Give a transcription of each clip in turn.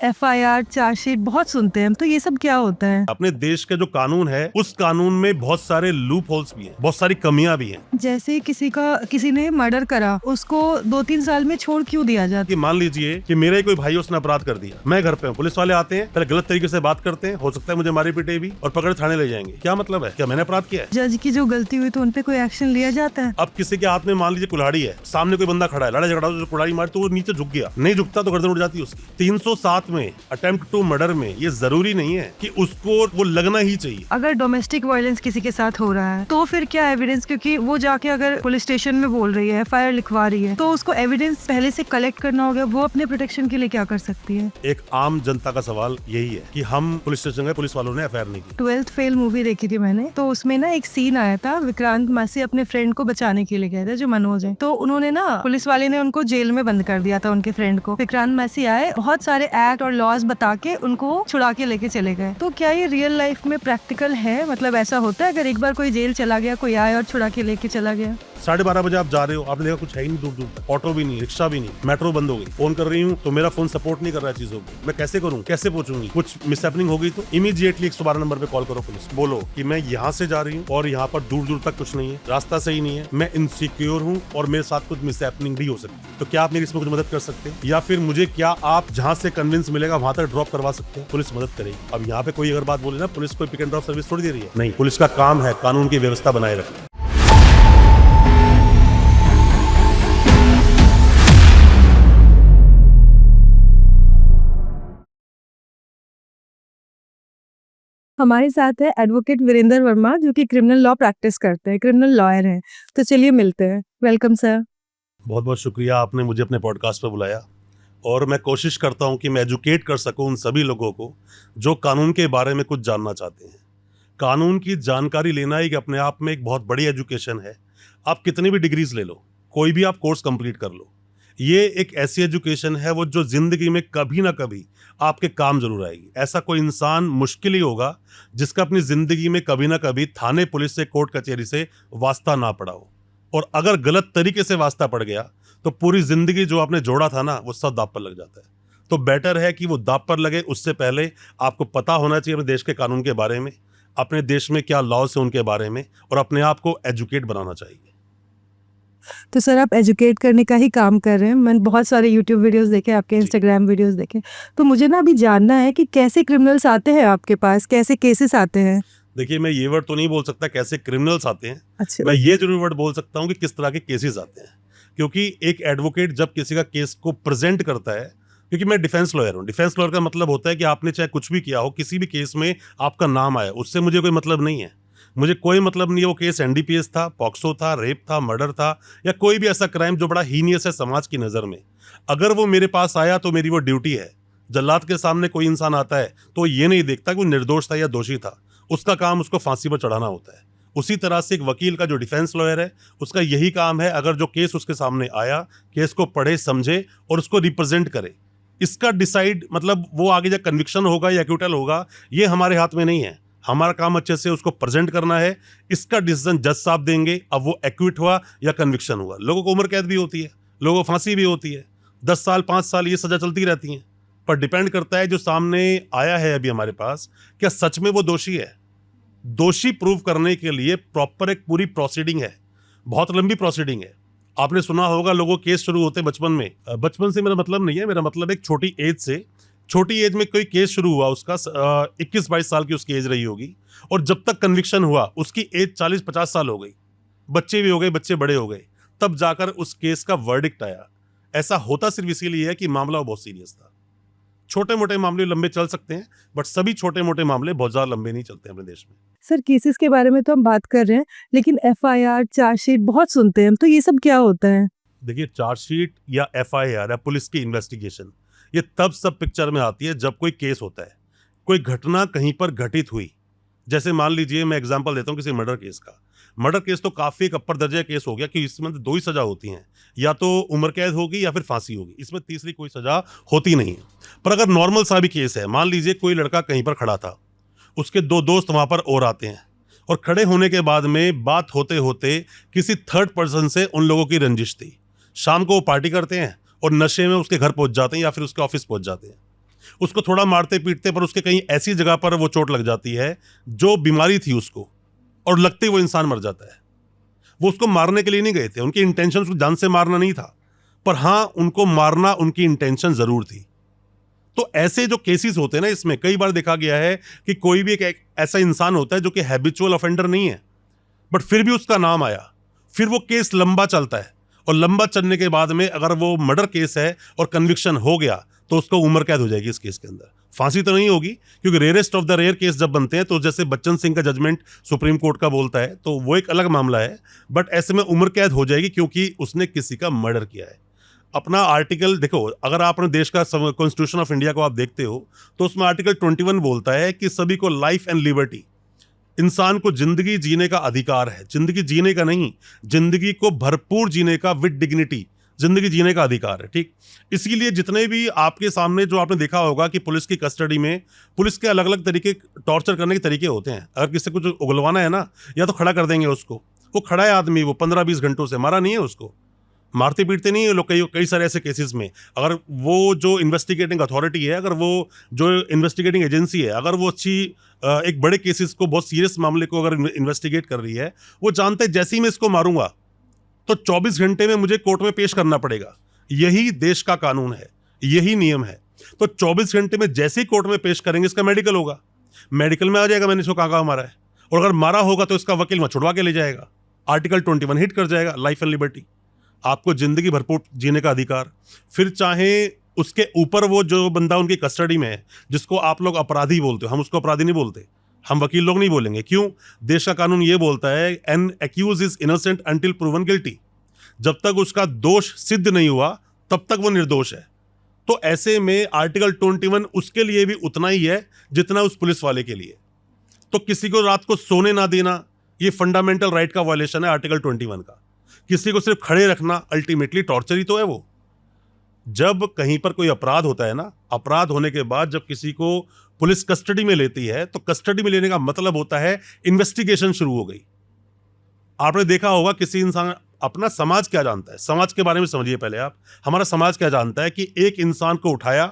FIR, chargesheet बहुत सुनते हैं, तो ये सब क्या होता है? अपने देश का जो कानून है उस कानून में बहुत सारे लूप होल्स भी हैं, बहुत सारी कमियां भी हैं। जैसे किसी ने मर्डर करा, उसको 2-3 साल में छोड़ क्यों दिया जाता? कि मान लीजिए कि मेरा ही कोई भाई उसने अपराध कर दिया, मैं घर पे हूँ, पुलिस वाले आते हैं, पहले गलत तरीके से बात करते हैं, हो सकता है मुझे मारे पीटे भी और पकड़ थाने ले जाएंगे। क्या मतलब है? क्या मैंने अपराध किया है? जज की जो गलती हुई तो उनपे कोई एक्शन लिया जाता है? अब किसी के हाथ में मान लीजिए कुल्हाड़ी है, सामने कोई बंदा खड़ा है, लड़ाई झगड़ा हो, कुल्हाड़ी मार तो वो नीचे झुक गया, नहीं झुकता तो गर्दन उड़ जाती है उसकी। 307 में अटेम्प्ट टू मर्डर में ये जरूरी नहीं है कि उसको वो लगना ही चाहिए। अगर डोमेस्टिक वायलेंस किसी के साथ हो रहा है तो फिर क्या एविडेंस? क्योंकि वो जाके अगर पुलिस स्टेशन में बोल रही है, FIR लिखवा रही है, तो उसको एविडेंस पहले से कलेक्ट करना होगा। वो अपने प्रोटेक्शन के लिए क्या कर सकती है? एक आम जनता का सवाल यही है कि हम पुलिस स्टेशन गए, पुलिस वालों ने FIR नहीं की। 12th फेल मूवी देखी थी मैंने, तो उसमें ना एक सीन आया था, विक्रांत मासी अपने फ्रेंड को बचाने के लिए गए थे, जो मनोज है। तो उन्होंने ना, पुलिस वाले ने उनको जेल में बंद कर दिया था, उनके फ्रेंड को। विक्रांत मासी आए, बहुत सारे एक्ट और लॉज बता के उनको छुड़ा के लेके चले गए। तो क्या ये रियल लाइफ में प्रैक्टिकल है? मतलब ऐसा होता है अगर एक बार कोई जेल चला गया, कोई आए और छुड़ा के लेके चला गया? 12:30 बजे आप जा रहे हो, आपने देखा कुछ है ही नहीं दूर दूर तक, ऑटो भी नहीं, रिक्शा भी नहीं, मेट्रो बंद हो गई, फोन कर रही हूँ तो मेरा फोन सपोर्ट नहीं कर रहा है चीजों को, मैं कैसे करूँ, कैसे पहुंचूंगी? कुछ मिसहैपनिंग हो गई तो इमीडिएटली 112 नंबर पे कॉल करो, पुलिस बोलो कि मैं यहाँ से जा रही हूँ और यहाँ पर दूर दूर तक कुछ नहीं है, रास्ता सही नहीं है, मैं इनसिक्योर हूँ और मेरे साथ कुछ मिसहैपनिंग भी हो सकती है, तो क्या आप मेरी इसमें कुछ मदद कर सकते हैं? या फिर मुझे क्या आप जहाँ से कन्विंस मिलेगा वहां तक ड्रॉप करवा सकते हैं? पुलिस मदद करेगी। अब यहाँ पे कोई अगर बात बोले ना, पुलिस कोई पिक एंड ड्रॉप सर्विस थोड़ी दे रही है, नहीं, पुलिस का काम है कानून की व्यवस्था बनाए रखना। हमारे साथ है एडवोकेट वीरेंद्र वर्मा, जो कि क्रिमिनल लॉ प्रैक्टिस करते हैं, क्रिमिनल लॉयर हैं। तो चलिए मिलते हैं। Welcome sir. बहुत बहुत शुक्रिया, आपने मुझे अपने पॉडकास्ट पर बुलाया और मैं कोशिश करता हूं कि मैं एजुकेट कर सकूं उन सभी लोगों को जो कानून के बारे में कुछ जानना चाहते हैं। कानून की जानकारी लेना ही अपने आप में एक बहुत बड़ी एजुकेशन है। आप कितनी भी डिग्रीज ले लो, कोई भी आप कोर्स कंप्लीट कर लो, ये एक ऐसी एजुकेशन है वो जो जिंदगी में कभी ना कभी आपके काम जरूर आएगी। ऐसा कोई इंसान मुश्किल ही होगा जिसका अपनी जिंदगी में कभी ना कभी थाने, पुलिस से, कोर्ट कचहरी से वास्ता ना पड़ा हो, और अगर गलत तरीके से वास्ता पड़ गया तो पूरी जिंदगी जो आपने जोड़ा था ना, वो सब दांव पर लग जाता है। तो बेटर है कि वो दांव पर लगे उससे पहले आपको पता होना चाहिए अपने देश के कानून के बारे में, अपने देश में क्या लॉज है उनके बारे में, और अपने आप को एजुकेट बनाना चाहिए। तो सर, आप एजुकेट करने का ही काम कर रहे हैं। मैंने बहुत सारे यूट्यूब वीडियोस देखे, आपके इंस्टाग्राम वीडियोस देखे। तो मुझे ना अभी जानना है कि कैसे क्रिमिनल्स आते हैं आपके पास, कैसे केसेस आते हैं? देखिए, मैं ये वर्ड तो नहीं बोल सकता कैसे क्रिमिनल्स आते हैं। अच्छा। मैं ये जरूर वर्ड बोल सकता हूँ कि किस तरह के केसेस आते हैं, क्योंकि एक एडवोकेट जब किसी का केस को प्रेजेंट करता है, क्योंकि मैं डिफेंस लॉयर हूँ। डिफेंस लॉयर का मतलब होता है कि आपने चाहे कुछ भी किया हो, किसी भी केस में आपका नाम आया, उससे मुझे कोई मतलब नहीं है। मुझे कोई मतलब नहीं है वो केस NDPS था, पॉक्सो था, रेप था, मर्डर था, या कोई भी ऐसा क्राइम जो बड़ा हीनियस है समाज की नज़र में। अगर वो मेरे पास आया तो मेरी वो ड्यूटी है। जल्लाद के सामने कोई इंसान आता है तो ये नहीं देखता कि वो निर्दोष था या दोषी था, उसका काम उसको फांसी पर चढ़ाना होता है। उसी तरह से एक वकील का, जो डिफेंस लॉयर है, उसका यही काम है, अगर जो केस उसके सामने आया, केस को पढ़े, समझे और उसको रिप्रेजेंट करे। इसका डिसाइड, मतलब वो आगे जा कन्विक्शन होगा या एक्विटल होगा, ये हमारे हाथ में नहीं है। हमारा काम अच्छे से उसको प्रेजेंट करना है। इसका डिसीजन जज साहब देंगे, अब वो एक्विट हुआ या कन्विक्शन हुआ। लोगों को उम्र कैद भी होती है, लोगों को फांसी भी होती है, 10 साल 5 साल ये सजा चलती रहती है। पर डिपेंड करता है जो सामने आया है अभी हमारे पास, क्या सच में वो दोषी है। दोषी प्रूव करने के लिए प्रॉपर एक पूरी प्रोसीडिंग है, बहुत लंबी प्रोसीडिंग है। आपने सुना होगा लोगों केस शुरू होते बचपन में। बचपन से मेरा मतलब नहीं है, मेरा मतलब एक छोटी एज से। छोटी एज में कोई केस शुरू हुआ, उसका 21-22 साल की उसकी एज रही होगी, और जब तक कन्विक्शन हुआ उसकी एज 40-50 साल हो गई, बच्चे भी हो गए, बच्चे बड़े हो गए, तब जाकर उस केस का वर्डिक्ट आया। ऐसा होता सिर्फ इसीलिए है कि मामला बहुत सीरियस था। छोटे मोटे मामले लंबे चल सकते हैं, बट सभी छोटे मोटे मामले बहुत ज्यादा लंबे नहीं चलते अपने देश में। सर, केसेस के बारे में तो हम बात कर रहे हैं, लेकिन FIR, चार्जशीट बहुत सुनते हैं, तो ये सब क्या होता है? देखिए, चार्जशीट या FIR या पुलिस की इन्वेस्टिगेशन, ये तब सब पिक्चर में आती है जब कोई केस होता है, कोई घटना कहीं पर घटित हुई। जैसे मान लीजिए, मैं एग्जांपल देता हूँ किसी मर्डर केस का। मर्डर केस तो काफी एक अपर दर्जे केस हो गया कि इसमें 2 ही सजा होती हैं, या तो उम्र कैद होगी या फिर फांसी होगी, इसमें तीसरी कोई सजा होती नहीं है। पर अगर नॉर्मल सा भी केस है, मान लीजिए कोई लड़का कहीं पर खड़ा था, उसके 2 दोस्त वहां पर और आते हैं, और खड़े होने के बाद में बात होते होते किसी थर्ड पर्सन से उन लोगों की रंजिश थी। शाम को वो पार्टी करते हैं और नशे में उसके घर पहुंच जाते हैं या फिर उसके ऑफिस पहुंच जाते हैं। उसको थोड़ा मारते पीटते पर उसके कहीं ऐसी जगह पर वो चोट लग जाती है जो बीमारी थी उसको, और लगते ही वो इंसान मर जाता है। वो उसको मारने के लिए नहीं गए थे, उनकी इंटेंशन उसको जान से मारना नहीं था, पर हां उनको मारना उनकी इंटेंशन जरूर थी। तो ऐसे जो केसेस होते हैं ना, इसमें कई बार देखा गया है कि कोई भी एक ऐसा इंसान होता है जो कि हैबिचुअल ऑफेंडर नहीं है, बट फिर भी उसका नाम आया, फिर वो केस लंबा चलता है, और लंबा चलने के बाद में अगर वो मर्डर केस है और कन्विक्शन हो गया तो उसको उम्र कैद हो जाएगी इस केस के अंदर। फांसी तो नहीं होगी, क्योंकि rarest of the rare case जब बनते हैं तो जैसे बच्चन सिंह का जजमेंट सुप्रीम कोर्ट का बोलता है तो वो एक अलग मामला है, बट ऐसे में उम्र कैद हो जाएगी क्योंकि उसने किसी का मर्डर किया है। अपना आर्टिकल देखो, अगर आप अपने देश का कॉन्स्टिट्यूशन ऑफ इंडिया को आप देखते हो तो उसमें आर्टिकल 21 बोलता है कि सभी को लाइफ एंड लिबर्टी, इंसान को जिंदगी जीने का अधिकार है, जिंदगी जीने का नहीं, जिंदगी को भरपूर जीने का, विद डिग्निटी जिंदगी जीने का अधिकार है। ठीक, इसीलिए जितने भी आपके सामने जो आपने देखा होगा कि पुलिस की कस्टडी में पुलिस के अलग अलग तरीके, टॉर्चर करने के तरीके होते हैं। अगर किसी को कुछ उगलवाना है ना, या तो खड़ा कर देंगे उसको, वो खड़ा है आदमी, वो 15-20 घंटों से मारा नहीं है उसको, मारते पीटते नहीं है लोग। कई सारे ऐसे केसेस में अगर वो जो इन्वेस्टिगेटिंग अथॉरिटी है, अगर वो जो इन्वेस्टिगेटिंग एजेंसी है, अगर वो अच्छी एक बड़े केसेस को, बहुत सीरियस मामले को अगर इन्वेस्टिगेट कर रही है, वो जानते हैं जैसे ही मैं इसको मारूंगा तो 24 घंटे में मुझे कोर्ट में पेश करना पड़ेगा। यही देश का कानून है, यही नियम है। तो 24 घंटे में जैसे ही कोर्ट में पेश करेंगे, इसका मेडिकल होगा, मेडिकल में आ जाएगा मैंने इसको कहाँ मारा है, और अगर मारा होगा तो इसका वकील वहां छुड़वा के ले जाएगा, आर्टिकल 21 हिट कर जाएगा, लाइफ एंड लिबर्टी, आपको जिंदगी भरपूर जीने का अधिकार। फिर चाहे उसके ऊपर वो जो बंदा उनकी कस्टडी में है, जिसको आप लोग अपराधी बोलते हो, हम उसको अपराधी नहीं बोलते, हम वकील लोग नहीं बोलेंगे। क्यों? देश का कानून ये बोलता है an accused is innocent until proven guilty, जब तक उसका दोष सिद्ध नहीं हुआ तब तक वो निर्दोष है। तो ऐसे में आर्टिकल 21 उसके लिए भी उतना ही है जितना उस पुलिस वाले के लिए। तो किसी को रात को सोने ना देना, ये फंडामेंटल राइट का वायलेशन है आर्टिकल 21 का। किसी को सिर्फ खड़े रखना अल्टीमेटली टॉर्चर ही तो है वो। जब कहीं पर कोई अपराध होता है ना, अपराध होने के बाद जब किसी को पुलिस कस्टडी में लेती है तो कस्टडी में लेने का मतलब होता है इन्वेस्टिगेशन शुरू हो गई। आपने देखा होगा किसी इंसान, अपना समाज क्या जानता है, समाज के बारे में समझिए पहले आप। हमारा समाज क्या जानता है कि एक इंसान को उठाया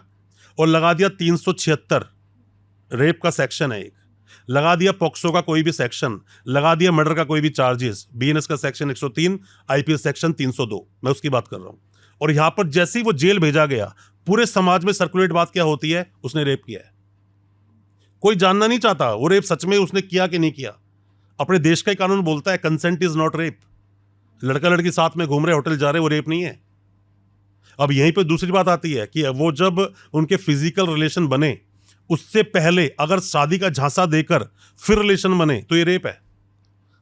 और लगा दिया 376, रेप का सेक्शन है एक, लगा दिया पॉक्सो का कोई भी सेक्शन, लगा दिया मर्डर का कोई भी चार्जेस, बीएनएस का सेक्शन 103, आईपीएस सेक्शन 302, मैं उसकी बात कर रहा हूं। और यहां पर जैसे ही वो जेल भेजा गया, पूरे समाज में सर्कुलेट बात क्या होती है, उसने रेप किया है। कोई जानना नहीं चाहता वो रेप सच में उसने किया कि नहीं किया। अपने देश का ही कानून बोलता है कंसेंट इज नॉट रेप। लड़का लड़की साथ में घूम रहे, होटल जा रहे, वो रेप नहीं है। अब यहीं पे दूसरी बात आती है कि वो जब उनके फिजिकल रिलेशन बने, उससे पहले अगर शादी का झांसा देकर फिर रिलेशन बने तो ये रेप है।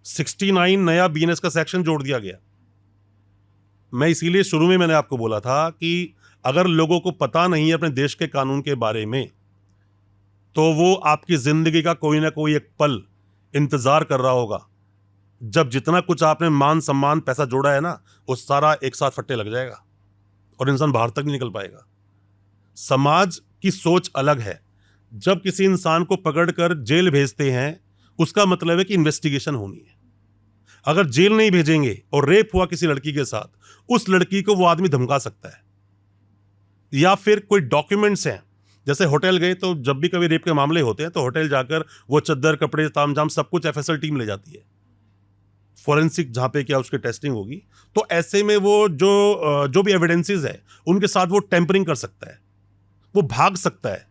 69 नया बीएनएस का सेक्शन जोड़ दिया गया। मैं इसीलिए शुरू में मैंने आपको बोला था कि अगर लोगों को पता नहीं है अपने देश के कानून के बारे में, तो वो आपकी जिंदगी का कोई ना कोई एक पल इंतजार कर रहा होगा, जब जितना कुछ आपने मान सम्मान पैसा जोड़ा है ना, वो सारा एक साथ फट्टे लग जाएगा और इंसान बाहर तक नहीं निकल पाएगा। समाज की सोच अलग है। जब किसी इंसान को पकड़कर जेल भेजते हैं, उसका मतलब है कि इन्वेस्टिगेशन होनी है। अगर जेल नहीं भेजेंगे और रेप हुआ किसी लड़की के साथ, उस लड़की को वो आदमी धमका सकता है, या फिर कोई डॉक्यूमेंट्स हैं, जैसे होटल गए तो जब भी कभी रेप के मामले होते हैं तो होटल जाकर वो चद्दर, कपड़े, तामझाम सब कुछ एफएसएल टीम ले जाती है, फॉरेंसिक जहां पे क्या उसकी टेस्टिंग होगी। तो ऐसे में वो जो भी एविडेंसेस है उनके साथ वो टेम्परिंग कर सकता है, वो भाग सकता है।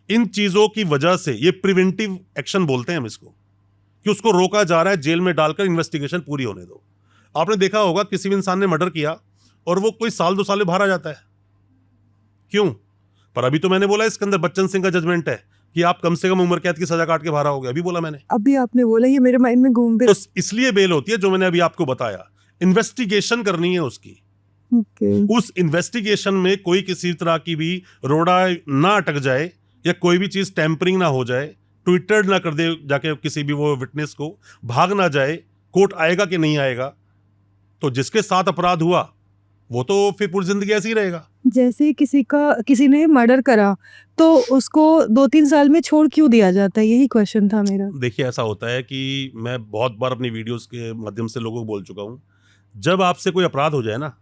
इन चीजों की वजह से ये प्रिवेंटिव एक्शन बोलते हैं हम इसको, कि उसको रोका जा रहा है, जेल में डालकर इन्वेस्टिगेशन पूरी होने दो। आपने देखा होगा किसी भी इंसान ने मर्डर किया और वो कोई साल 2 साल में बाहर आ जाता है, क्यों? पर अभी तो मैंने बोला इसके अंदर बच्चन सिंह का जजमेंट है कि आप कम से कम उम्र कैद की सजा काट के बाहर आओगे, अभी बोला मैंने। अभी आपने बोला, ये मेरे माइंड में घूम तो इसलिए बेल होती है, जो मैंने अभी आपको बताया, इन्वेस्टिगेशन करनी है उसकी। उस इन्वेस्टिगेशन में कोई किसी तरह की भी रोड़ा ना अटक जाए, या कोई भी चीज टेम्परिंग ना हो जाए, ट्विटर ना कर दे जाके किसी भी वो विटनेस को, भाग ना जाए, कोर्ट आएगा कि नहीं आएगा। तो जिसके साथ अपराध हुआ वो तो फिर पूरी जिंदगी ऐसे ही रहेगा। जैसे किसी ने मर्डर करा तो उसको 2-3 साल में छोड़ क्यों दिया जाता है, यही क्वेश्चन था मेरा। देखिए, ऐसा होता है कि मैं बहुत बार अपनी वीडियोस के माध्यम से लोगों को बोल चुका हूं, जब आपसे कोई अपराध हो जाए ना,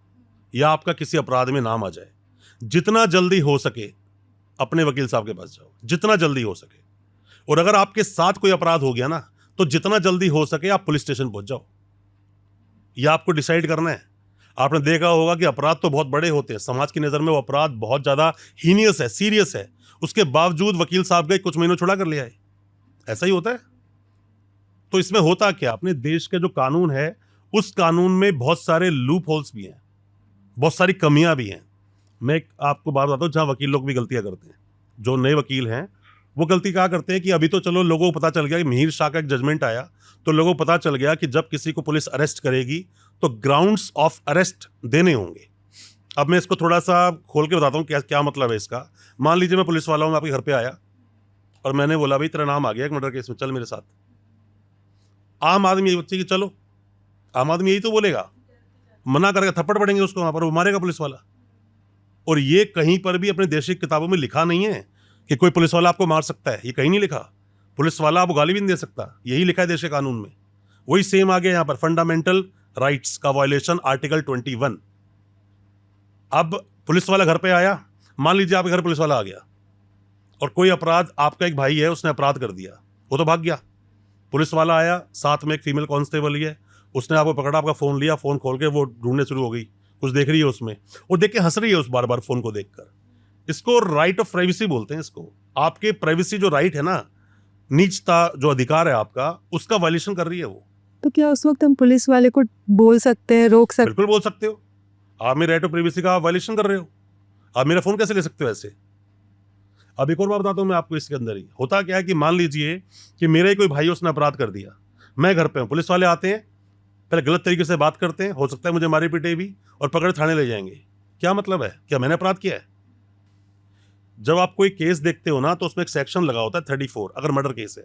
या आपका किसी अपराध में नाम आ जाए, जितना जल्दी हो सके अपने वकील साहब के पास जाओ जितना जल्दी हो सके। और अगर आपके साथ कोई अपराध हो गया ना, तो जितना जल्दी हो सके आप पुलिस स्टेशन पहुंच जाओ। यह आपको डिसाइड करना है। आपने देखा होगा कि अपराध तो बहुत बड़े होते हैं, समाज की नज़र में वो अपराध बहुत ज़्यादा हीनियस है, सीरियस है, उसके बावजूद वकील साहब गए, कुछ महीनों छुड़ा कर लिया है। ऐसा ही होता है। तो इसमें होता क्या, अपने देश के जो कानून है उस कानून में बहुत सारे लूप होल्स भी हैं, बहुत सारी कमियां भी हैं। मैं आपको बात बताता हूँ, जहाँ वकील लोग भी गलतियां करते हैं, जो नए वकील हैं वो गलती क्या करते हैं कि अभी तो चलो लोगों को पता चल गया कि मिहिर शाह का एक जजमेंट आया, तो लोगों को पता चल गया कि जब किसी को पुलिस अरेस्ट करेगी तो ग्राउंड्स ऑफ अरेस्ट देने होंगे। अब मैं इसको थोड़ा सा खोल के बताता हूँ क्या क्या मतलब है इसका। मान लीजिए मैं पुलिस वाला हूँ, मैं आपके घर पे आया और मैंने बोला भाई तेरा नाम आ गया एक मर्डर केस में, चल मेरे साथ। आम आदमी यही बच्चे की चलो, आम आदमी यही तो बोलेगा, मना करके थप्पड़ पड़ेंगे उसको, वहां पर वो मारेगा पुलिस वाला। और ये कहीं पर भी अपने देश की किताबों में लिखा नहीं है कि कोई पुलिस वाला आपको मार सकता है, ये कहीं नहीं लिखा। पुलिस वाला आपको गाली भी नहीं दे सकता, यही लिखा है देश के कानून में। वही सेम आ गया यहाँ पर, फंडामेंटल राइट्स का वायलेशन आर्टिकल 21। अब पुलिस वाला घर पे आया, मान लीजिए आपके घर पुलिस वाला आ गया और कोई अपराध, आपका एक भाई है उसने अपराध कर दिया, वो तो भाग गया। पुलिस वाला आया, साथ में एक फीमेल कांस्टेबल ही है, उसने आपको पकड़ा, आपका फोन लिया, फोन खोल के वो ढूंढने शुरू हो गई, कुछ देख रही है उसमें, वो देख के हंस रही है उस बार बार फोन को देखकर। इसको राइट ऑफ प्राइवेसी बोलते हैं। इसको आपके प्राइवेसी जो राइट है ना, निजता जो अधिकार है आपका, उसका वायलेशन कर रही है वो। तो क्या उस वक्त हम पुलिस वाले को बोल सकते हैं, रोक सकते बिल्कुल बोल सकते हो, आप मेरे राइट ऑफ प्राइवेसी का वायलेशन कर रहे हो, आप मेरा फोन कैसे ले सकते हो ऐसे। अब एक और बात बताता हूँ मैं आपको, इसके अंदर ही होता क्या है कि मान लीजिए कि मेरा ही कोई भाई उसने अपराध कर दिया, मैं घर पे हूँ, पुलिस वाले आते हैं, पहले गलत तरीके से बात करते हैं, हो सकता है मुझे मारे पीटे भी और पकड़ थाने ले जाएंगे। क्या मतलब है, क्या मैंने अपराध किया है? जब आप कोई केस देखते हो ना, तो उसमें एक सेक्शन लगा होता है 34, अगर मर्डर केस है,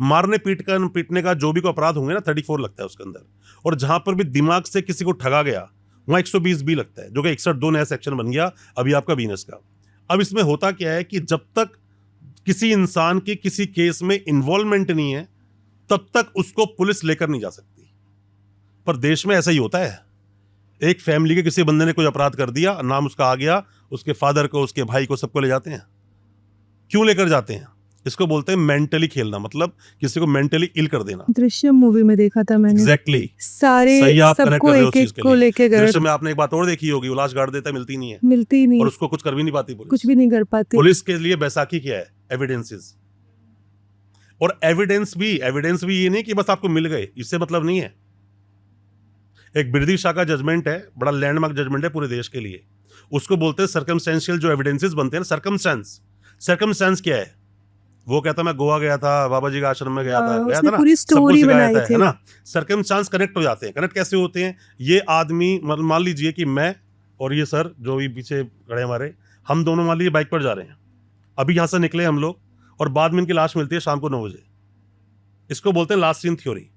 मारने पीटने का जो भी कोई अपराध होंगे ना, 34 लगता है उसके अंदर। और जहां पर भी दिमाग से किसी को ठगा गया, वहां 120 भी लगता है, जो कि 61 नया सेक्शन बन गया अभी आपका बीएनएस का। अब इसमें होता क्या है कि जब तक किसी इंसान की किसी केस में इन्वॉल्वमेंट नहीं है, तब तक उसको पुलिस लेकर नहीं जा सकती। पर देश में ऐसा ही होता है, एक फैमिली के किसी बंदे ने कोई अपराध कर दिया, नाम उसका आ गया, उसके फादर को, उसके भाई को, सबको ले जाते हैं। क्यों लेकर जाते हैं? इसको बोलते हैं मेंटली खेलना, मतलब किसी को मेंटली इल कर देना। दृश्यम मूवी में देखा था मैंने। एग्जैक्टली, सारे सही आप कनेक्ट सबको कर रहे हो एक एक चीज के को लिए। लेके गए, दृश्य में आपने एक बात और देखी होगी, वो लाश गाड़ देता है, मिलती नहीं है, मिलती ही नहीं, और उसको कुछ कर भी नहीं पाती पुलिस। कुछ भी नहीं कर पाती। पुलिस के लिए बैसाखी क्या है? एविडेंसेस। और एविडेंस भी ये नहीं कि बस आपको मिल गए, इससे मतलब नहीं है। एक बिरदी शाह का जजमेंट है, बड़ा लैंडमार्क जजमेंट है पूरे देश के लिए, उसको बोलते हैं सर्कमस्टेंशियल जो एविडेंसेस बनते हैं। सर्कमस्टेंस क्या है? वो कहता मैं गोवा गया था, बाबा जी के आश्रम में गया था ना, पूरी स्टोरी बनाई थी, है ना। सर्कमस्टेंस कनेक्ट हो जाते हैं। कनेक्ट कैसे होते हैं? ये आदमी, मान लीजिए कि मैं और ये सर जो भी पीछे खड़े हमारे, हम दोनों मान लीजिए बाइक पर जा रहे हैं, अभी यहाँ से निकले हम लोग, और बाद में इनकी लाश मिलती है शाम को 9 बजे। इसको बोलते हैं last scene theory.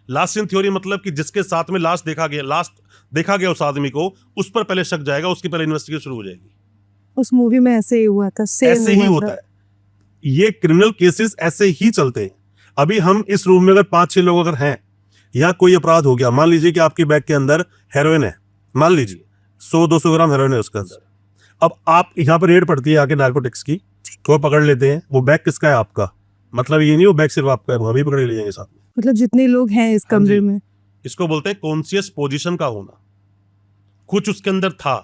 Last scene theory मतलब कि जिसके साथ में लास्ट देखा गया उस आदमी को, उस पर पहले शक जाएगा, उसकी पहले इन्वेस्टिगेशन शुरू हो जाएगी। उस मूवी में ऐसे ही हुआ था, ऐसे ही होता है। ये क्रिमिनल केसेस ऐसे ही चलते हैं। अभी हम इस रूम में अगर 5-6 लोग अगर हैं, या कोई अपराध हो गया, मान लीजिए कि आपकी बैग के अंदर हेरोइन है, मान लीजिए 100-200 ग्राम हेरोइन है उसके अंदर। अब आप यहाँ पर रेड पड़ती है आके नार्कोटिक्स की, तो पकड़ लेते हैं, वो बैग किसका है? आपका। मतलब ये नहीं वो बैग सिर्फ आपका है, वो अभी पकड़ ले जाएंगे साथ में, मतलब जितने लोग हैं इस कमरे में। इसको बोलते हैं कॉन्शियस पोजीशन का होना। कुछ उसके अंदर था,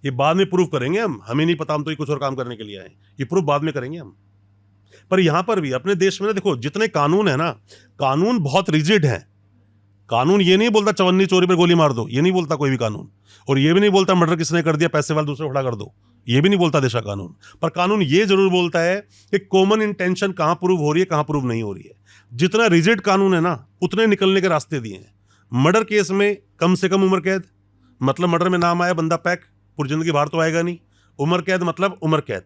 ये बाद में प्रूव करेंगे हम, हमें नहीं पता, हम तो ये कुछ और काम करने के लिए आए, ये प्रूफ बाद में करेंगे हम। पर यहां पर भी अपने देश में ना देखो, जितने कानून है ना, कानून बहुत रिजिड है। कानून ये नहीं बोलता चवन्नी चोरी पर गोली मार दो, ये नहीं बोलता कोई भी कानून। और ये भी नहीं बोलता मर्डर किसने कर दिया, पैसे वाले दूसरे खड़ा कर दो, ये भी नहीं बोलता देश का कानून। पर कानून ये जरूर बोलता है कि कॉमन इंटेंशन कहां प्रूव हो रही है, कहां प्रूव नहीं हो रही है। जितना रिजिड कानून है ना, उतने निकलने के रास्ते दिए हैं। मर्डर केस में कम से कम उम्र कैद, मतलब मर्डर में नाम आया, बंदा पैक, पूरी जिंदगी बाहर तो आएगा नहीं। उम्र कैद मतलब उम्र कैद,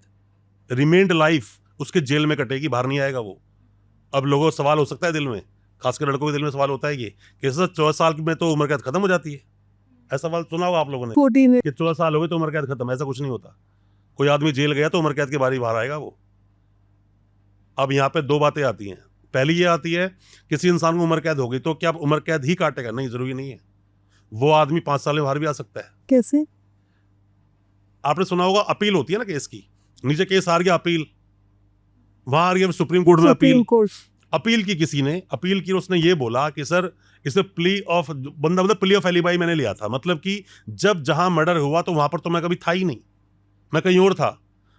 रिमेंड लाइफ उसके जेल में कटेगी, बाहर नहीं आएगा वो। अब लोगों को सवाल हो सकता है दिल में, खासकर लड़कों के दिल में सवाल होता है ये कि 14 साल में तो उम्र कैद खत्म हो जाती है। ऐसा सवाल सुना होगा आप लोगों ने कि 14 साल हो गए तो उम्र कैद खत्म। ऐसा कुछ नहीं होता। कोई आदमी जेल गया तो उम्र कैद के बारी बाहर आएगा वो। अब यहाँ पे 2 बातें आती हैं। पहली ये आती है, किसी इंसान को उम्र कैद हो गई तो क्या उम्र कैद ही काटेगा? नहीं, जरूरी नहीं है। वो आदमी 5 साल में बाहर भी आ सकता है। कैसे? आपने सुना होगा अपील होती है ना केस की, नीचे केस हार गया, अपील, वहां हार गया, सुप्रीम कोर्ट में सुप्रीम अपील, कोर्ट। अपील की किसी ने, अपील की, उसने ये बोला कि सर इसे प्ली ऑफ, बंदा मतलब प्ली ऑफ एलिबाई मैंने लिया था, मतलब कि जब जहां मर्डर हुआ तो वहां पर तो मैं कभी था ही नहीं, मैं कहीं और था,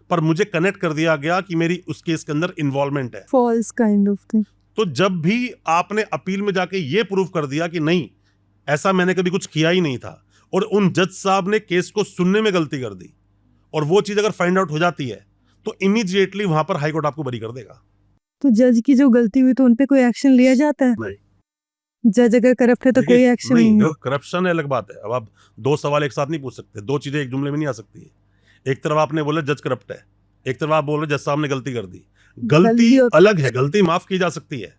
पर मुझे कनेक्ट कर दिया गया कि मेरी उस केस के अंदर इन्वॉल्वमेंट है। False kind of thing. तो जब भी आपने अपील में जाके ये प्रूव कर दिया कि नहीं ऐसा मैंने कभी कुछ किया ही नहीं था, और उन जज साहब ने केस को सुनने में गलती कर दी, और वो चीज अगर फाइंड आउट हो जाती है तो इमीडिएटली वहां पर हाईकोर्ट आपको बरी कर देगा। तो जज की जो गलती हुई तो उनपे कोई एक्शन लिया जाता है? नहीं, जज अगर करप्ट है तो कोई एक्शन नहीं है। करप्शन अलग बात है। अब आप दो सवाल एक साथ नहीं पूछ सकते, दो चीजें एक जुमले में नहीं आ सकती है। एक तरफ आपने बोला जज करप्ट है, एक तरफ आप बोल रहे जज साहब ने गलती कर दी। गलती गलती और- अलग है, गलती माफ की जा सकती है।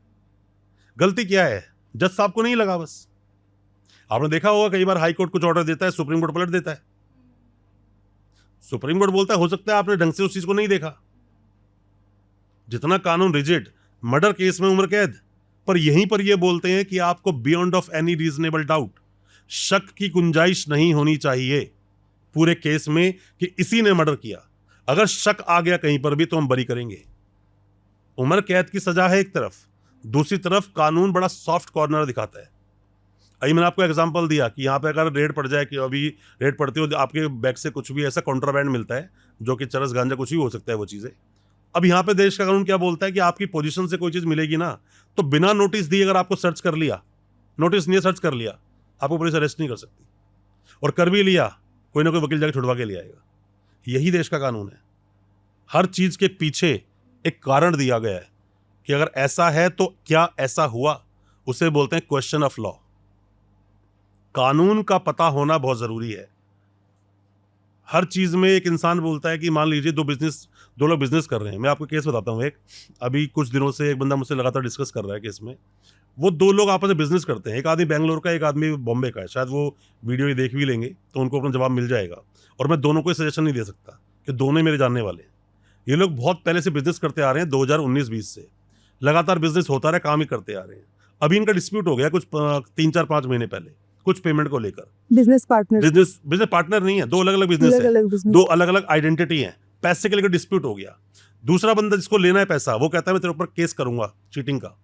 गलती क्या है, जज साहब को नहीं लगा बस। आपने देखा होगा कई बार हाई कोर्ट कुछ ऑर्डर देता है, सुप्रीम कोर्ट पलट देता है। सुप्रीम कोर्ट बोलता है हो सकता है आपने ढंग से उस चीज को नहीं देखा। जितना कानून रिजिड, मर्डर केस में उम्र कैद, पर यहीं पर ये बोलते हैं कि आपको beyond of any reasonable doubt, शक की गुंजाइश नहीं होनी चाहिए पूरे केस में कि इसी ने मर्डर किया। अगर शक आ गया कहीं पर भी तो हम बरी करेंगे। उम्र कैद की सजा है एक तरफ, दूसरी तरफ कानून बड़ा सॉफ्ट कॉर्नर दिखाता है। अभी मैंने आपको एग्जांपल दिया कि यहाँ पे अगर रेड पड़ जाए, कि अभी रेड पड़ती हो, आपके बैग से कुछ भी ऐसा कॉन्ट्राबैंड मिलता है जो कि चरस गांजा कुछ भी हो सकता है वो चीज़ें। अब यहाँ पे देश का कानून क्या बोलता है कि आपकी पोजीशन से कोई चीज़ मिलेगी ना, तो बिना नोटिस दिए अगर आपको सर्च कर लिया, नोटिस नहीं है सर्च कर लिया, आपको पुलिस अरेस्ट नहीं कर सकती, और कर भी लिया कोई ना कोई वकील जाके छुड़वा के ले आएगा। यही देश का कानून है। हर चीज़ के पीछे एक कारण दिया गया है कि अगर ऐसा है तो क्या ऐसा हुआ, उसे बोलते हैं क्वेश्चन ऑफ लॉ। कानून का पता होना बहुत जरूरी है। हर चीज में एक इंसान बोलता है कि मान लीजिए दो लोग बिजनेस कर रहे हैं। मैं आपको केस बताता हूँ एक, अभी कुछ दिनों से एक बंदा मुझसे लगातार डिस्कस कर रहा है केस में। वो दो लोग आपस में बिजनेस करते हैं, एक आदमी बेंगलोर का, एक आदमी बॉम्बे का है। शायद वो वीडियो ही देख भी लेंगे तो उनको अपना जवाब मिल जाएगा, और मैं दोनों को सजेशन नहीं दे सकता कि दोनों मेरे जानने वाले हैं। ये लोग बहुत पहले से बिजनेस करते आ रहे हैं, 2019-20 से लगातार बिजनेस होता रहा, काम ही करते आ रहे हैं। अभी इनका डिस्प्यूट हो गया कुछ 3-4-5 महीने पहले कुछ पेमेंट को लेकर। बिजनेस पार्टनर नहीं है, दो अलग अलग बिजनेस है, दो अलग अलग आइडेंटिटी है, पैसे के लेकर डिस्प्यूट हो गया। दूसरा बंदा जिसको लेना है पैसा, वो कहता है मैं तेरे ऊपर केस करूंगा चीटिंग का।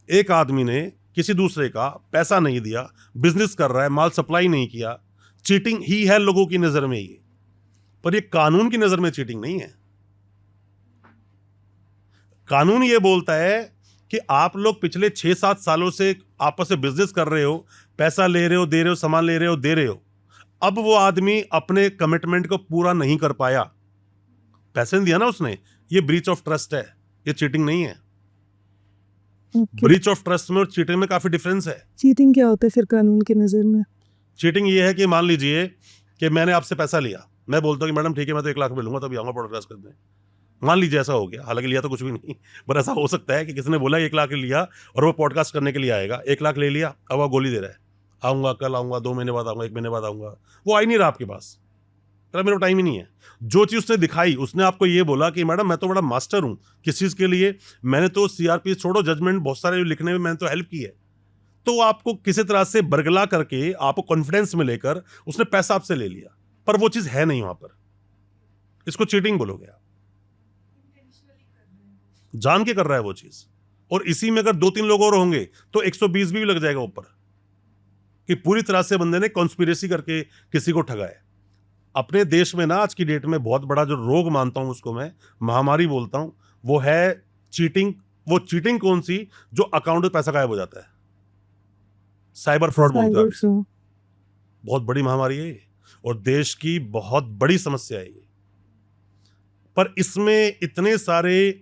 एक आदमी ने किसी दूसरे का पैसा नहीं दिया, बिजनेस कर रहा है, माल सप्लाई नहीं किया, चीटिंग ही है लोगों की नजर में ये, पर ये कानून की नजर में चीटिंग नहीं है। कानून ये बोलता है कि आप लोग पिछले 6-7 सालों से आपस में बिजनेस कर रहे हो, पैसा ले रहे हो, दे रहे हो, सामान ले रहे हो, दे रहे हो। अब वो आदमी अपने कमिटमेंट को पूरा नहीं कर पाया, पैसे नहीं दिया ना उसने, ये ब्रीच ऑफ ट्रस्ट है, ये चीटिंग नहीं है। ब्रीच ऑफ ट्रस्ट में और चीटिंग में काफी डिफरेंस है। चीटिंग क्या होता है फिर कानून की नजर में? चीटिंग ये है कि मान लीजिए कि मैंने आपसे पैसा लिया, मैं बोलता हूँ कि मैडम ठीक है मैं तो 1 लाख रुपए लूंगा, तभी आऊंगा पॉडकास्ट करने। मान लीजिए ऐसा हो गया, हालांकि लिया तो कुछ भी नहीं, पर ऐसा हो सकता है कि किसी ने बोला 1 लाख लिया और वो पॉडकास्ट करने के लिए आएगा। 1 लाख ले लिया, अब वो गोली दे रहा है, आऊंगा कल आऊंगा, 2 महीने बाद आऊंगा, 1 महीने बाद आऊंगा, वो आ ही नहीं रहा आपके पास, मेरे टाइम ही नहीं है। जो चीज उसने दिखाई, उसने आपको ये बोला कि मैडम मैं तो बड़ा मास्टर हूं किस चीज के लिए, मैंने तो सीआरपी छोड़ो, जजमेंट बहुत सारे लिखने में मैंने तो हेल्प की है, तो आपको किसी तरह से बरगला करके आपको कॉन्फिडेंस में लेकर उसने पैसा आपसे ले लिया, पर वो चीज है नहीं वहां पर, इसको चीटिंग बोलोगे आप। जान के कर रहा है वो चीज, और इसी में अगर 2-3 लोग और होंगे तो 120 भी लग जाएगा ऊपर, कि पूरी तरह से बंदे ने कॉन्स्पिरेसी करके किसी को ठगा है। अपने देश में ना आज की डेट में बहुत बड़ा जो रोग मानता हूं, उसको मैं महामारी बोलता हूं, वो है चीटिंग। वो चीटिंग कौन सी? जो अकाउंट में पैसा गायब हो जाता है, साइबर फ्रॉड बोलते हैं। बहुत बड़ी महामारी है ये, और देश की बहुत बड़ी समस्या है ये, पर इसमें इतने सारे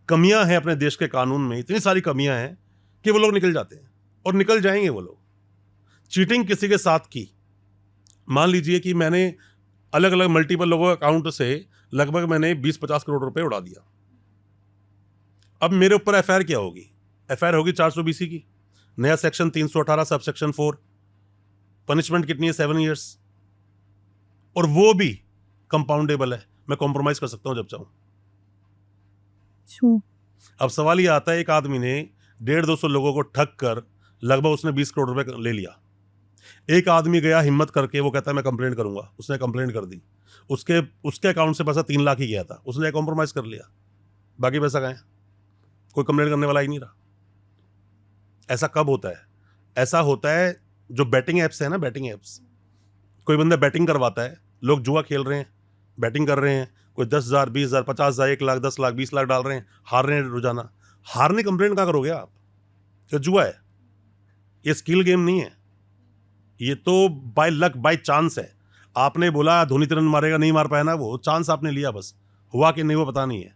कमियां हैं अपने देश के कानून में, इतनी सारी कमियां हैं कि वो लोग निकल जाते हैं और निकल जाएंगे वो लोग। चीटिंग किसी के साथ की, मान लीजिए कि मैंने अलग अलग मल्टीपल लोगों के अकाउंट से लगभग मैंने 20-50 करोड़ रुपए उड़ा दिया। अब मेरे ऊपर एफआईआर क्या होगी? एफआईआर होगी 420 की, नया सेक्शन 318 सब सेक्शन 4, पनिशमेंट कितनी है? 7 ईयर्स, और वो भी कंपाउंडेबल है, मैं कॉम्प्रोमाइज कर सकता हूं जब चाहूं। अब सवाल ये आता है, एक आदमी ने 150-200 लोगों को ठग कर लगभग उसने 20 करोड़ रुपए ले लिया, एक आदमी गया हिम्मत करके, वो कहता है मैं कंप्लेंट करूंगा, उसने कंप्लेंट कर दी, उसके अकाउंट से पैसा 3 लाख ही गया था, उसने कॉम्प्रोमाइज कर लिया, बाकी पैसा गए, कोई कंप्लेंट करने वाला ही नहीं रहा। ऐसा कब होता है? ऐसा होता है जो बैटिंग एप्स है ना, बैटिंग एप्स, कोई बंदा बैटिंग करवाता है, लोग जुआ खेल रहे हैं, बैटिंग कर रहे हैं, कोई 10,000 20,000 50,000 1 लाख 10 लाख 20 लाख डाल रहे हैं, हार रहे हैं रोजाना, हारने कंप्लेंट क्या करोगे आप? क्या जुआ है? ये स्किल गेम नहीं है, ये तो बाय लक बाय चांस है। आपने बोला धोनी रन मारेगा, नहीं मार पाया ना, वो चांस आपने लिया, बस हुआ कि नहीं वो पता नहीं है।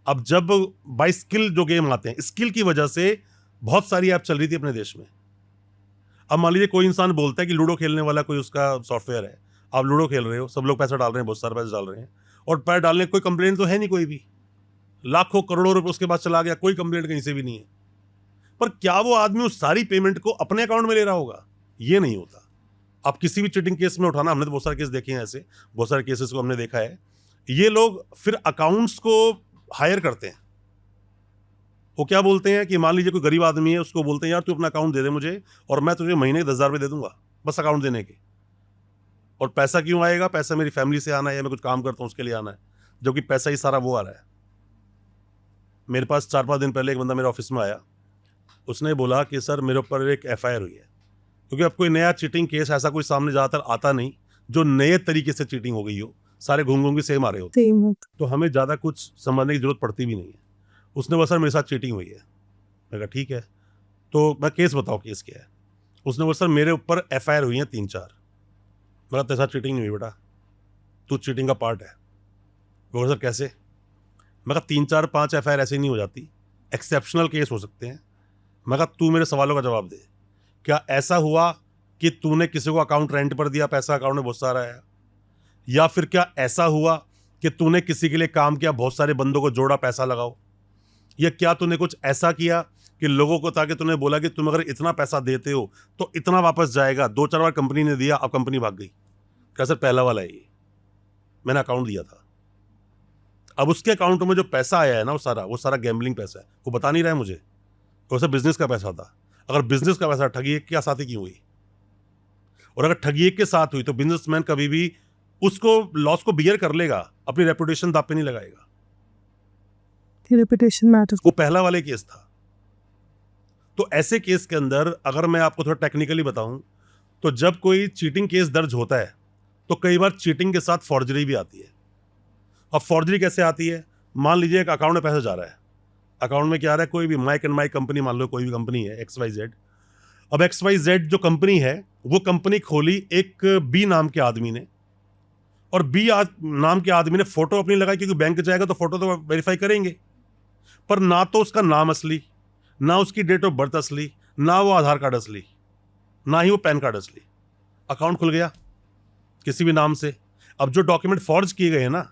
अब जब बाय स्किल जो गेम आते हैं, स्किल की वजह से बहुत सारी ऐप चल रही थी अपने देश में। अब मान लीजिए कोई इंसान बोलता है कि लूडो खेलने वाला कोई उसका सॉफ्टवेयर है, आप लूडो खेल रहे हो, सब लोग पैसा डाल रहे हैं, बहुत सारे पैसे डाल रहे हैं, और पैसे डालने कोई कंप्लेंट तो है नहीं, कोई भी, लाखों करोड़ों रुपए उसके बाद चला गया, कोई कंप्लेंट कहीं से भी नहीं है। पर क्या वो आदमी उस सारी पेमेंट को अपने अकाउंट में ले रहा होगा? ये नहीं होता। आप किसी भी चीटिंग केस में उठाना, हमने तो बहुत सारे केस देखे हैं ऐसे, बहुत सारे केसेस को हमने देखा है। ये लोग फिर अकाउंट्स को हायर करते हैं। वो क्या बोलते हैं कि मान लीजिए कोई गरीब आदमी है, उसको बोलते हैं यार तू अपना अकाउंट दे दे मुझे, और मैं तुझे महीने के 10,000 रुपये दे दूंगा, बस अकाउंट देने के। और पैसा क्यों आएगा? पैसा मेरी फैमिली से आना है, या मैं कुछ काम करता हूँ उसके लिए आना है, जबकि पैसा ही सारा वो आ रहा है। मेरे पास 4-5 दिन पहले एक बंदा मेरे ऑफिस में आया, उसने बोला कि सर मेरे ऊपर एक FIR हुई है, क्योंकि अब कोई नया चीटिंग केस ऐसा कोई सामने ज़्यादातर आता नहीं जो नए तरीके से चीटिंग हो गई हो, सारे घूम घूम के सेम आ रहे होते, सेम हो। तो हमें ज़्यादा कुछ समझने की जरूरत पड़ती भी नहीं है। उसने बोला सर मेरे साथ चीटिंग हुई है। मैं कहा ठीक है, तो मैं केस बताओ, केस क्या है? उसने बोला सर मेरे ऊपर FIR हुई हैं 3-4। मैं कहा तेरे साथ चीटिंग नहीं हुई बेटा, तू चीटिंग का पार्ट है। वो बोला सर कैसे? मैं कहा 3-4-5 FIR ऐसे ही नहीं हो जाती, एक्सेप्शनल केस हो सकते हैं। मैं कहा तू मेरे सवालों का जवाब दे, क्या ऐसा हुआ कि तूने किसी को अकाउंट रेंट पर दिया, पैसा अकाउंट में बहुत सारा आया, या फिर क्या ऐसा हुआ कि तूने किसी के लिए काम किया, बहुत सारे बंदों को जोड़ा, पैसा लगाओ, या क्या तूने कुछ ऐसा किया कि लोगों को, ताकि तूने बोला कि तुम अगर इतना पैसा देते हो तो इतना वापस जाएगा, 2-4 बार कंपनी ने दिया, अब कंपनी भाग गई। क्या सर पहला वाला है ये, मैंने अकाउंट दिया था, अब उसके अकाउंट में जो पैसा आया है ना वो सारा गैम्बलिंग पैसा है, वो बता नहीं रहा है मुझे, वो सब बिजनेस का पैसा था। अगर बिजनेस का पैसा ठगी एक के साथ ही क्यों हुई? और अगर ठगी एक के साथ हुई तो बिजनेसमैन कभी भी उसको लॉस को बियर कर लेगा, अपनी रेपुटेशन दांव पे नहीं लगाएगा। Reputation matter. वो पहला वाले केस था। तो ऐसे केस के अंदर अगर मैं आपको थोड़ा टेक्निकली बताऊं, तो जब कोई चीटिंग केस दर्ज होता है तो कई बार चीटिंग के साथ फॉर्जरी भी आती है। अब फॉर्जरी कैसे आती है? मान लीजिए एक अकाउंट में पैसा जा रहा है, अकाउंट में क्या आ रहा है, कोई भी माइक एंड माइक कंपनी, मान लो कोई भी कंपनी है XYZ। अब XYZ जो कंपनी है, वो कंपनी खोली एक B नाम के आदमी ने, और नाम के आदमी ने फोटो अपनी लगाई, क्योंकि बैंक जाएगा तो फोटो तो वेरीफाई करेंगे, पर ना तो उसका नाम असली, ना उसकी डेट ऑफ बर्थ असली, ना वो आधार कार्ड असली, ना ही वो पैन कार्ड असली। अकाउंट खुल गया किसी भी नाम से। अब जो डॉक्यूमेंट फॉर्ज किए गए हैं ना,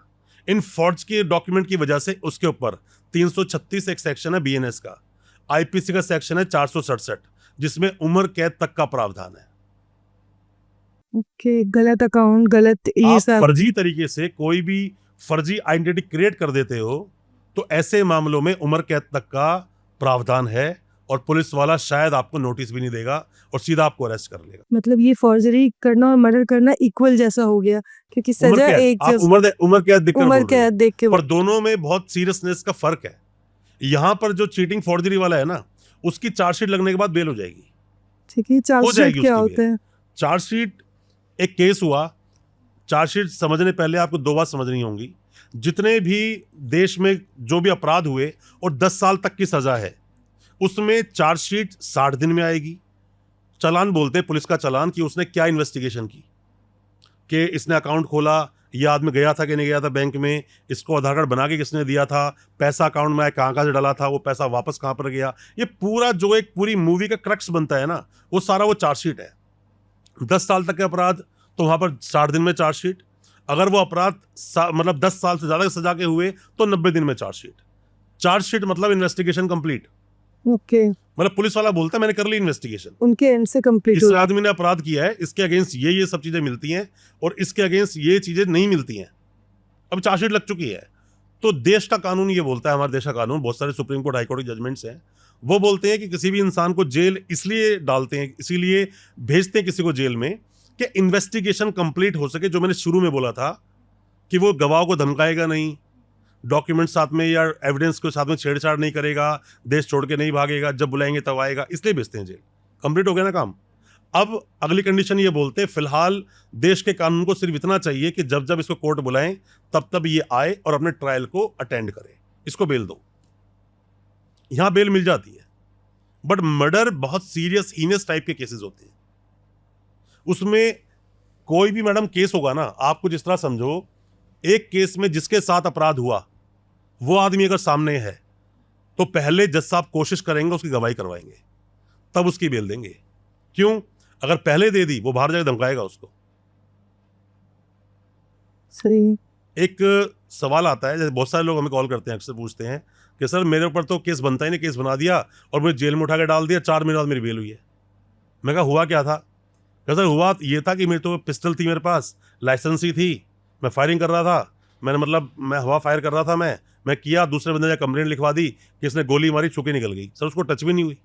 इन फॉर्ज के डॉक्यूमेंट की वजह से उसके ऊपर 336 एक सेक्शन है BNS का, IPC का सेक्शन है 467, जिसमें उम्र कैद तक का प्रावधान है। ओके, गलत अकाउंट, गलत ये आप सब। फर्जी तरीके से कोई भी फर्जी आइडेंटिटी क्रिएट कर देते हो तो ऐसे मामलों में उम्र कैद तक का प्रावधान है, और पुलिस वाला शायद आपको नोटिस भी नहीं देगा और सीधा आपको अरेस्ट कर लेगा। मतलब ये फॉर्जरी करना और मर्डर करना इक्वल जैसा हो गया, क्योंकि उम्र सजा कैद, एक आप उम्र कैद दिक्कत उम्र बोल रहे हो, कैद देख के। पर दोनों में बहुत सीरियसनेस का फर्क है। यहां पर जो चीटिंग फॉर्जरी वाला है ना, उसकी चार्जशीट लगने के बाद बेल हो जाएगी। ठीक है, हो चार्जशीट जाएगी क्या उसकी होता है? चार्जशीट एक केस हुआ, चार्जशीट समझने पहले आपको 2 बात समझनी होंगी। जितने भी देश में जो भी अपराध हुए और 10 साल तक की सजा है, उसमें चार्जशीट 60 दिन में आएगी। चालान बोलते हैं, पुलिस का चालान, कि उसने क्या इन्वेस्टिगेशन की, कि इसने अकाउंट खोला, ये आदमी गया था कि नहीं गया था बैंक में, इसको आधार कार्ड बना के किसने दिया था, पैसा अकाउंट में आया कहाँ से डाला था, वो पैसा वापस कहाँ पर गया। ये पूरा जो एक पूरी मूवी का क्रक्स बनता है ना, वो सारा वो चार्जशीट है। 10 साल तक के अपराध तो वहाँ पर 60 दिन में चार्जशीट, अगर वो अपराध मतलब 10 साल से ज़्यादा सजा के हुए तो 90 दिन में चार्जशीट। चार्जशीट मतलब इन्वेस्टिगेशन कंप्लीट। ओके, मतलब पुलिस वाला बोलता है मैंने कर ली इन्वेस्टिगेशन, उनके एंड से कंप्लीट इस हो। आदमी ने अपराध किया है, इसके अगेंस्ट ये सब चीजें मिलती हैं और इसके अगेंस्ट ये चीजें नहीं मिलती हैं, अब चार्जशीट लग चुकी है। तो देश का कानून ये बोलता है, हमारे देश का कानून, बहुत सारे सुप्रीम कोर्ट हाई कोर्ट के जजमेंट्स हैं, वो बोलते हैं कि किसी भी इंसान को जेल इसलिए डालते हैं, इसीलिए भेजते हैं किसी को जेल में कि इन्वेस्टिगेशन कंप्लीट हो सके। जो मैंने शुरू में बोला था कि वो गवाह को धमकाएगा नहीं, डॉक्यूमेंट साथ में या एविडेंस को साथ में छेड़छाड़ नहीं करेगा, देश छोड़ के नहीं भागेगा, जब बुलाएंगे तब आएगा, इसलिए भेजते हैं जेल। कंप्लीट हो गया ना काम। अब अगली कंडीशन ये बोलते हैं फिलहाल देश के कानून को सिर्फ इतना चाहिए कि जब जब इसको कोर्ट बुलाएं तब तब ये आए और अपने ट्रायल को अटेंड करे, इसको बेल दो। यहां बेल मिल जाती है। बट मर्डर बहुत सीरियस हीनियस टाइप के केसेस होते हैं, उसमें कोई भी मैडम केस होगा ना, आपको जिस तरह समझो एक केस में जिसके साथ अपराध हुआ वो आदमी अगर सामने है तो पहले जज साहब कोशिश करेंगे उसकी गवाही करवाएंगे, तब उसकी बेल देंगे। क्यों? अगर पहले दे दी वो बाहर जाकर धमकाएगा उसको। सही। एक सवाल आता है, जैसे बहुत सारे लोग हमें कॉल करते हैं, अक्सर पूछते हैं कि सर मेरे ऊपर तो केस बनता ही नहीं, केस बना दिया और मुझे जेल में उठा के डाल दिया, 4 महीने बाद मेरी बेल हुई है। मैं कहा हुआ क्या था? कहा सर हुआ ये था कि मेरे तो पिस्टल थी, मेरे पास लाइसेंस ही थी, मैं फायरिंग कर रहा था, मैं हवा फायर कर रहा था, मैं किया, दूसरे बंदे ने कंप्लेंट लिखवा दी कि इसने गोली मारी, छुके निकल गई। सर उसको टच भी नहीं हुई।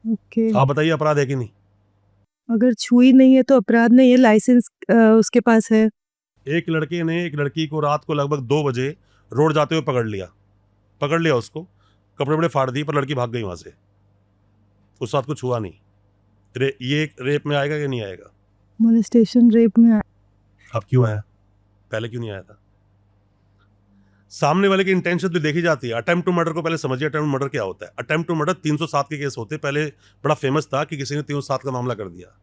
ओके। आप बताइए अपराध है कि नहीं? अगर छुई नहीं है तो अपराध नहीं है, लाइसेंस उसके पास है। एक लड़के ने एक लड़की को रात को लगभग 2 बजे रोड जाते हुए पकड़ लिया उसको, कपड़े वपड़े फाड़ दिए, पर लड़की भाग गई वहां से, उस साथ कुछ हुआ नहीं। ये रेप में आएगा कि नहीं आएगा? मोलेस्टेशन रेप में अब क्यों आया? पहले क्यों नहीं आया था? सामने वाले की इंटेंशन तो देखी जाती है। अटेम्प्ट टू मर्डर को पहले समझिए, अटेम्प्ट टू मर्डर क्या होता है। अटेम्प्ट टू मर्डर 307 के केस होते, पहले बड़ा फेमस था कि किसी ने 307 का मामला कर दिया।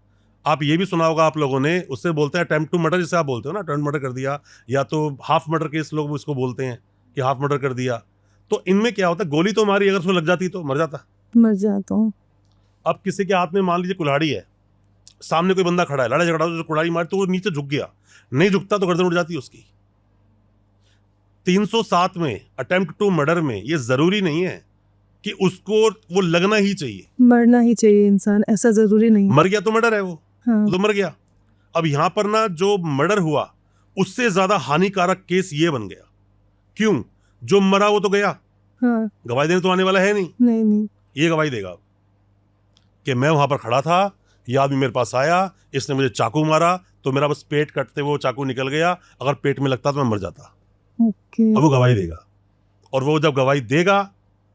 आप ये भी सुना होगा आप लोगों ने, उससे बोलते हैं अटेम्प्ट टू मर्डर, जिसे आप बोलते हो ना अटेम्प्ट मर्डर कर दिया, या तो हाफ मर्डर केस लोग उसको बोलते हैं कि हाफ मर्डर कर दिया। तो इनमें क्या होता है, गोली तो मारी, अगर उसको लग जाती तो मर जाता। मर जाता हूँ। अब किसी के हाथ में मान लीजिए कुल्हाड़ी है, सामने कोई बंदा खड़ा है, लड़ाई झगड़ा हो, कुल्हाड़ी मारी तो वो नीचे झुक गया, नहीं झुकता तो गर्दन उड़ जाती उसकी। 307 में अटेम्प्ट टू मर्डर में ये जरूरी नहीं है कि उसको वो लगना ही चाहिए, मरना ही चाहिए इंसान, ऐसा जरूरी नहीं। मर गया तो मर्डर है, वो हाँ। तो मर गया। अब यहां पर ना जो मर्डर हुआ उससे ज्यादा हानिकारक केस ये बन गया। क्यों? जो मरा वो तो गया, हाँ। गवाही देने तो आने वाला है नहीं। नहीं। ये गवाही देगा कि मैं वहां पर खड़ा था, ये आदमी मेरे पास आया, इसने मुझे चाकू मारा, तो मेरा बस पेट कटते वो चाकू निकल गया, अगर पेट में लगता तो मैं मर जाता। ओके। अब वो गवाही देगा, और वो जब गवाही देगा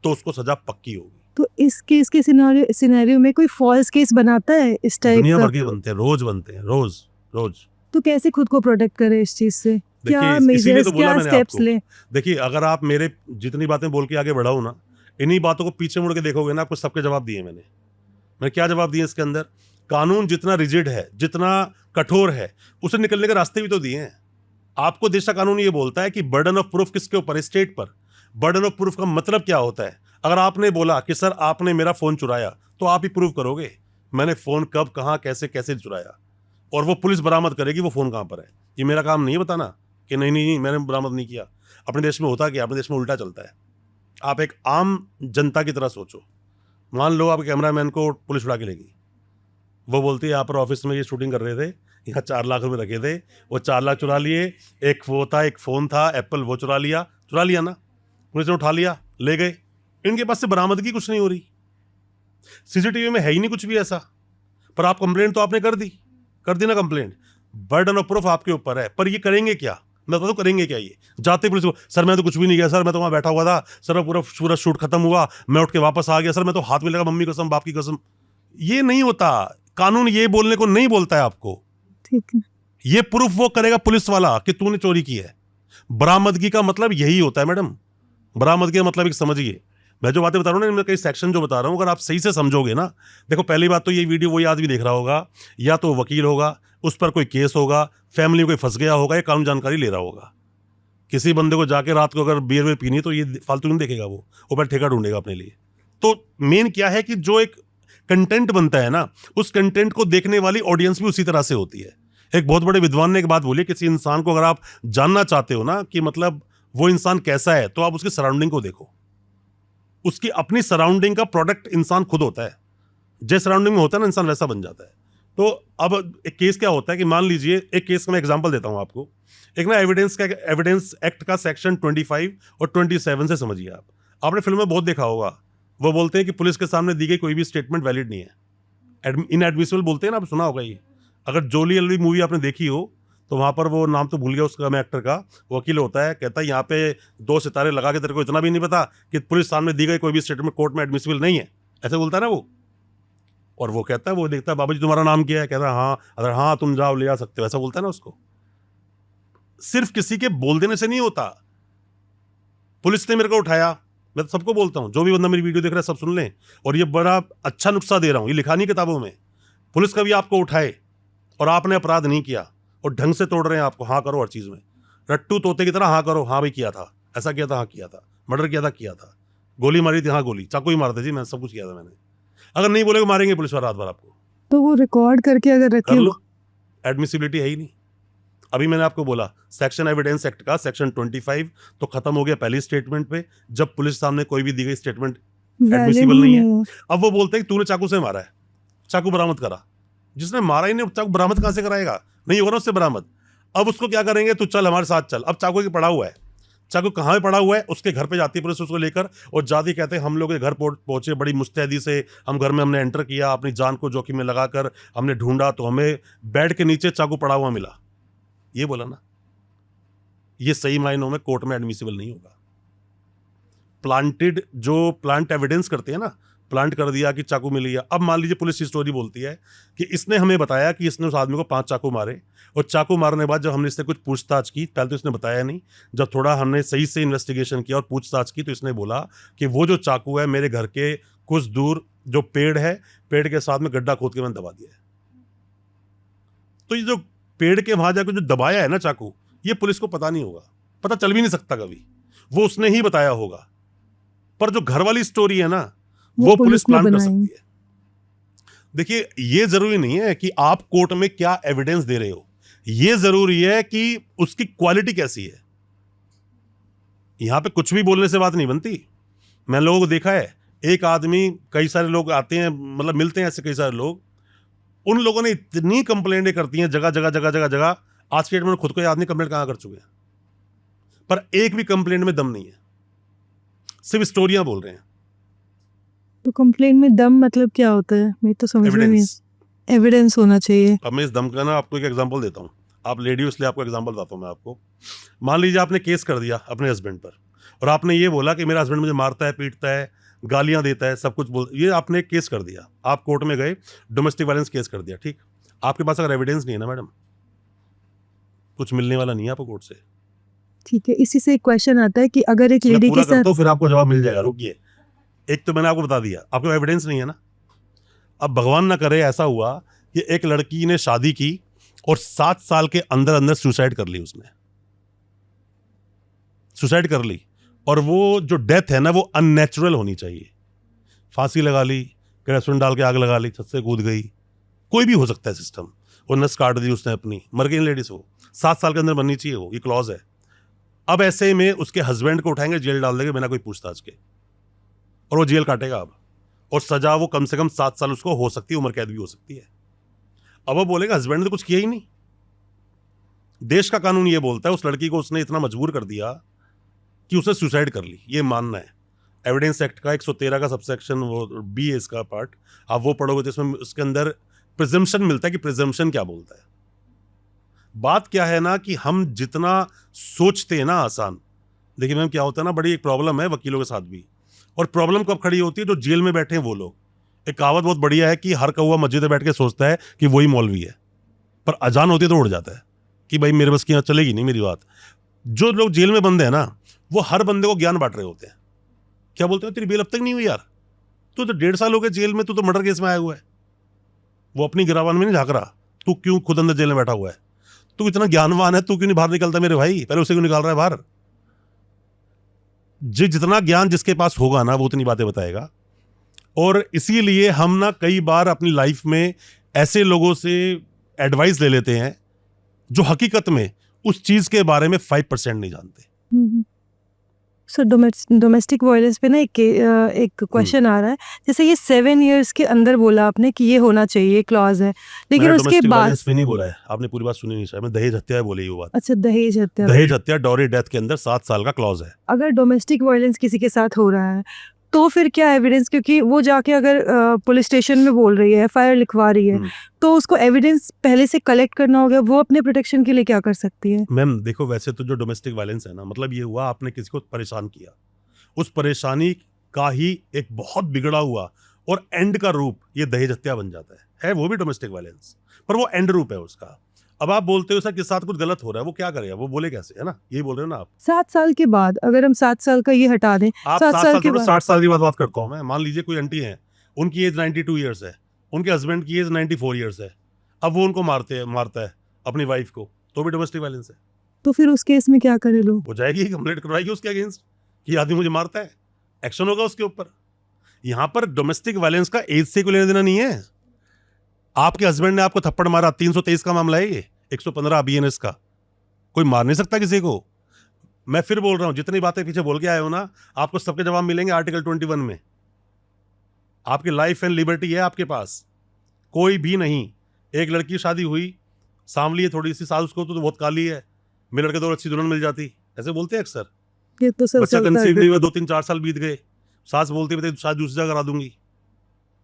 तो उसको सजा पक्की होगी। तो इस केस के सिनेरियो में कोई फॉल्स केस बनाता है इस टाइप दुनिया का? भर के बनते हैं, रोज बनते हैं, रोज। तो कैसे खुद को प्रोटेक्ट करे इस चीज से? क्या देखिए, इसीलिए मेजर्स, तो बोला क्या मैंने स्टेप्स आपको। ले? देखिए, अगर आप मेरे जितनी बातें बोल के आगे बढ़ाऊं ना, इन्हीं बातों को पीछे मुड़ के देखोगे ना, आपको सबके जवाब दिए मैंने क्या जवाब दिए इसके अंदर। कानून जितना रिजिड है, जितना कठोर है, उसे निकलने के रास्ते भी तो दिए हैं आपको। देश का कानून ये बोलता है कि बर्डन ऑफ प्रूफ किसके ऊपर है? स्टेट पर। बर्डन ऑफ प्रूफ का मतलब क्या होता है? अगर आपने बोला कि सर आपने मेरा फोन चुराया, तो आप ही प्रूव करोगे मैंने फोन कब, कहां, कैसे चुराया, और वो पुलिस बरामद करेगी वो फोन कहां पर है। ये मेरा काम नहीं है बताना कि नहीं मैंने बरामद नहीं किया। अपने देश में होता क्या? अपने देश में उल्टा चलता है। आप एक आम जनता की तरह सोचो। मान लो आप कैमरामैन को पुलिस उड़ा के लेगी, वो बोलती है यहाँ पर ऑफिस में ये शूटिंग कर रहे थे, यहाँ 4 लाख रुपए रखे थे, वो 4 लाख चुरा लिए, एक फ़ोन था एप्पल, वो चुरा लिया ना, पुलिस ने उठा लिया, ले गए। इनके पास से बरामदगी कुछ नहीं हो रही, सीसीटीवी में है ही नहीं कुछ भी ऐसा, पर आप कंप्लेंट तो आपने कर दी ना कंप्लेंट। बर्डन ऑफ प्रूफ आपके ऊपर है, पर ये करेंगे क्या? मैं बता दूं करेंगे क्या? ये जाते पुलिस को, सर मैं तो कुछ भी नहीं किया सर, मैं तो वहां बैठा हुआ था सर, पूरा शूट खत्म हुआ, मैं उठ के वापस आ गया सर, मैं तो हाथ में लगा, मम्मी कसम, बाप की कसम। ये नहीं होता। कानून ये बोलने को नहीं बोलता है आपको। ठीक है। ये प्रूफ वो करेगा पुलिस वाला कि तूने चोरी की है। बरामदगी का मतलब यही होता है मैडम। बरामदगी का मतलब एक समझिए, मैं जो बातें बता रहा हूँ ना, इनमें कई सेक्शन जो बता रहा हूँ, अगर आप सही से समझोगे ना, देखो पहली बात तो ये वीडियो वही आदमी देख रहा होगा, या तो वकील होगा, उस पर कोई केस होगा, फैमिली में कोई फंस गया होगा, या कानून जानकारी ले रहा होगा। किसी बंदे को जाके रात को अगर बियर पीनी तो ये फालतू नहीं देखेगा, वो ऊपर ठेका ढूंढेगा अपने लिए। तो मेन क्या है कि जो एक कंटेंट बनता है ना, उस कंटेंट को देखने वाली ऑडियंस भी उसी तरह से होती है। एक बहुत बड़े विद्वान ने एक बात बोली, किसी इंसान को अगर आप जानना चाहते हो ना कि मतलब वो इंसान कैसा है, तो आप उसकी सराउंडिंग को देखो। उसकी अपनी सराउंडिंग का प्रोडक्ट इंसान खुद होता है। जैसे सराउंडिंग में होता है ना, इंसान वैसा बन जाता है। तो अब एक केस क्या होता है कि मान लीजिए, एक केस का मैं एग्जांपल देता हूं आपको। एक ना एविडेंस एक्ट का सेक्शन 25 और 27 से समझिए। आपने फिल्म में बहुत देखा होगा वो बोलते हैं कि पुलिस के सामने दी गई कोई भी स्टेटमेंट वैलिड नहीं है, इनएडमिसिबल बोलते हैं ना, आप सुना होगा ये। अगर जोली एलवी मूवी आपने देखी हो तो वहाँ पर वो नाम तो भूल गया उसका, मैं एक्टर का, वकील होता है, कहता है यहाँ पे 2 सितारे लगा के तेरे को इतना भी नहीं पता कि पुलिस सामने दी गई कोई भी स्टेटमेंट कोर्ट में एडमिसिबल नहीं है, ऐसे बोलता है ना वो। और वो कहता है, वो देखता है, बाबा जी तुम्हारा नाम क्या है, कहता है हाँ, अगर हाँ तुम जाओ ले आ सकते हो, ऐसा बोलता है ना उसको। सिर्फ किसी के बोल देने से नहीं होता। पुलिस ने मेरे को उठाया, मैं तो सबको बोलता हूँ, जो भी बंदा मेरी वीडियो देख रहा है सब सुन लें, और ये बड़ा अच्छा नुस्खा दे रहा हूँ, ये लिखा नहीं किताबों में। पुलिस कभी आपको उठाए और आपने अपराध नहीं किया और ढंग से तोड़ रहे हैं आपको, हाँ करो हर चीज में, रट्टू तोते की तरह हाँ करो, हाँ भाई किया था, ऐसा किया था, हाँ किया था, मर्डर किया था, गोली मारी थी, हाँ गोली, चाकू ही मारते जी, मैं सब कुछ किया था मैंने। अगर नहीं बोलेगा मारेंगे पुलिस वाले रात भर आपको। तो वो रिकॉर्ड करके अगर रखे कर लो, एडमिसिबिलिटी है ही नहीं। अभी मैंने आपको बोला सेक्शन एविडेंस एक्ट का सेक्शन 25 तो खत्म हो गया पहली स्टेटमेंट पे, जब पुलिस सामने कोई भी दी गई स्टेटमेंट एडमिसिबल नहीं है। अब वो बोलते हैं कि तूने चाकू से मारा है, चाकू बरामद करा। जिसने मारा ही नहीं, चाकू बरामद कहां से कराएगा, नहीं होगा ना उससे बरामद। अब उसको क्या करेंगे, तू चल हमारे साथ चल। अब चाकू के पड़ा हुआ है, चाकू कहाँ पे पड़ा हुआ है, उसके घर पे जाती है पुलिस उसको लेकर, और जाती कहते हैं हम लोग के घर पहुंचे बड़ी मुस्तैदी से, हम घर में हमने एंटर किया, अपनी जान को जोखिम में लगाकर हमने ढूंढा तो हमें बेड के नीचे चाकू पड़ा हुआ मिला। ये बोला ना, ये सही मायनों में कोर्ट में एडमिसिबल नहीं होगा। प्लांटेड, जो प्लांट एविडेंस करते हैं ना, प्लांट कर दिया कि चाकू मिल गया। अब मान लीजिए पुलिस की स्टोरी बोलती है कि इसने हमें बताया कि इसने उस आदमी को 5 चाकू मारे, और चाकू मारने के बाद जब हमने इससे कुछ पूछताछ की, पहले तो इसने बताया नहीं, जब थोड़ा हमने सही से इन्वेस्टिगेशन किया और पूछताछ की तो इसने बोला कि वो जो चाकू है मेरे घर के कुछ दूर जो पेड़ है, पेड़ के साथ में गड्ढा खोद के मैंने दबा दिया है। तो ये जो पेड़ के वहां जाकर जो दबाया है ना चाकू, ये पुलिस को पता नहीं होगा, पता चल भी नहीं सकता कभी, वो उसने ही बताया होगा। पर जो घर वाली स्टोरी है ना, वो पुलिस प्लान कर सकती है। देखिए, ये जरूरी नहीं है कि आप कोर्ट में क्या एविडेंस दे रहे हो, ये जरूरी है कि उसकी क्वालिटी कैसी है। यहां पे कुछ भी बोलने से बात नहीं बनती। मैं लोगों को देखा है, एक आदमी, कई सारे लोग आते हैं, मतलब मिलते हैं ऐसे कई सारे लोग, उन लोगों ने इतनी कंप्लेंटें करती हैं जगह जगह जगह जगह जगह, आज के डेट में खुद को याद नहीं कंप्लेंट कहां कर चुके हैं, पर एक भी कंप्लेंट में दम नहीं है, सिर्फ स्टोरियां बोल रहे हैं। तो कंप्लेंट में दम मतलब क्या होता है, मैं तो समझ में नहीं। एविडेंस होना चाहिए। अब मैं इस दम का ना आपको एक एग्जांपल देता हूँ, आप लेडी हो इसलिए आपको एग्जांपल बताता हूँ मैं आपको। मान लीजिए आपने केस कर दिया अपने हस्बैंड पर, और आपने ये बोला कि मेरा हस्बैंड मुझे मारता है, पीटता है, गालियां देता है, सब कुछ बोल, ये आपने केस कर दिया, आप कोर्ट में गए, डोमेस्टिक वायलेंस केस कर दिया, ठीक। आपके पास अगर एविडेंस नहीं है ना मैडम, कुछ मिलने वाला नहीं है आपको कोर्ट से। ठीक है, इसी से एक क्वेश्चन आता है कि अगर एक लेडी के साथ, तो फिर आपको जवाब मिल जाएगा, रुकिए। एक तो मैंने आपको बता दिया, आपको एविडेंस नहीं है ना। अब भगवान ना करे ऐसा हुआ कि एक लड़की ने शादी की और 7 साल के अंदर अंदर सुसाइड कर ली, उसने सुसाइड कर ली, और वो जो डेथ है ना वो अननेचुरल होनी चाहिए। फांसी लगा ली, केरोसिन डाल के आग लगा ली, छत से कूद गई, कोई भी हो सकता है सिस्टम, वो नस काट दी उसने अपनी, मर गई लेडीज। वो 7 साल के अंदर बननी चाहिए, वो ये क्लॉज है। अब ऐसे में उसके हस्बैंड को उठाएंगे, जेल डाल देंगे बिना कोई पूछताछ के, और वो जेल काटेगा अब, और सजा वो कम से कम 7 साल उसको हो सकती है, उम्र कैद भी हो सकती है। अब वो बोलेगा हस्बैंड ने तो कुछ किया ही नहीं। देश का कानून ये बोलता है उस लड़की को उसने इतना मजबूर कर दिया कि उसने सुसाइड कर ली, ये मानना है। एविडेंस एक्ट का 113 का सबसेक्शन वो बी है इसका पार्ट, आप वो पढ़ोगे तो इसमें उसके अंदर प्रिजम्पशन मिलता है कि प्रिजम्पशन क्या बोलता है। बात क्या है ना कि हम जितना सोचते हैं ना आसान, देखिए मैम क्या होता है ना, बड़ी एक प्रॉब्लम है वकीलों के साथ भी, और प्रॉब्लम कब खड़ी होती है, जो जेल में बैठे हैं वो लोग। एक कहावत बहुत बढ़िया है कि हर कौवा मस्जिद में बैठ के सोचता है कि वही मौलवी है, पर अजान होती है तो उड़ जाता है कि भाई मेरे बस की यहाँ चलेगी नहीं मेरी बात। जो लोग जेल में बंद है ना, वो हर बंदे को ज्ञान बांट रहे होते हैं। क्या बोलते हैं, तेरी बेल अब तक नहीं हुई यार, तू तो 1.5 साल हो गए जेल में, तू तो मर्डर केस में आया हुआ है। वो अपनी गिरावान में नहीं झाँक रहा, तू क्यों खुद अंदर जेल में बैठा हुआ है, तू इतना ज्ञानवान है, तू क्यों नहीं बाहर निकलता मेरे भाई, पहले उसे क्यों निकाल रहा है बाहर। जितना ज्ञान जिसके पास होगा ना वो उतनी बातें बताएगा। और इसीलिए हम ना कई बार अपनी लाइफ में ऐसे लोगों से एडवाइस ले लेते हैं जो हकीकत में उस चीज के बारे में 5% नहीं जानते। सर डोमेस्टिक वायलेंस पे ना एक क्वेश्चन आ रहा है, जैसे ये 7 इयर्स के अंदर बोला आपने कि ये होना चाहिए क्लॉज है, लेकिन उसके बाद नहीं बोला है आपने, पूरी बात सुनी नहीं शायद, मैं दहेज हत्या बोली वो बात। अच्छा, दहेज हत्या, दहेज हत्या डॉरी डेथ के अंदर 7 साल का क्लॉज है। अगर डोमेस्टिक वायलेंस किसी के साथ हो रहा है तो फिर क्या एविडेंस, क्योंकि वो जाके अगर पुलिस स्टेशन में बोल रही है, एफआईआर लिखवा रही है, हम्म। तो उसको एविडेंस पहले से कलेक्ट करना होगा, वो अपने प्रोटेक्शन के लिए क्या कर सकती है? मैम देखो, वैसे तो जो डोमेस्टिक वायलेंस है ना, मतलब ये हुआ आपने किसी को परेशान किया, उस परेशानी का ही एक बहुत बिगड़ा हुआ और एंड का रूप ये दहेज हत्या बन जाता है वो भी डोमेस्टिक वायलेंस, पर वो एंड रूप है उसका। अब आप बोलते हो सर कि साथ कुछ गलत हो रहा है, वो क्या करेगा, वो बोले कैसे, है ना, यही बोल रहे हो ना आप। 7 साल के बाद, अगर हम 7 साल का ये हटा दें, आप 7 सात साल साल के थोड़ा बाद 60 साल की बात करता हूँ मैं। मान लीजिए कोई आंटी है, उनकी एज 92 ईयर्स है, उनके हस्बैंड की एज 94 ईयर्स है, अब वो उनको मारता है अपनी वाइफ को, तो भी डोमेस्टिक वायलेंस है। तो फिर उस केस में क्या करे लोग? हो जाएगी, कंप्लेंट करवाएगी उसके अगेंस्ट कि आदमी मुझे मारता है, एक्शन होगा उसके ऊपर। यहां पर डोमेस्टिक वायलेंस का एज से कोई लेना देना नहीं है। आपके हस्बैंड ने आपको थप्पड़ मारा, 323 का मामला है ये, 115 बीएनएस का, कोई मार नहीं सकता किसी को। मैं फिर बोल रहा हूं, जितनी बातें पीछे बोल के आए हो ना, आपको सबके जवाब मिलेंगे आर्टिकल 21 में। आपकी लाइफ एंड लिबर्टी है आपके पास, कोई भी नहीं। एक लड़की की शादी हुई, सांवली है थोड़ी सी, सास उसको तो बहुत काली है, मेरे लड़के तो अच्छी दुल्हन मिल जाती, ऐसे बोलते हैं अक्सर। ये तो सर बच्चा चलता कंसीव है। नहीं हुआ, 2-3-4 साल बीत गए, सास बोलती है शायद दूसरी जगह करा दूंगी।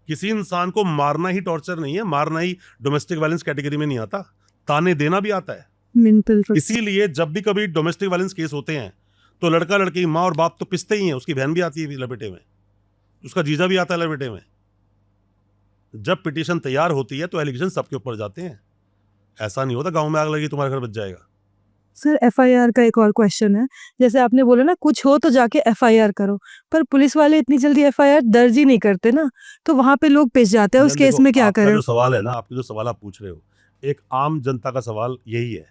किसी इंसान को मारना ही टॉर्चर नहीं है, मारना ही डोमेस्टिक वायलेंस कैटेगरी में नहीं आता, ताने देना भी आता है। मेंटल इसीलिए जब भी कभी डोमेस्टिक वायलेंस केस होते हैं तो लड़का लड़की, माँ और बाप तो पिसते ही हैं, उसकी बहन भी आती है लपेटे में, उसका जीजा भी आता है लपेटे में। जब पिटीशन तैयार होती है तो एलिगेशन सबके ऊपर जाते हैं। ऐसा नहीं होता गांव में आग लगी तुम्हारे घर बच जाएगा। सर एफआईआर का एक और क्वेश्चन है, जैसे आपने बोला ना कुछ हो तो जाके एफआईआर करो, पर पुलिस वाले इतनी जल्दी एफआईआर दर्ज ही नहीं करते ना, तो वहां पे लोग पिस जाते हैं, उस मैम केस देखो, में क्या आपका करें? जो सवाल है ना, आपके जो सवाल आप पूछ रहे हो, एक आम जनता का सवाल यही है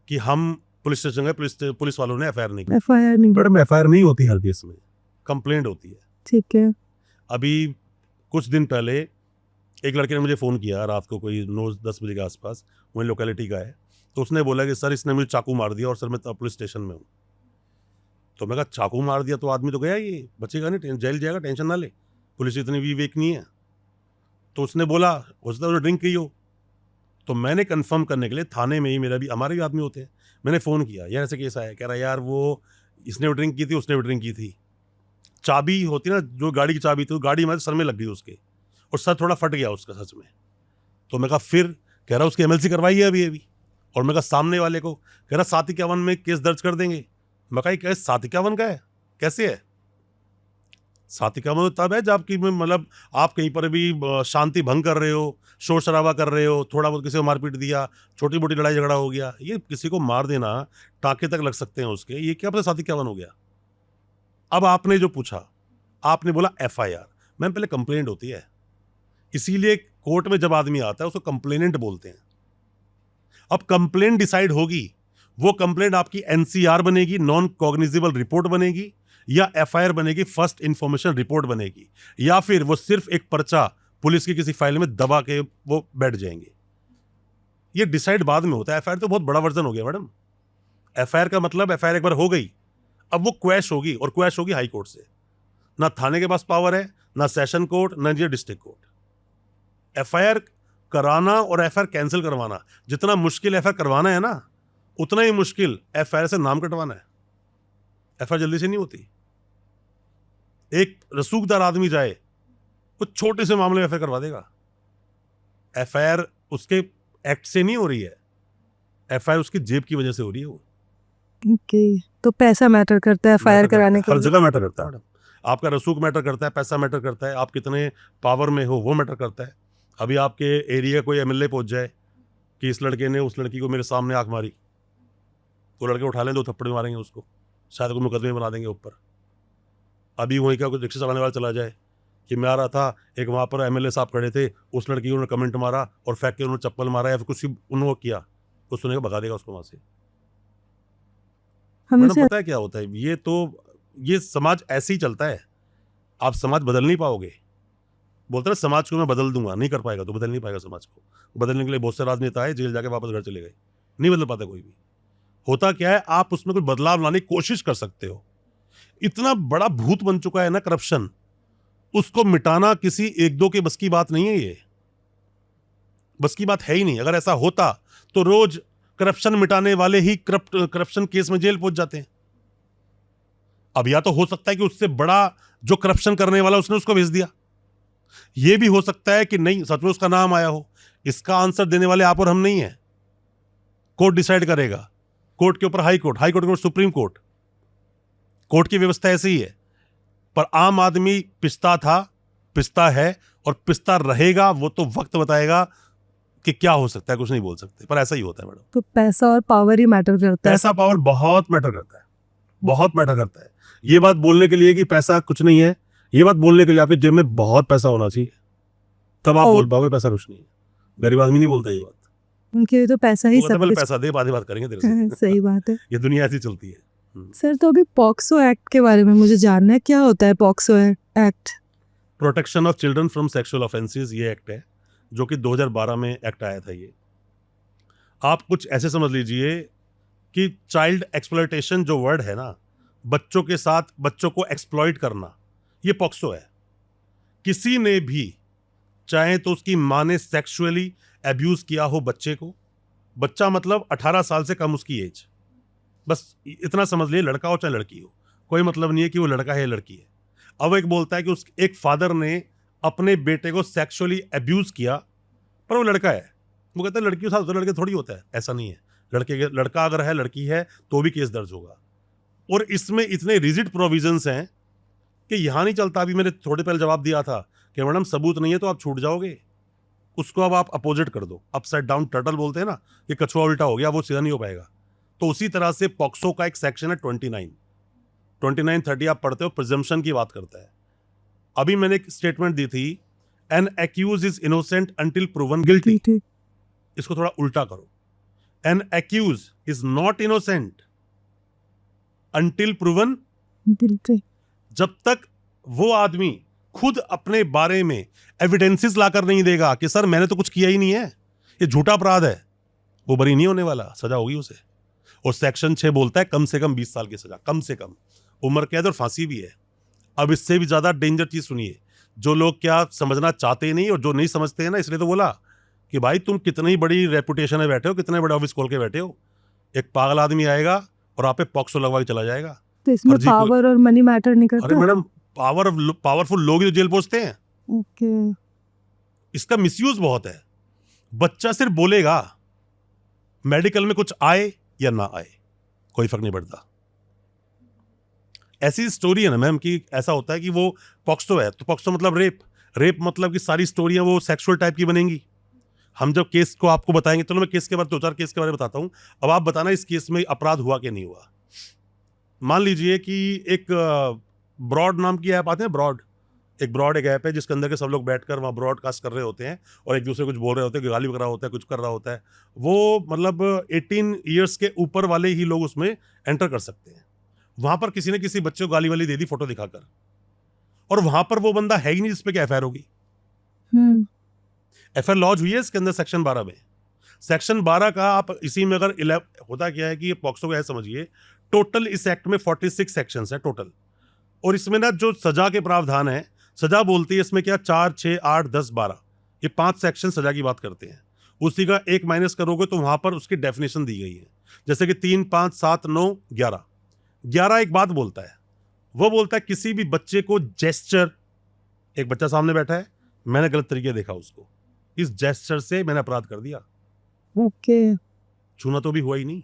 कि हम पुलिस स्टेशन गए, पुलिस वालों ने एफआईआर नहीं की। एफआईआर नहीं, मैडम एफआईआर नहीं होती हर केस में, कंप्लेंट होती है। ठीक है। अभी कुछ दिन पहले एक लड़के ने मुझे फ़ोन किया रात को, कोई 9-10 बजे के आसपास, वही लोकेलिटी का है, तो उसने बोला कि सर इसने मुझे चाकू मार दिया और सर मैं पुलिस स्टेशन में हूँ। तो मैं कहा चाकू मार दिया तो आदमी तो गया, ये बचेगा नहीं, जेल जाएगा, टेंशन ना ले, पुलिस इतनी भी वीक नहीं है। तो उसने बोला हो सकता है उसने ड्रिंक की हो। तो मैंने कंफर्म करने के लिए थाने में ही, मेरा भी, हमारे भी आदमी होते हैं, मैंने फ़ोन किया, यार ऐसे केस आया, कह रहा यार वो इसने भी ड्रिंक की थी, उसने भी ड्रिंक की थी, चाबी होती ना जो गाड़ी की चाबी थी, वो गाड़ी हमारे सर में लग गई उसके, और सर थोड़ा फट गया उसका सच में। तो मैं कहा फिर, कह रहा उसकी एमएलसी करवाई है अभी। और मैं कहा सामने वाले को, कह रहा 751 में केस दर्ज कर देंगे। मैं कहा केस 751 का है, कैसे है? 751 तब है जब आपकी, मतलब आप कहीं पर भी शांति भंग कर रहे हो, शोर शराबा कर रहे हो, थोड़ा बहुत किसी को मारपीट दिया, छोटी मोटी लड़ाई झगड़ा हो गया, ये किसी को मार देना, टाँके तक लग सकते हैं उसके, ये क्या पता 751 हो गया। अब आपने जो पूछा, आपने बोला एफआईआर, मैम पहले कंप्लेंट होती है, इसीलिए कोर्ट में जब आदमी आता है उसको कंप्लेनेंट बोलते हैं। अब कंप्लेंट डिसाइड होगी, वो कंप्लेंट आपकी एनसीआर बनेगी, नॉन कॉग्निजेबल रिपोर्ट बनेगी, या एफआईआर बनेगी, फर्स्ट इंफॉर्मेशन रिपोर्ट बनेगी, या फिर वो सिर्फ एक पर्चा पुलिस की किसी फाइल में दबा के वो बैठ जाएंगे। ये डिसाइड बाद में होता है। एफआईआर तो बहुत बड़ा वर्जन हो गया मैडम। एफआईआर का मतलब एफआईआर एक बार हो गई, अब वो क्वैश होगी, और क्वैश होगी हाई कोर्ट से। ना थाने के पास पावर है, ना सेशन कोर्ट, ना डिस्ट्रिक्ट कोर्ट। एफआईआर कराना और एफआईआर कैंसिल करवाना, जितना मुश्किल एफआईआर करवाना है ना, उतना ही मुश्किल एफआईआर से नाम कटवाना है। एफआईआर जल्दी से नहीं होती। एक रसूखदार आदमी जाए, कुछ छोटे से मामले में एफआईआर करवा देगा। एफआईआर उसके एक्ट से नहीं हो रही है, एफआईआर उसकी जेब की वजह से हो रही है। वो ओके, तो पैसा मैटर करता है एफआईआर कराने के हर लिए? जगह मैटर करता है मैडम। आपका रसूख मैटर करता है, पैसा मैटर करता है, आप कितने पावर में हो वो मैटर करता है। अभी आपके एरिया कोई एमएलए पहुंच जाए कि इस लड़के ने उस लड़की को मेरे सामने आंख मारी, तो लड़के उठा लें, 2 थप्पड़ मारेंगे उसको, शायद कोई मुकदमे बना देंगे ऊपर। अभी वहीं का कोई रिक्शा चलाने वाला चला जाए कि मैं आ रहा था, एक वहाँ पर एमएलए साहब खड़े थे, उस लड़की उन्होंने कमेंट मारा और फेंक के उन्होंने चप्पल मारा, या फिर कुछ उन्होंने किया, कुछ सुनेगा भगा देगा उसको वहाँ से। हमें मैडम से पता है क्या होता है, ये समाज ऐसे ही चलता है। आप समाज बदल नहीं पाओगे। बोलते ना समाज को मैं बदल दूंगा, नहीं कर पाएगा, तो बदल नहीं पाएगा समाज को। बदलने के लिए बहुत से राजनेता आए, जेल जाके वापस घर चले गए, नहीं बदल पाता कोई भी। होता क्या है, आप उसमें कोई बदलाव लाने की कोशिश कर सकते हो। इतना बड़ा भूत बन चुका है ना करप्शन, उसको मिटाना किसी 1-2 के बस की बात नहीं है। ये बस की बात है ही नहीं। अगर ऐसा होता तो रोज करप्शन मिटाने वाले ही करप्शन केस में जेल पहुंच जाते हैं। अब या तो हो सकता है कि उससे बड़ा जो करप्शन करने वाला उसने उसको भेज दिया, ये भी हो सकता है कि नहीं सच में उसका नाम आया हो। इसका आंसर देने वाले आप और हम नहीं है, कोर्ट डिसाइड करेगा। कोर्ट के ऊपर हाई कोर्ट, हाई कोर्ट के ऊपर सुप्रीम कोर्ट, कोर्ट की व्यवस्था ऐसी ही है। पर आम आदमी पिसता था, पिसता है और पिसता रहेगा, वो तो वक्त बताएगा कि क्या हो सकता है, कुछ नहीं बोल सकते, पर ऐसा ही होता है मैडम। तो पैसा और पावर ही मैटर करता है। पैसा पावर बहुत मैटर करता है, बहुत मैटर करता है। ये बात बोलने के लिए कि पैसा कुछ नहीं है, ये बात बोलने के लिए आपके जेब में बहुत पैसा होना चाहिए, तब आप बोल पाओगे पैसा कुछ नहीं है। गरीब आदमी नहीं बोलता ये बात, उनके लिए तो पैसा ही वो कहता है, सब पहले कुछ। पैसा दे, बाद में बात करेंगे तेरे से। सही बात है। ये दुनिया ऐसी चलती है। सर तो अभी पॉक्सो एक्ट के बारे में मुझे जानना है, क्या होता है POCSO act? Protection of children from sexual offences, ये एक्ट है जो कि 2012 में एक्ट आया था। ये आप कुछ ऐसे समझ लीजिए कि चाइल्ड एक्सप्लॉयटेशन जो वर्ड है ना, बच्चों के साथ बच्चों को एक्सप्लॉइट करना, ये पॉक्सो है। किसी ने भी, चाहे तो उसकी माँ ने सेक्सुअली एब्यूज किया हो बच्चे को, बच्चा मतलब 18 साल से कम उसकी एज, बस इतना समझ लिए, लड़का हो चाहे लड़की हो, कोई मतलब नहीं है कि वो लड़का है या लड़की है। अब एक बोलता है कि उस एक फादर ने अपने बेटे को सेक्सुअली एब्यूज किया, पर वो लड़का है, वो कहता है लड़की के साथ तो लड़के थोड़ी होता है, ऐसा नहीं है। लड़का अगर है, लड़की है तो भी केस दर्ज होगा। और इसमें इतने रिजिड प्रोविजंस हैं कि यहाँ नहीं चलता। अभी मैंने थोड़े पहले जवाब दिया था कि मैडम सबूत नहीं है तो आप छूट जाओगे, उसको अब आप अपोजिट कर दो, अपसाइड डाउन टर्टल बोलते हैं ना, कि कछुआ उल्टा हो गया, वो सीधा नहीं हो पाएगा। तो उसी तरह से पॉक्सो का एक सेक्शन है 29-30 आप पढ़ते हो, प्रिजम्पशन की बात करता है। अभी मैंने एक स्टेटमेंट दी थी, an accused is innocent until proven guilty. इसको थोड़ा उल्टा करो, an accused is not innocent until proven, जब तक वो आदमी खुद अपने बारे में एविडेंसेस लाकर नहीं देगा कि सर मैंने तो कुछ किया ही नहीं है, ये झूठा अपराध है, वो बरी नहीं होने वाला, सजा होगी उसे। और सेक्शन 6 बोलता है कम से कम 20 साल की सजा, कम से कम उम्र कैद और फांसी भी है। अब इससे भी ज्यादा डेंजर चीज सुनिए, जो लोग क्या समझना चाहते नहीं और जो नहीं समझते हैं ना, इसलिए तो बोला कि भाई तुम कितनी बड़ी रेपुटेशन में बैठे हो, कितने बड़े ऑफिस खोल के बैठे हो, एक पागल आदमी आएगा और आप पे पॉक्सो लगवा के चला जाएगा। तो इसमें पावर और मनी मैटर नहीं करता? अरे मैडम, पावरफुल लोग ही तो जेल पहुंचते हैं। ओके। इसका मिसयूज बहुत है। बच्चा सिर्फ बोलेगा, मेडिकल में कुछ आए या ना आए कोई फर्क नहीं पड़ता। ऐसी स्टोरी है ना मैम कि ऐसा होता है कि वो पॉक्सो है, तो पॉक्सो मतलब रेप मतलब कि सारी स्टोरियां वो सेक्सुअल टाइप की बनेंगी। हम जब केस को आपको बताएंगे, चलो मैं केस के बारे में 2-4 केस के बारे में बताता हूं, अब आप बताना इस केस में अपराध हुआ कि नहीं हुआ। मान लीजिए कि एक ब्रॉड नाम की ऐप आते हैं, ब्रॉड एक ऐप है जिसके अंदर के सब लोग बैठकर वहाँ ब्रॉडकास्ट कर रहे होते हैं और एक दूसरे को कुछ बोल रहे होते हैं, गाली कर रहा होता है, कुछ कर रहा होता है। वो मतलब 18 ईयर्स के ऊपर वाले ही लोग उसमें एंटर कर सकते हैं। वहां पर किसी ने किसी बच्चे को गाली वाली दे दी फोटो दिखाकर, और वहां पर वो बंदा है ही नहीं जिसपे क्या एफआईआर होगी। एफआईआर लॉन्च हुई है इसके अंदर सेक्शन 12 में। सेक्शन 12 का आप इसी में अगर होता क्या है कि ये पॉक्सो को ऐसे समझिए, टोटल इस एक्ट में 46 सेक्शंस है टोटल। और इसमें ना जो सजा के प्रावधान है, सजा बोलती है इसमें क्या 4, 6, 8, 10, 12, ये 5 सेक्शन सजा की बात करते हैं। उसी का एक माइनस करोगे तो वहां पर उसकी डेफिनेशन दी गई है, जैसे कि 3, 5, 7, 9, 11। 11 एक बात बोलता है, वो बोलता है किसी भी बच्चे को जेस्चर, एक बच्चा सामने बैठा है, मैंने गलत तरीके देखा उसको, इस जेस्चर से मैंने अपराध कर दिया। ओके। छूना तो भी हुआ ही नहीं।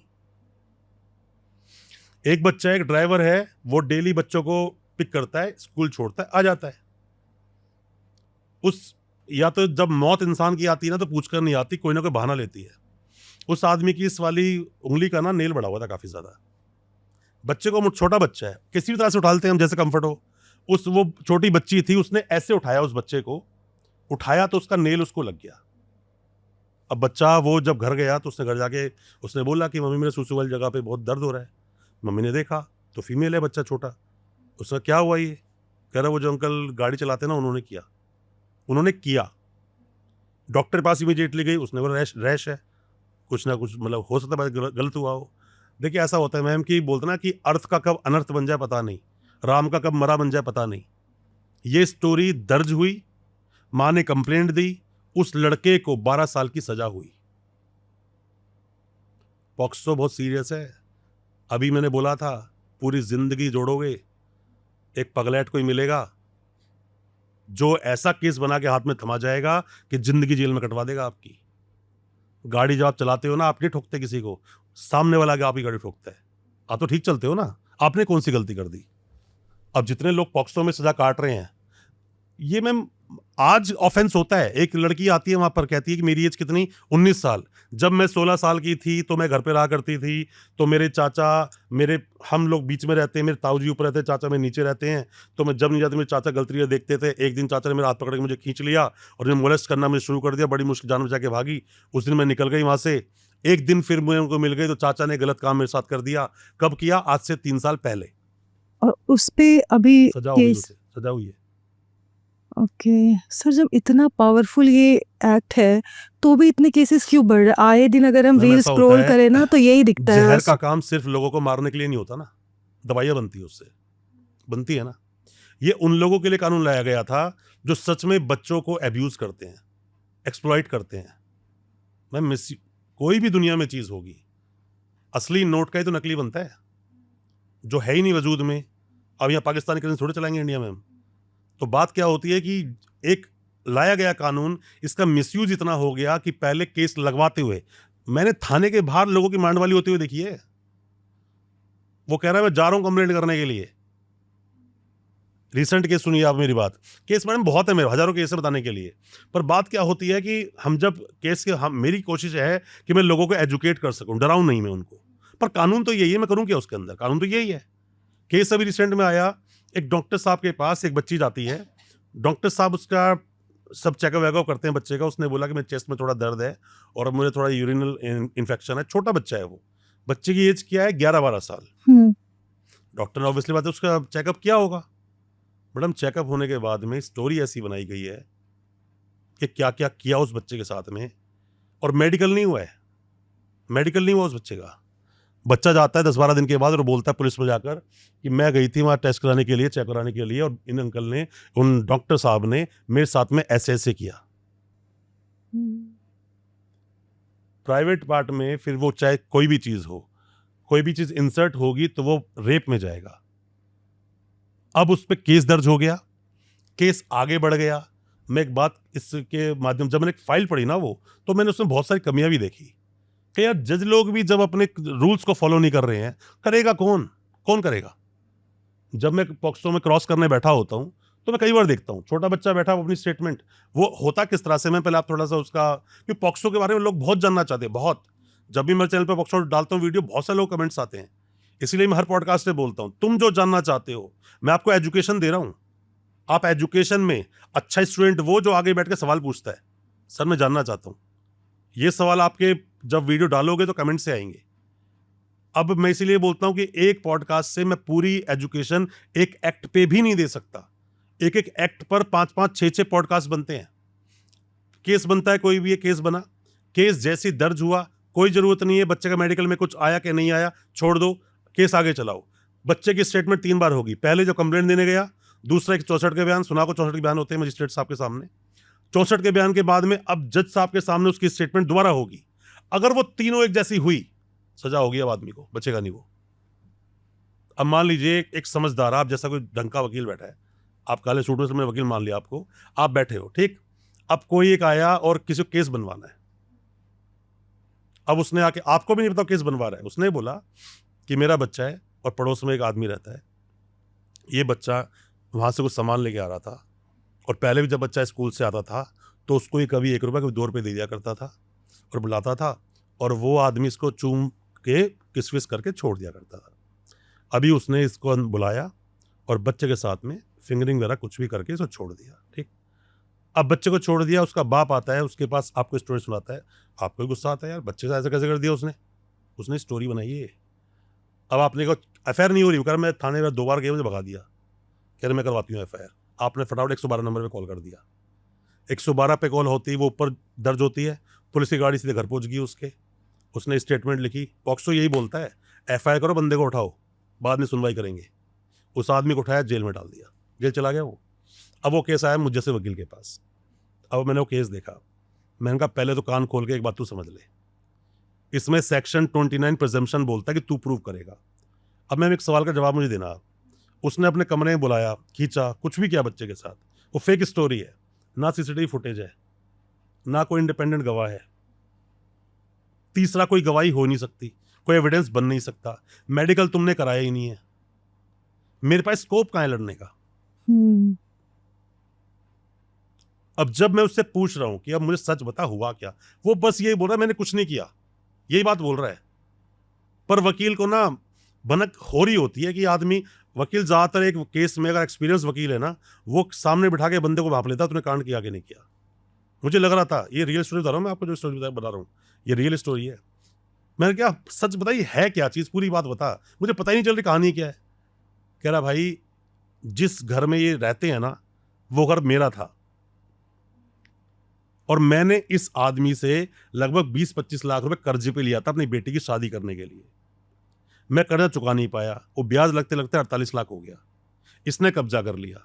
एक बच्चा, एक ड्राइवर है, वो डेली बच्चों को पिक करता है, स्कूल छोड़ता है, आ जाता है। या तो जब मौत इंसान की आती है ना तो पूछकर नहीं आती, कोई ना कोई बहाना लेती है। उस आदमी की इस वाली उंगली का ना नेल बड़ा हुआ था काफी ज्यादा। बच्चे को, छोटा बच्चा है, किसी भी तरह से उठाते हैं हम जैसे कंफर्ट हो, वो छोटी बच्ची थी, उसने ऐसे उठाया, उस बच्चे को उठाया तो उसका नेल उसको लग गया। अब बच्चा वो जब घर गया तो उसने घर जाके उसने बोला कि मम्मी मेरे सुसु वाली जगह पे बहुत दर्द हो रहा है। मम्मी ने देखा तो फीमेल है बच्चा छोटा। उसने क्या हुआ, ये कह रहा वो जो अंकल गाड़ी चलाते ना उन्होंने किया। डॉक्टर पास इमीडिएटली गई, उसने बोला रैश है, कुछ ना कुछ मतलब हो सकता है गलत हुआ हो। देखिए ऐसा होता है मैम कि बोलते ना कि अर्थ का कब अनर्थ बन जाए पता नहीं, राम का कब मरा बन जाए पता नहीं। ये स्टोरी दर्ज हुई, माँ ने कंप्लेंट दी, उस लड़के को 12 साल की सजा हुई। पॉक्सो बहुत सीरियस है। अभी मैंने बोला था पूरी जिंदगी जोड़ोगे एक पगलैट कोई मिलेगा जो ऐसा केस बना के हाथ में थमा जाएगा कि जिंदगी जेल में कटवा देगा आपकी। गाड़ी जब आप चलाते हो ना, आप नहीं ठोकते किसी को, सामने वाला आके आपकी गाड़ी ठोकता है। आप तो ठीक चलते हो ना, आपने कौन सी गलती कर दी? अब जितने लोग पॉक्सो में सजा काट रहे हैं, ये मैम आज ऑफेंस होता है। एक लड़की आती है वहां पर, कहती है कि मेरी एज कितनी, 19 साल। जब मैं 16 साल की थी तो मैं घर पे रहा करती थी, तो मेरे चाचा, हम लोग बीच में रहते हैं, मेरे ताऊ जी ऊपर रहते हैं, चाचा में नीचे रहते हैं, तो मैं जब नहीं जाती मेरे चाचा गलती देखते थे। एक दिन चाचा ने मेरा हाथ पकड़ के मुझे खींच लिया और मुझे मोलेस्ट करना मुझे शुरू कर दिया। बड़ी मुश्किल जान बचा के भागी। उस दिन मैं निकल गई वहां से। एक दिन फिर मुझे उनको मिल गई तो चाचा ने गलत काम मेरे साथ कर दिया। कब किया? आज से 3 साल पहले। और उस पे अभी सजा हो गई, केस। उसे सजा हुई है। ओके सर, जब इतना पावरफुल ये एक्ट है तो भी इतने केसेस क्यों बढ़ रहे हैं? आए दिन अगर हम मैम, रील ऐसा होता स्क्रॉल है, करें ना तो यही दिखता है जहर बस। का काम सिर्फ लोगों को मारने के लिए नहीं होता ना, दवाइयां बनती है उससे, बनती है ना। ये उन लोगों के लिए कानून लाया गया था जो सच में बच्चों को एब्यूज करते हैं, एक्सप्लॉइट करते हैं। मैम, कोई भी दुनिया में चीज होगी, असली नोट का ही तो नकली बनता है, जो है ही नहीं वजूद में। अब यहाँ पाकिस्तानी करेंसी थोड़े चलाएंगे इंडिया में हम। तो बात क्या होती है कि एक लाया गया कानून, इसका मिसयूज इतना हो गया कि पहले केस लगवाते हुए, मैंने थाने के बाहर लोगों की मांड वाली होती हुई देखी है। वो कह रहा है मैं जा रहा हूं कंप्लेंट करने के लिए। रिसेंट केस सुनिए आप मेरी बात। केस मैडम बहुत है मेरे, हजारों केस है बताने के लिए। पर बात क्या होती है कि हम जब केस के, मेरी कोशिश है कि मैं लोगों को एजुकेट कर सकूं, डराऊं नहीं मैं उनको। पर कानून तो यही है, मैं करूं क्या उसके अंदर? कानून तो यही है। केस अभी रिसेंट में आया, एक डॉक्टर साहब के पास एक बच्ची जाती है। डॉक्टर साहब उसका सब चेकअप वेकअप करते हैं बच्चे का। उसने बोला कि मेरे चेस्ट में थोड़ा दर्द है और मुझे थोड़ा यूरिनल इन्फेक्शन है। छोटा बच्चा है वो, बच्चे की एज क्या है, 11-12 साल। डॉक्टर ने ऑब्वियसली बात है उसका चेकअप किया होगा। मैडम, चेकअप होने के बाद में स्टोरी ऐसी बनाई गई है कि क्या क्या किया उस बच्चे के साथ में, और मेडिकल नहीं हुआ है, मेडिकल नहीं हुआ उस बच्चे का। बच्चा जाता है 10-12 दिन के बाद और बोलता है पुलिस में जाकर कि मैं गई थी वहाँ टेस्ट कराने के लिए, चेक कराने के लिए, और इन अंकल ने, उन डॉक्टर साहब ने मेरे साथ में ऐसे ऐसे किया। प्राइवेट पार्ट में फिर वो चाहे कोई भी चीज हो, कोई भी चीज इंसर्ट होगी तो वो रेप में जाएगा। अब उस पर केस दर्ज हो गया, केस आगे बढ़ गया। मैं एक बात इसके माध्यम, जब मैंने एक फाइल पढ़ी ना वो, तो मैंने उसमें बहुत सारी कमियां भी देखी कि यार जज लोग भी जब अपने रूल्स को फॉलो नहीं कर रहे हैं, करेगा कौन? कौन करेगा? जब मैं पॉक्सो में क्रॉस करने बैठा होता हूं तो मैं कई बार देखता हूं छोटा बच्चा बैठा, वो अपनी स्टेटमेंट, वो होता किस तरह से, मैं पहले आप थोड़ा सा उसका, क्योंकि पॉक्सो के बारे में लोग बहुत जानना चाहते हैं, बहुत। जब भी मेरे चैनल पर पॉक्सो डालता हूं वीडियो, बहुत सारे लोग कमेंट्स आते हैं। इसलिए मैं हर पॉडकास्ट में बोलता हूं, तुम जो जानना चाहते हो, मैं आपको एजुकेशन दे रहा हूं। आप एजुकेशन में अच्छा स्टूडेंट वो जो आगे बैठ के सवाल पूछता है, सर मैं जानना चाहता हूं, ये सवाल आपके जब वीडियो डालोगे तो कमेंट से आएंगे। अब मैं इसीलिए बोलता हूं कि एक पॉडकास्ट से मैं पूरी एजुकेशन एक एक्ट पे भी नहीं दे सकता। एक एक एक्ट पर 5-5, 6-6 पॉडकास्ट बनते हैं। केस बनता है, कोई भी ये केस बना, केस जैसे दर्ज हुआ, कोई जरूरत नहीं है बच्चे का मेडिकल में कुछ आया कि नहीं आया, छोड़ दो, केस आगे चलाओ। बच्चे की स्टेटमेंट 3 बार होगी। पहले जो कंप्लेंट देने गया, दूसरा 64 के बयान सुना को, 64 के बयान होते हैं मजिस्ट्रेट साहब के सामने। 64 के बयान के बाद में अब जज साहब के सामने उसकी स्टेटमेंट दोबारा होगी। अगर वो तीनों एक जैसी हुई, सजा होगी, अब आदमी को बचेगा नहीं वो। अब मान लीजिए एक समझदार, आप जैसा कोई ढंग का वकील बैठा है, आप काले सूट में, मैं वकील मान लिया आपको, आप बैठे हो, ठीक। अब कोई एक आया और किसी को केस बनवाना है। अब उसने आके, आपको भी नहीं पता केस बनवा रहा है, उसने बोला कि मेरा बच्चा है और पड़ोस में एक आदमी रहता है, ये बच्चा वहां से कुछ सामान लेके आ रहा था, और पहले भी जब बच्चा स्कूल से आता था तो उसको ही कभी 1 रुपया कभी 2 रुपये दे दिया करता था और बुलाता था, और वो आदमी इसको चूम के किसविस करके छोड़ दिया करता था। अभी उसने इसको बुलाया और बच्चे के साथ में फिंगरिंग वगैरह कुछ भी करके इसको छोड़ दिया, ठीक। अब बच्चे को छोड़ दिया, उसका बाप आता है उसके पास, आपको स्टोरी सुनाता है, आपको भी गुस्सा आता है, यार बच्चे से ऐसा कैसे कर दिया उसने स्टोरी बनाई है। अब आपने को एफआईआर नहीं हो रही, कर मैं थाने में 2 बार गया, मुझे भगा दिया, कह रहे मैं करवाती हूँ एफआईआर। आपने फटाफट 112 नंबर पे कॉल कर दिया। 112 पे कॉल होती है, वो ऊपर दर्ज होती है, पुलिस की गाड़ी सीधे घर पहुंच गई उसके, उसने स्टेटमेंट लिखी। पॉक्सो यही बोलता है, एफआईआर करो, बंदे को उठाओ, बाद में सुनवाई करेंगे। उस आदमी को उठाया, जेल में डाल दिया, जेल चला गया वो। अब वो केस आया मुझ जैसे वकील के पास। अब मैंने वो केस देखा, मैंने कहा पहले तो कान खोल के एक बात तू समझ ले, इसमें सेक्शन 29 प्रिजम्पशन बोलता है कि तू प्रूव करेगा। अब मैम एक सवाल का जवाब मुझे देना, उसने अपने कमरे में बुलाया, खींचा, कुछ भी किया बच्चे के साथ, वो फेक स्टोरी है। ना सीसीटीवी फुटेज है, ना कोई इंडिपेंडेंट गवाह है, तीसरा कोई गवाही हो नहीं सकती, कोई एविडेंस बन नहीं सकता, मेडिकल तुमने कराया ही नहीं है, मेरे पास स्कोप कहाँ है लड़ने का। अब जब मैं उससे पूछ रहा हूं कि अब मुझे सच बता हुआ क्या, वो बस यही बोल रहा है मैंने कुछ नहीं किया, यही बात बोल रहा है। पर वकील को ना भनक हो रही होती है कि आदमी, वकील ज्यादातर एक केस में अगर एक्सपीरियंस वकील है ना, वो सामने बिठा के बंदे को भाप लेता तूने कांड किया कि नहीं किया। मुझे लग रहा था, ये रियल स्टोरी बता रहा हूँ मैं आपको, जो स्टोरी बता रहा हूँ ये रियल स्टोरी है। मैंने क्या सच बताइए है क्या चीज़, पूरी बात बता, मुझे पता ही नहीं चल रही कहानी क्या है। कह रहा भाई जिस घर में ये रहते हैं ना वो घर मेरा था, और मैंने इस आदमी से लगभग 20-25 लाख रुपए कर्जे पे लिया था अपनी बेटी की शादी करने के लिए। मैं कर्जा चुका नहीं पाया, वो ब्याज लगते लगते 48 लाख हो गया। इसने कब्जा कर लिया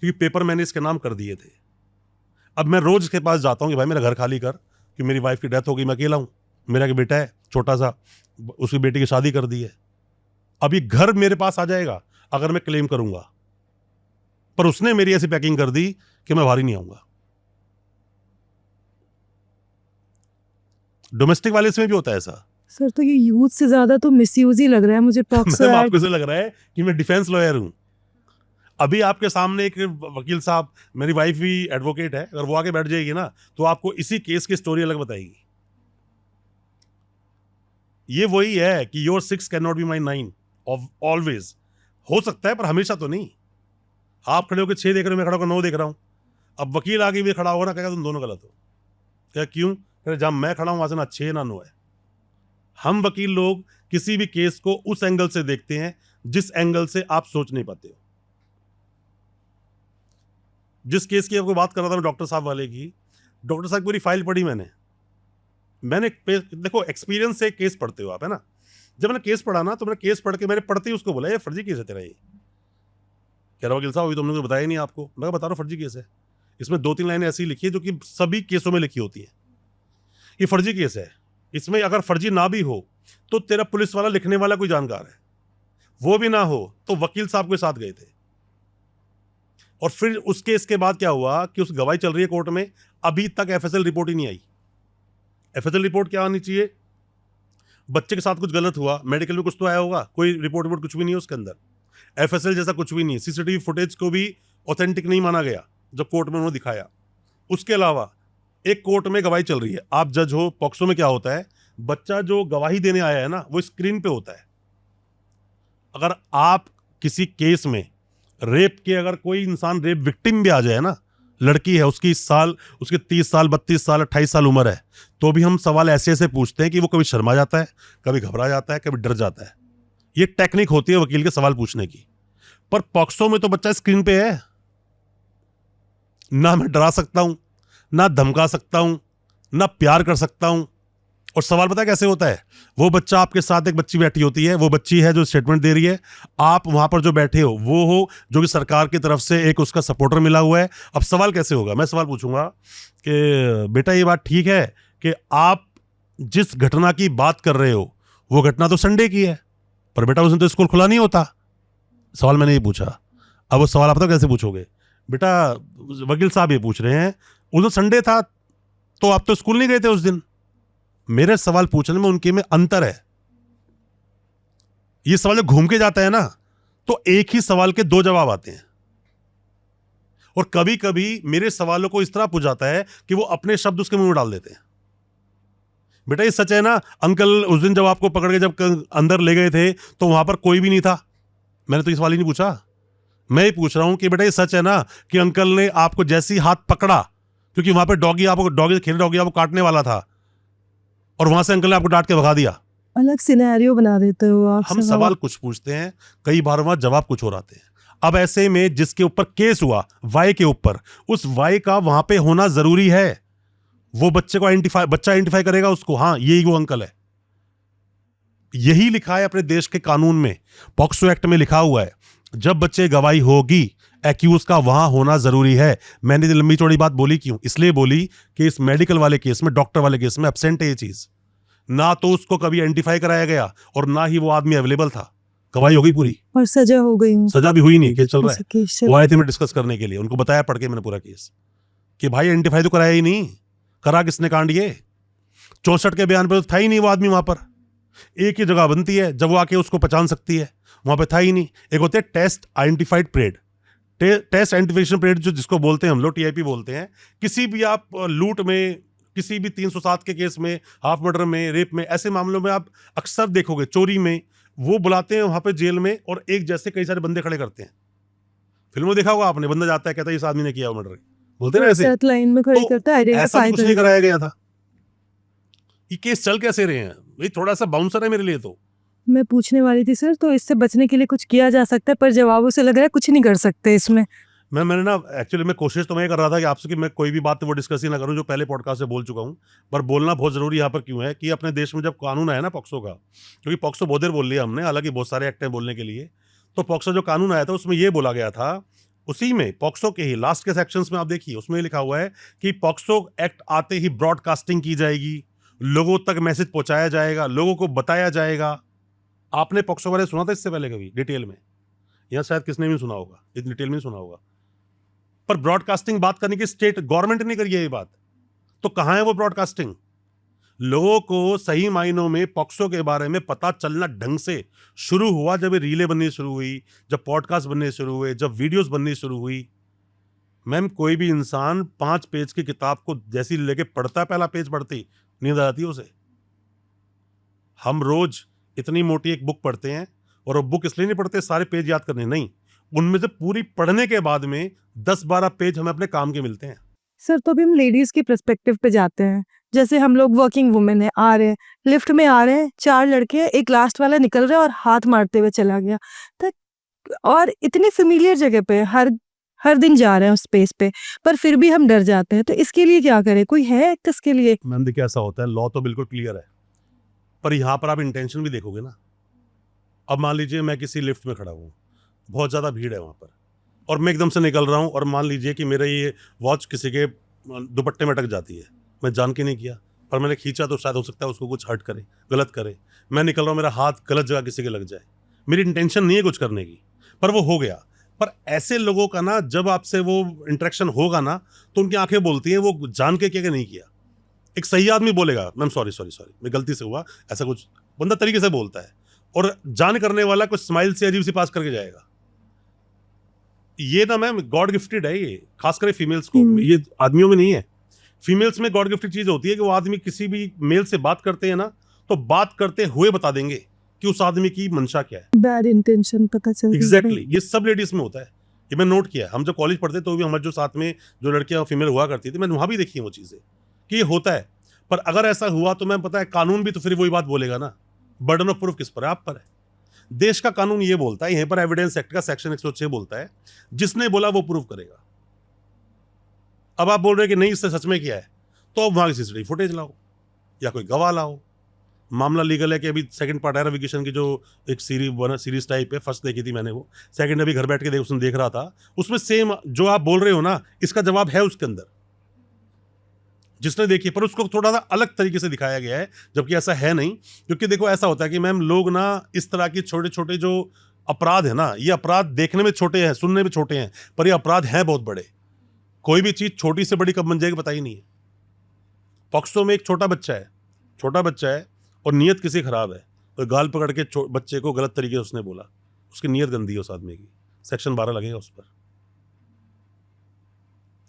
क्योंकि पेपर मैंने इसके नाम कर दिए थे। अब मैं रोज इसके पास जाता हूँ कि भाई मेरा घर खाली कर, कि मेरी वाइफ की डेथ हो गई, मैं अकेला हूँ, मेरा एक बेटा है छोटा सा, उसकी बेटी की शादी कर दी है। अब ये घर मेरे पास आ जाएगा अगर मैं क्लेम करूंगा, पर उसने मेरी ऐसी पैकिंग कर दी कि मैं भारी नहीं आऊंगा। डोमेस्टिक वायलेंस में भी होता है ऐसा। सर तो ये यूथ से ज्यादा तो मिसयूज ही लग रहा है मुझे पॉक्सो मैम एक्ट। आपको ऐसा लग रहा है कि मैं डिफेंस लॉयर हूं। अभी आपके सामने एक वकील साहब, मेरी वाइफ भी एडवोकेट है, अगर वो आके बैठ जाएगी ना तो आपको इसी केस की स्टोरी अलग बताएगी। ये वही है कि your 6 can not be my 9 always. हो सकता है पर हमेशा तो नहीं। आप खड़े होकर 6 देख रहे हो, मैं खड़ा होकर 9 देख रहा हूं। अब वकील आगे भी खड़ा होगा ना, कहेगा तुम दोनों गलत हो। क्या क्यों? जहां मैं खड़ा हूं वहां से ना 6 ना 9 है। हम वकील लोग किसी भी केस को उस एंगल से देखते हैं जिस एंगल से आप सोच नहीं पाते हो। जिस केस की आपको बात कर रहा था मैं, डॉक्टर साहब वाले की, डॉक्टर साहब पूरी फाइल पढ़ी मैंने देखो एक्सपीरियंस से केस पढ़ते हो आप, है ना। जब मैंने केस पढ़ा ना तो मैंने केस पढ़ के मैंने पढ़ते ही उसको बोला ये फर्जी केस है तेरा। ये कह रहा वकील साहब अभी तुमने तो बताया नहीं आपको। मैं बता रहा हूँ फर्जी केस है। इसमें 2-3 लाइनें ऐसी लिखी है जो कि सभी केसों में लिखी होती है। ये फर्जी केस है, इसमें अगर फर्जी ना भी हो तो तेरा पुलिस वाला लिखने वाला कोई जानकार है, वो भी ना हो तो वकील साहब के साथ गए थे। और फिर उस केस के बाद क्या हुआ कि उस गवाही चल रही है कोर्ट में, अभी तक एफएसएल रिपोर्ट ही नहीं आई। एफएसएल रिपोर्ट क्या आनी चाहिए? बच्चे के साथ कुछ गलत हुआ, मेडिकल में कुछ तो आया होगा, कोई रिपोर्ट कुछ भी नहीं है उसके अंदर। एफएसएल जैसा कुछ भी नहीं। सीसीटीवी फुटेज को भी ऑथेंटिक नहीं माना गया जब कोर्ट में उन्होंने दिखाया। उसके अलावा एक कोर्ट में गवाही चल रही है, आप जज हो। पॉक्सो में क्या होता है, बच्चा जो गवाही देने आया है ना वो स्क्रीन पे होता है। अगर आप किसी केस में रेप के, अगर कोई इंसान रेप विक्टिम भी आ जाए ना, लड़की है, उसकी 30 साल 32 साल 28 साल उम्र है, तो भी हम सवाल ऐसे ऐसे पूछते हैं कि वो कभी शर्मा जाता है, कभी घबरा जाता है, कभी डर जाता है। ये टेक्निक होती है वकील के सवाल पूछने की। पर पॉक्सो में तो बच्चा स्क्रीन पे है, ना मैं डरा सकता हूं, ना धमका सकता हूं, ना प्यार कर सकता हूं। और सवाल पता है कैसे होता है? वो बच्चा, आपके साथ एक बच्ची बैठी होती है, वो बच्ची है जो स्टेटमेंट दे रही है, आप वहां पर जो बैठे हो वो हो जो कि सरकार की तरफ से एक उसका सपोर्टर मिला हुआ है। अब सवाल कैसे होगा? मैं सवाल पूछूंगा कि बेटा ये बात ठीक है कि आप जिस घटना की बात कर रहे हो वो घटना तो संडे की है, पर बेटा उस दिन तो स्कूल खुला नहीं होता। सवाल मैंने ये पूछा। अब वो सवाल आप तो कैसे पूछोगे? बेटा वकील साहब ये पूछ रहे हैं उस दिन संडे था तो आप तो स्कूल नहीं गए थे उस दिन। मेरे सवाल पूछने में उनके में अंतर है। ये सवाल जब घूम के जाता है ना तो एक ही सवाल के 2 जवाब आते हैं। और कभी कभी मेरे सवालों को इस तरह पूछ जाता है कि वो अपने शब्द उसके मुंह में डाल देते हैं। बेटा ये सच है ना, अंकल उस दिन जब आपको पकड़ के जब अंदर ले गए थे तो वहां पर कोई भी नहीं था? मैंने तो ये सवाल ही नहीं पूछा। मैं ही पूछ रहा हूं कि बेटा ये सच है ना कि अंकल ने आपको जैसे ही हाथ पकड़ा, क्योंकि वहां पर डॉगी से खेल डॉगी आपको काटने वाला था, और वहां से अंकल ने आपको डांट के भगा दिया। अलग सिनेरियो बना देते हो आप। हम सवाल कुछ पूछते हैं, कई बार वहां जवाब कुछ और आते हैं। अब ऐसे में जिसके ऊपर केस हुआ वाई के ऊपर, उस वाई का वहां पे होना जरूरी है। वो बच्चा आइडेंटिफाई करेगा उसको, हाँ यही वो अंकल है। यही लिखा है अपने देश के कानून में, पॉक्सो एक्ट में लिखा हुआ है, जब बच्चे गवाही होगी एक्यूज का वहां होना जरूरी है। मैंने ये लंबी चौड़ी बात बोली क्यों? इसलिए बोली कि इस मेडिकल वाले केस में, डॉक्टर वाले केस में एब्सेंट है ये चीज। ना तो उसको कभी आइडेंटिफाई कराया गया और ना ही वो आदमी अवेलेबल था। गवाही हो गई पूरी, और सजा हो गई उनको। सजा भी हुई नहीं, केस चल रहा उसी है। केस से- वो आए थे मैं डिस्कस करने के लिए, उनको बताया पढ़ के मैंने पूरा केस कि भाई आइडेंटिफाई तो कराया ही नहीं, करा किसने कांड ये? 64 के बयान पे तो था ही नहीं वो आदमी वहां पर। एक ही जगह बनती है जब वो आके उसको पहचान सकती है, वहां पे था ही नहीं। एक होते हैं test identified parade, test identification parade जो जिसको बोलते हैं हम लोग टीआईपी बोलते हैं। किसी भी आप लूट में, किसी भी 307 के केस में, हाफ मर्डर में, रेप में, ऐसे मामलों में आप अक्सर देखोगे, चोरी में वो बुलाते हैं वहां पे जेल में और एक जैसे कई सारे बंदे खड़े करते हैं। फिल्मों देखा होगा आपने, बंदा जाता है कहता है इस आदमी ने किया मर्डर, बोलते हैं ना ऐसे। साथ लाइन में खड़े तो करता है, ऐसा भी आइडेंटिफाई कुछ नहीं कराया गया था। ये केस चल कैसे रहे हैं भाई? थोड़ा सा बाउंसर है मेरे लिए तो। मैं पूछने वाली थी सर, तो इससे बचने के लिए कुछ किया जा सकता है, पर जवाबों से लग रहा है कुछ नहीं कर सकते इसमें। मैंने ना एक्चुअली मैं कोशिश तो मैं कर रहा था कि आपसे कि मैं कोई भी बात वो डिस्कस ही ना करूं जो पहले पॉडकास्ट से बोल चुका हूं, पर बोलना बहुत जरूरी यहाँ पर क्यों है कि अपने देश में जब कानून आया ना पॉक्सो का, क्योंकि पॉक्सो बहुत देर बोल लिया हमने, हालांकि बहुत सारे एक्ट हैं बोलने के लिए। तो पॉक्सो जो कानून आया था उसमें ये बोला गया था, उसी में पॉक्सो के ही लास्ट के सेक्शंस में आप देखिए, उसमें लिखा हुआ है कि पॉक्सो एक्ट आते ही ब्रॉडकास्टिंग की जाएगी, लोगों तक मैसेज पहुंचाया जाएगा, लोगों को बताया जाएगा। आपने पॉक्सो बारे सुना था इससे पहले कभी डिटेल में? या शायद किसने भी सुना होगा, इतनी डिटेल में सुना होगा। पर ब्रॉडकास्टिंग बात करने की स्टेट गवर्नमेंट ने करी है ये बात, तो कहां है वो ब्रॉडकास्टिंग? लोगों को सही मायनों में पॉक्सो के बारे में पता चलना ढंग से शुरू हुआ जब ये रीलें बननी शुरू हुई, जब पॉडकास्ट बनने शुरू हुए, जब वीडियोस बननी शुरू हुई। मैम कोई भी इंसान 5 पेज की किताब को जैसी लेके पढ़ता है, पहला पेज पढ़ते ही नींद आती है उसे। हम रोज इतनी मोटी एक बुक पढ़ते हैं, और वो बुक इसलिए नहीं पढ़ते सारे पेज याद करने, नहीं, उनमें से पूरी पढ़ने के बाद में 10-12 पेज हमें अपने काम के मिलते हैं। सर, तो अभी हम लेडीज की पर्सपेक्टिव पे जाते हैं। जैसे हम लोग वर्किंग वुमेन है, आ रहे हैं, लिफ्ट में आ रहे हैं, 4 लड़के हैं, एक लास्ट वाला निकल रहा है और हाथ मारते हुए चला गया, तो और इतनी फेमिलियर जगह पे हर दिन जा रहे हैं उस स्पेस पे, पर फिर भी हम डर जाते हैं। तो इसके लिए क्या करें? कोई है एक्ट इसके लिए? मैम देखिए ऐसा होता है, लॉ तो बिल्कुल क्लियर है, पर यहाँ पर आप इंटेंशन भी देखोगे ना। अब मान लीजिए मैं किसी लिफ्ट में खड़ा हूँ, बहुत ज़्यादा भीड़ है वहाँ पर, और मैं एकदम से निकल रहा हूँ, और मान लीजिए कि मेरा ये वॉच किसी के दुपट्टे में अटक जाती है, मैं जान के नहीं किया, पर मैंने खींचा तो शायद हो सकता है उसको कुछ हर्ट करे, गलत करे। मैं निकल रहा हूँ, मेरा हाथ गलत जगह किसी के लग जाए, मेरी इंटेंशन नहीं है कुछ करने की, पर वो हो गया। पर ऐसे लोगों का ना, जब आपसे वो इंटरेक्शन होगा ना, तो उनकी आंखें बोलती हैं वो जान के क्या नहीं किया। एक सही आदमी बोलेगा मैम सॉरी मैं गलती से हुआ, ऐसा कुछ बंदा तरीके से बोलता है, और जान करने वाला कुछ स्माइल से अजीब सी पास करके जाएगा। ये ना मैम गॉड गिफ्टेड है, ये खास करके फीमेल्स को, ये आदमियों में नहीं है। फीमेल्स में गॉड गिफ्टेड चीज होती है कि वो आदमी किसी भी मेल से बात करते हैं ना, तो बात करते हुए बता देंगे कि उस आदमी की मंशा क्या है, बैड इंटेंशन पता चल एग्जैक्टली। ये सब लेडीज में होता है, ये मैं नोट किया है। हम जब कॉलेज पढ़ते तो भी हमारे जो साथ में जो लड़कियां फीमेल हुआ करती थी, मैंने वहां भी देखी है वो चीजें कि ये होता है। पर अगर ऐसा हुआ तो मैं पता है कानून भी तो फिर वही बात बोलेगा ना, बर्डन ऑफ प्रूफ किस पर है? आप पर है। देश का कानून ये बोलता है, यहीं पर एविडेंस एक्ट का सेक्शन 106 बोलता है, जिसने बोला वो प्रूफ करेगा। अब आप बोल रहे हैं कि नहीं इससे सच में किया है, तो अब वहां की सीसीटीवी फुटेज लाओ या कोई गवाह लाओ। मामला लीगल है कि अभी सेकंड पार्ट है रविकिशन की, जो एक सीरीज टाइप है, फर्स्ट देखी थी मैंने, वो सेकंड अभी घर बैठ के उसने देख रहा था, उसमें सेम जो आप बोल रहे हो ना, इसका जवाब है उसके अंदर, जिसने देखी, पर उसको थोड़ा सा अलग तरीके से दिखाया गया है, जबकि ऐसा है नहीं। क्योंकि देखो ऐसा होता है कि मैम लोग ना इस तरह की छोटे छोटे जो अपराध है ना, ये अपराध देखने में छोटे हैं, सुनने में छोटे हैं, पर ये अपराध हैं बहुत बड़े। कोई भी चीज छोटी से बड़ी कब बन जाएगी पता ही नहीं है। पॉक्सो में एक छोटा बच्चा है और नीयत किसी खराब है, और गाल पकड़ के बच्चे को गलत तरीके से उसने बोला, उसकी नीयत गंदी है उस आदमी की, सेक्शन 12 लगेगा उस पर।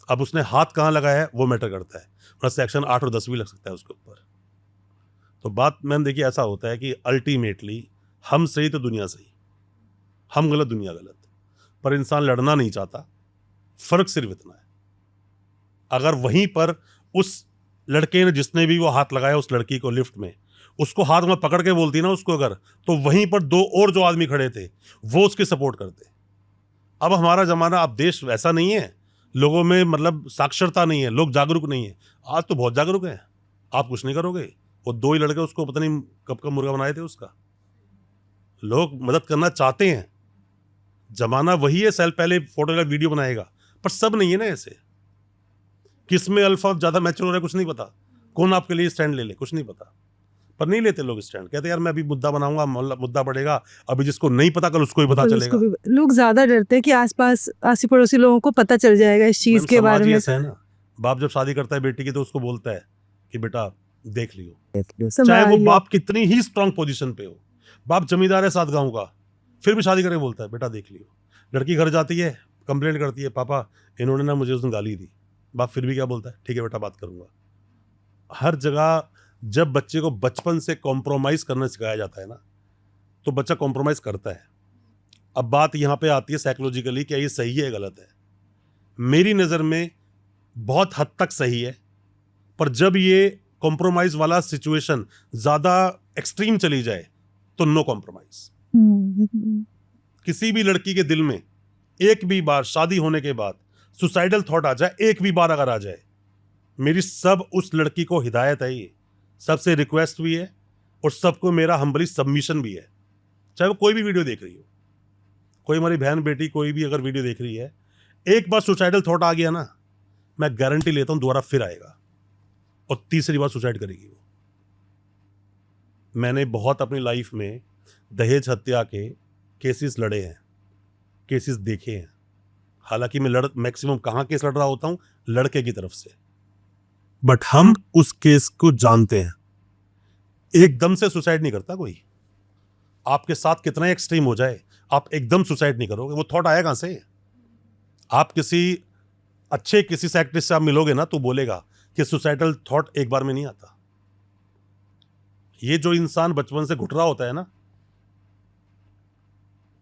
अब उसने हाथ कहाँ लगाया है वो मैटर करता है, और सेक्शन 8 और 10 भी लग सकता है उसके ऊपर। तो बात मैम देखिए ऐसा होता है कि अल्टीमेटली हम सही तो दुनिया सही, हम गलत दुनिया गलत, पर इंसान लड़ना नहीं चाहता। फर्क सिर्फ इतना है, अगर वहीं पर उस लड़के ने जिसने भी वो हाथ लगाया उस लड़की को लिफ्ट में, उसको हाथ में पकड़ के बोलती ना उसको अगर, तो वहीं पर 2 और जो आदमी खड़े थे वो उसकी सपोर्ट करते। अब हमारा जमाना, अब देश वैसा नहीं है, लोगों में मतलब साक्षरता नहीं है, लोग जागरूक नहीं है। आज तो बहुत जागरूक हैं, आप कुछ नहीं करोगे, वो 2 ही लड़के उसको पता नहीं कब कब मुर्गा बनाए थे उसका। लोग मदद करना चाहते हैं, जमाना वही है, सेल पहले फोटो का वीडियो बनाएगा, पर सब नहीं है ना ऐसे। किस में अल्फा ज्यादा मैच्योर हो रहा है कुछ नहीं पता, कौन आपके लिए स्टैंड ले ले कुछ नहीं पता। पर नहीं लेते लोग स्टैंड, कहते यार मैं अभी मुद्दा बनाऊंगा, मुद्दा बढ़ेगा, अभी जिसको नहीं पता कल उसको ही पता कल चलेगा। उसको भी लोग ज्यादा डरते हैं कि आसपास आसी पड़ोसी लोगों को पता चल जाएगा इस चीज मैम के बारे समाज ही में। ऐसा है ना, बाप जब शादी करता है बेटी की तो उसको बोलता है कि बेटा देख लियो, चाहे वो संभालिए। बाप कितनी ही स्ट्रांग पोजीशन पे हो, बाप जमींदार है 7 गांव का, फिर भी शादी करके बोलता है बेटा देख लियो। लड़की घर जाती है, कंप्लेंट करती है, पापा इन्होंने ना मुझे उस दिन गाली दी, बाप फिर भी क्या बोलता है, ठीक है बेटा बात करूंगा। हर जगह जब बच्चे को बचपन से कॉम्प्रोमाइज करना सिखाया जाता है ना, तो बच्चा कॉम्प्रोमाइज करता है। अब बात यहां पे आती है साइकोलॉजिकली, क्या ये सही है गलत है? मेरी नज़र में बहुत हद तक सही है, पर जब ये कॉम्प्रोमाइज वाला सिचुएशन ज़्यादा एक्सट्रीम चली जाए तो नो कॉम्प्रोमाइज। किसी भी लड़की के दिल में एक भी बार शादी होने के बाद सुसाइडल थॉट आ जाए, एक भी बार अगर आ जाए, मेरी सब उस लड़की को हिदायत है, ये सबसे रिक्वेस्ट भी है और सबको मेरा हम्बली सबमिशन भी है, चाहे वो कोई भी वीडियो देख रही हो, कोई हमारी बहन बेटी कोई भी अगर वीडियो देख रही है, एक बार सुसाइडल थॉट आ गया ना, मैं गारंटी लेता हूं दोबारा फिर आएगा और तीसरी बार सुसाइड करेगी वो। मैंने बहुत अपनी लाइफ में दहेज हत्या के केसेस लड़े हैं, केसेस देखे हैं। हालांकि मैं मैक्सिमम कहां केस लड़ रहा होता हूं, लड़के की तरफ से, बट हम उस केस को जानते हैं। एकदम से सुसाइड नहीं करता कोई, आपके साथ कितना एक्सट्रीम हो जाए आप एकदम सुसाइड नहीं करोगे। वो थॉट आया कहां से? आप किसी अच्छे किसी साइकिट्रिस्ट से आप मिलोगे ना तो बोलेगा कि सुसाइडल थॉट एक बार में नहीं आता। ये जो इंसान बचपन से घुट रहा होता है ना,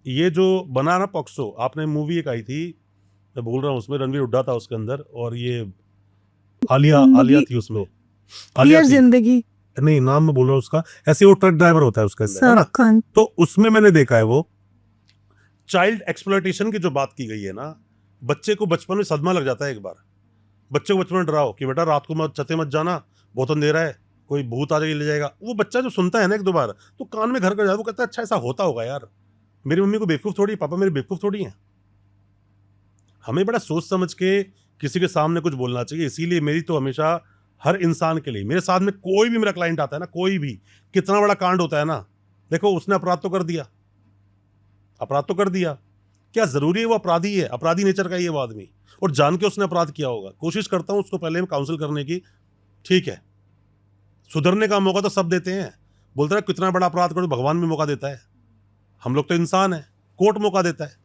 ये जो बना ना पॉक्सो, आपने मूवी एक आई थी, मैं बोल रहा हूं, उसमें रणवीर हुड्डा था उसके अंदर और ये आलिया थी उसमें, आलिया डियर थी, जिंदगी, नहीं नाम मैं बोल रहा हूँ उसका, ऐसे वो ट्रक ड्राइवर होता है उसके अंदर, है ना? शाहरुख खान। तो उसमें मैंने देखा है वो चाइल्ड एक्सप्लॉयटेशन की जो बात की गई है ना, बच्चे को बचपन में सदमा लग जाता है। एक बार बच्चे को बचपन में डराओ कि बेटा रात को मत छते मत जाना, बहुत अंधेरा है, कोई भूत आ जाएगा ले जाएगा। वो बच्चा जो सुनता है ना एक दो बार तो कान में घर कर जाता है, वो कहता है अच्छा ऐसा होता होगा यार, मेरी मम्मी को बेवकूफ थोड़ी, पापा मेरे बेवकूफ थोड़ी हैं। हमें बड़ा सोच समझ के किसी के सामने कुछ बोलना चाहिए। इसीलिए मेरी तो हमेशा हर इंसान के लिए, मेरे साथ में कोई भी मेरा क्लाइंट आता है ना, कोई भी कितना बड़ा कांड होता है ना, देखो उसने अपराध तो कर दिया, अपराध तो कर दिया, क्या जरूरी है वो अपराधी है? अपराधी नेचर का ही है वो आदमी, और जान के उसने अपराध किया होगा। कोशिश करता हूं उसको पहले मैं काउंसिल करने की, ठीक है सुधरने का मौका तो सब देते हैं, बोलते हैं कितना बड़ा अपराध करो भगवान भी मौका देता है, हम लोग तो इंसान है, कोर्ट मौका देता है।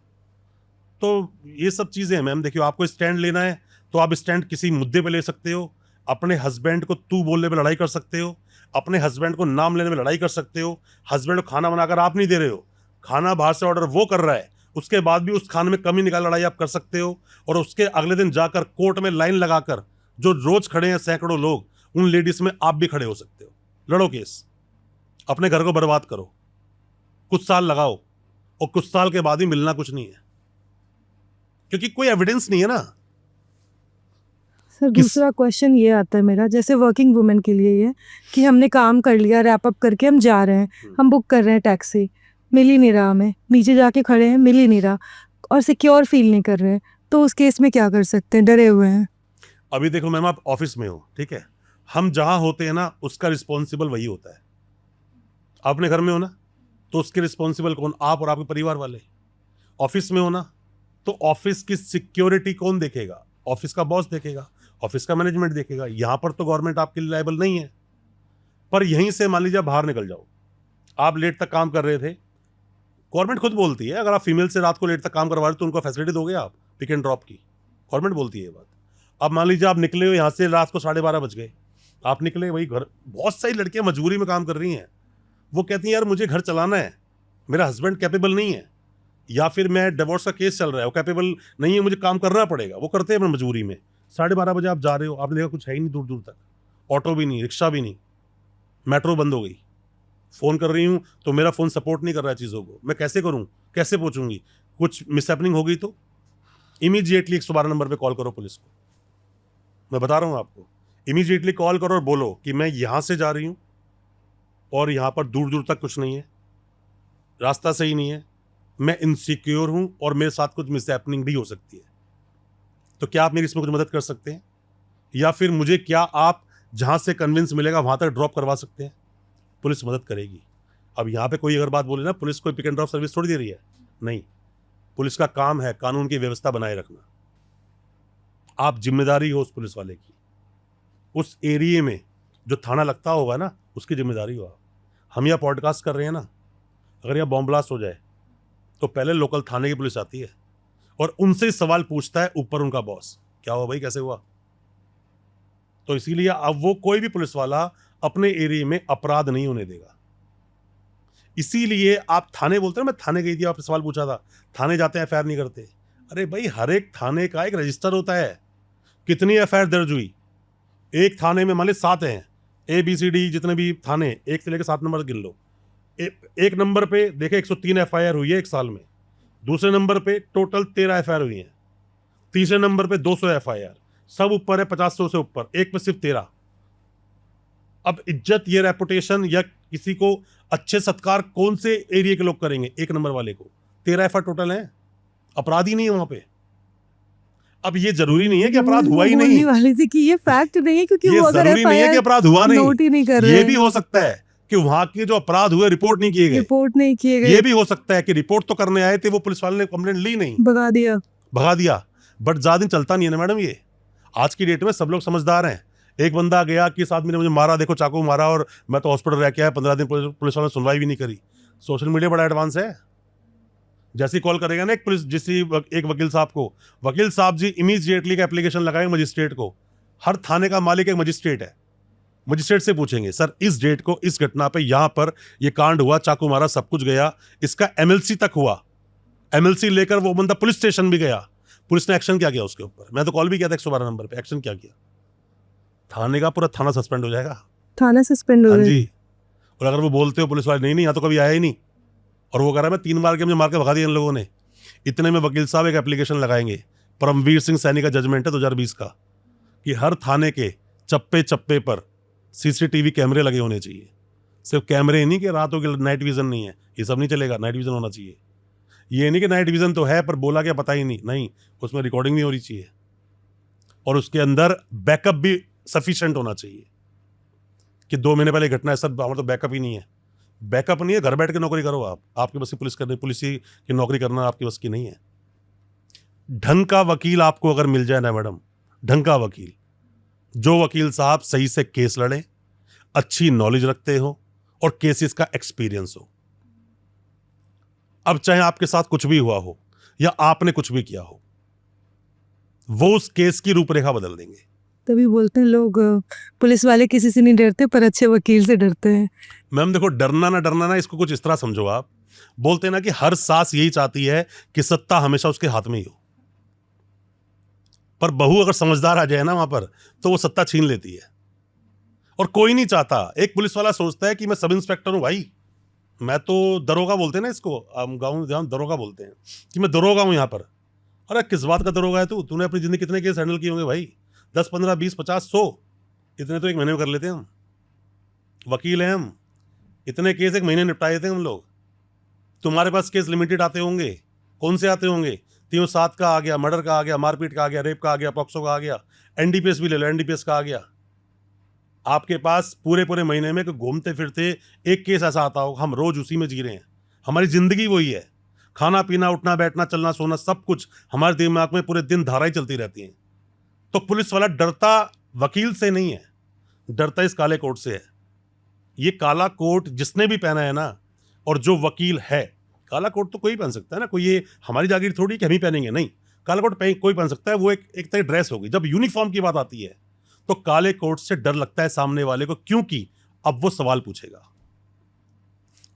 तो ये सब चीजें मैम, देखियो आपको स्टैंड लेना है तो आप स्टैंड किसी मुद्दे पे ले सकते हो, अपने हस्बैंड को तू बोलने पे लड़ाई कर सकते हो, अपने हस्बैंड को नाम लेने में लड़ाई कर सकते हो। हस्बैंड को खाना बनाकर आप नहीं दे रहे हो, खाना बाहर से ऑर्डर वो कर रहा है, उसके बाद भी उस खाने में कमी निकाल लड़ाई आप कर सकते हो। और उसके अगले दिन जाकर कोर्ट में लाइन लगाकर जो रोज खड़े हैं सैकड़ों लोग, उन लेडीज में आप भी खड़े हो सकते हो। लड़ो केस, अपने घर को बर्बाद करो, कुछ साल लगाओ और कुछ साल के बाद ही मिलना कुछ नहीं है, क्योंकि कोई एविडेंस नहीं है ना। सर दूसरा क्वेश्चन ये आता है मेरा, जैसे वर्किंग वुमेन के लिए ये कि हमने काम कर लिया, रैप अप करके हम जा रहे हैं, हम बुक कर रहे हैं टैक्सी, मिल ही नहीं रहा, हमें नीचे जाके खड़े हैं, मिल ही नहीं रहा और सिक्योर फील नहीं कर रहे हैं, तो उस केस में क्या कर सकते हैं? डरे हुए हैं। अभी देखो मैम, आप ऑफिस में हो, ठीक है, हम जहां होते हैं ना उसका रिस्पॉन्सिबल वही होता है। आप अपने घर में हो ना तो उसके रिस्पॉन्सिबल कौन? आप और आपके परिवार वाले। ऑफिस में हो ना तो ऑफिस की सिक्योरिटी कौन देखेगा? ऑफिस का बॉस देखेगा, ऑफिस का मैनेजमेंट देखेगा। यहां पर तो गवर्नमेंट आपके लिए लायबल नहीं है। पर यहीं से मान लीजिए बाहर निकल जाओ, आप लेट तक काम कर रहे थे, गवर्नमेंट खुद बोलती है अगर आप फीमेल से रात को लेट तक काम करवा रहे तो उनको फैसिलिटी दोगे आप पिक एंड ड्रॉप की? गवर्नमेंट बोलती है ये बात। अब मान लीजिए आप निकले हो यहाँ से, रात को 12:30 बज गए, आप निकले वही घर, बहुत सारी लड़कियां मजबूरी में काम कर रही हैं, वो कहती हैं यार मुझे घर चलाना है, मेरा हस्बैंड कैपेबल नहीं है, या फिर मैं डिवोर्स का केस चल रहा है, वो कैपेबल नहीं है, मुझे काम करना पड़ेगा, वो करते हैं अपनी मजबूरी में। 12:30 बजे आप जा रहे हो, आपने देखा कुछ है ही नहीं दूर दूर तक, ऑटो भी नहीं, रिक्शा भी नहीं, मेट्रो बंद हो गई, फ़ोन कर रही हूँ तो मेरा फ़ोन सपोर्ट नहीं कर रहा है चीज़ों को, मैं कैसे करूँ, कैसे पहुँचूंगी? कुछ मिसहैपनिंग हो गई तो इमीडिएटली 112 नंबर पे कॉल करो पुलिस को। मैं बता रहा हूँ आपको, इमीडिएटली कॉल करो और बोलो कि मैं यहाँ से जा रही हूँ और यहाँ पर दूर दूर तक कुछ नहीं है, रास्ता सही नहीं है, मैं इनसिक्योर हूँ और मेरे साथ कुछ मिसहैपनिंग भी हो सकती है, तो क्या आप मेरी इसमें कुछ मदद कर सकते हैं? या फिर मुझे क्या आप जहाँ से कन्विंस मिलेगा वहाँ तक ड्रॉप करवा सकते हैं? पुलिस मदद करेगी। अब यहाँ पे कोई अगर बात बोले ना, पुलिस कोई पिक एंड ड्रॉप सर्विस थोड़ी दे रही है, नहीं। पुलिस का काम है कानून की व्यवस्था बनाए रखना। आप जिम्मेदारी हो उस पुलिस वाले की, उस एरिया में जो थाना लगता होगा ना, उसकी जिम्मेदारी हो आप। हम यहाँ पॉडकास्ट कर रहे हैं ना, अगर यहाँ बॉम्ब ब्लास्ट हो जाए तो पहले लोकल थाने की पुलिस आती है और उनसे ही सवाल पूछता है ऊपर उनका बॉस, क्या हुआ भाई, कैसे हुआ। तो इसीलिए अब वो कोई भी पुलिस वाला अपने एरिया में अपराध नहीं होने देगा। इसीलिए आप थाने बोलते हैं, मैं थाने गई थी, आपने सवाल पूछा था, थाने जाते हैं एफआईआर नहीं करते। अरे भाई, हर एक थाने का एक रजिस्टर होता है, कितनी एफआईआर दर्ज हुई। एक थाने में मान ली 7 हैं, ABCD जितने भी थाने, 1 से लेकर 7 नंबर गिन लो। एक नंबर पे देखे 103 एफआईआर हुई है 1 साल में। दूसरे नंबर पे टोटल 13 एफआईआर हुई हैं। तीसरे नंबर पे 200 एफआईआर, सब ऊपर है 50 से ऊपर, एक पे सिर्फ 13। अब इज्जत, ये रेपुटेशन या किसी को अच्छे सत्कार कौन से एरिया के लोग करेंगे? एक नंबर वाले को। 13 एफआईआर टोटल है, अपराध ही नहीं है वहां पे। अब ये जरूरी नहीं है कि अपराध हुआ ही नहीं, बोलने वाली थी कि ये फैक्ट नहीं है, क्योंकि ये वो अगर जरूरी नहीं है कि अपराध हुआ नोट ही नहीं कर नहीं। रहे ये हैं। भी हो सकता है कि वहां के जो अपराध हुए रिपोर्ट नहीं किए गए। रिपोर्ट नहीं किए गए, ये भी हो सकता है कि रिपोर्ट तो करने आए थे, वो पुलिस वाले ने कंप्लेंट ली नहीं, भगा दिया। बट ज्यादा दिन चलता नहीं है ना मैडम। ये आज की डेट में सब लोग समझदार हैं। एक बंदा गया कि इस आदमी ने मुझे मारा, देखो चाकू मारा, और मैं तो हॉस्पिटल रह के आया 15 दिन, पुलिस वालों ने सुनवाई भी नहीं करी। सोशल मीडिया बड़ा एडवांस है। जैसे कॉल करेगा ना एक पुलिस, एक वकील साहब को, वकील साहब जी इमीडिएटली का एप्लीकेशन लगाएंगे मजिस्ट्रेट को। हर थाने का मालिक एक मजिस्ट्रेट है। मजिस्ट्रेट से पूछेंगे, सर इस डेट को इस घटना पे यहाँ पर ये कांड हुआ, चाकू मारा, सब कुछ गया, इसका MLC तक हुआ। MLC लेकर वो बंदा पुलिस स्टेशन भी गया, पुलिस ने एक्शन क्या किया उसके ऊपर? मैं तो कॉल भी किया था 112 नंबर पे, एक्शन क्या किया? थाने का पूरा थाना सस्पेंड हो जाएगा। थाना सस्पेंड हो हाँ गया। जी। और अगर वो बोलते हो पुलिस वाले, नहीं यहाँ तो कभी आया ही नहीं, और वो कह रहा है मैं 3 बार के मुझे मार के भगा दिया इन लोगों ने, इतने में वकील साहब एक एप्लीकेशन लगाएंगे। परमवीर सिंह सैनी का जजमेंट है 2020 का, कि हर थाने के चप्पे चप्पे पर CCTV कैमरे लगे होने चाहिए। सिर्फ कैमरे ही नहीं कि रातों के नाइट विजन नहीं है, ये सब नहीं चलेगा, नाइट विजन होना चाहिए। ये नहीं कि नाइट विजन तो है पर बोला क्या पता ही नहीं, उसमें रिकॉर्डिंग भी होनी चाहिए, और उसके अंदर बैकअप भी सफिशिएंट होना चाहिए कि 2 महीने पहले घटना है सर, हमारा तो बैकअप ही नहीं है। बैकअप नहीं है, घर बैठ के नौकरी करो आप, आपकी बस की पुलिस की नौकरी करना आपकी बस की नहीं है। ढंग का वकील आपको अगर मिल जाए ना मैडम, ढंग का वकील, जो वकील साहब सही से केस लड़े, अच्छी नॉलेज रखते हो और केसेस का एक्सपीरियंस हो। अब चाहे आपके साथ कुछ भी हुआ हो या आपने कुछ भी किया हो, वो उस केस की रूपरेखा बदल देंगे। तभी बोलते हैं लोग, पुलिस वाले किसी से नहीं डरते पर अच्छे वकील से डरते हैं। मैम देखो, डरना ना, इसको कुछ इस तरह समझो आप, बोलते हैं ना कि हर सास यही चाहती है कि सत्ता हमेशा उसके हाथ में ही हो, पर बहू अगर समझदार आ जाए ना वहां पर, तो वो सत्ता छीन लेती है। और कोई नहीं चाहता, एक पुलिस वाला सोचता है कि मैं सब इंस्पेक्टर हूं भाई, मैं तो दरोगा बोलते हैं ना इसको, गाँव दरोगा बोलते हैं कि मैं दरोगा हूं यहाँ पर। अरे किस बात का दरोगा है तूने अपनी जिंदगी कितने केस हैंडल किए होंगे भाई? 10, 15, 20, 50, 100, इतने तो 1 महीने में कर लेते हैं हम। वकील हैं हम, इतने केस 1 महीने निपटा देते हैं हम लोग। तुम्हारे पास केस लिमिटेड आते होंगे, कौन से आते होंगे? 307 का आ गया, मर्डर का आ गया, मारपीट का आ गया, रेप का आ गया, पॉक्सो का आ गया, NDPS भी ले लो, NDPS का आ गया। आपके पास पूरे महीने में घूमते फिरते एक केस ऐसा आता होगा, हम रोज उसी में जी रहे हैं, हमारी जिंदगी वही है, खाना पीना, उठना बैठना, चलना सोना, सब कुछ हमारे दिमाग में पूरे दिन धाराएं चलती रहती हैं। तो पुलिस वाला डरता वकील से नहीं है, डरता इस काले कोट से है। ये काला कोट जिसने भी पहना है ना, और जो वकील है, काला कोट तो कोई पहन सकता है ना, कोई ये हमारी जागीर थोड़ी कि हम ही पहनेंगे, नहीं, काला कोट कोई पहन सकता है, वो एक तरह ड्रेस होगी। जब यूनिफॉर्म की बात आती है तो काले कोट से डर लगता है सामने वाले को, क्योंकि अब वो सवाल पूछेगा।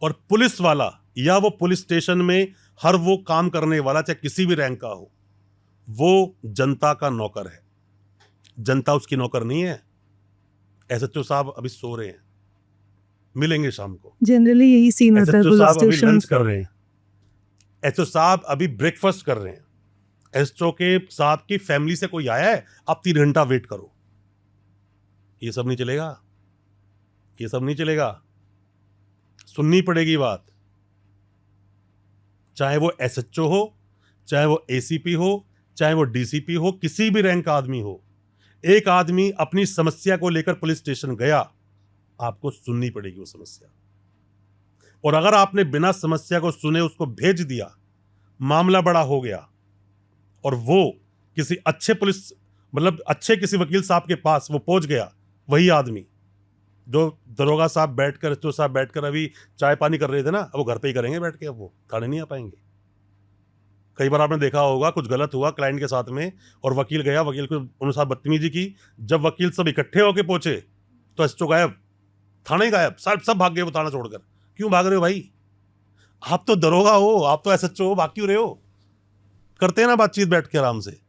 और पुलिस वाला या वो पुलिस स्टेशन में हर वो काम करने वाला, चाहे किसी भी रैंक का हो, वो जनता का नौकर है, जनता उसकी नौकर नहीं है। SHO साहब अभी सो रहे हैं, मिलेंगे शाम को। जनरली यही सीन होता है SHO पुलिस साहब अभी स्टेशन। लंच कर रहे हैं, SHO साहब अभी ब्रेकफास्ट कर रहे हैं। SHO के साहब की फैमिली से कोई आया है, आप 3 घंटा वेट करो। ये सब नहीं चलेगा, ये सब नहीं चलेगा, सुननी पड़ेगी बात। चाहे वो SHO हो, चाहे वो ACP हो, चाहे वो DCP हो, किसी भी रैंक का आदमी हो, एक आदमी अपनी समस्या को लेकर पुलिस स्टेशन गया, आपको सुननी पड़ेगी वो समस्या। और अगर आपने बिना समस्या को सुने उसको भेज दिया, मामला बड़ा हो गया और वो किसी अच्छे पुलिस मतलब अच्छे किसी वकील साहब के पास वो पहुंच गया, वही आदमी जो दरोगा साहब बैठकर जो साहब बैठकर अभी चाय पानी कर रहे थे ना, अब वो घर पे ही करेंगे बैठ के, अब वो थाने नहीं आ पाएंगे। कई बार आपने देखा होगा कुछ गलत हुआ क्लाइंट के साथ में और वकील गया, वकील को उन्होंने साथ बदतमीजी की, जब वकील सब इकट्ठे होके पहुंचे तो एसएचओ गायब, थाने गायब, सब भाग गए वो थाना छोड़कर। क्यों भाग रहे हो भाई? आप तो दरोगा हो, आप तो एसएचओ हो, भाग क्यों रहे हो? करते हैं ना बातचीत बैठ के आराम से।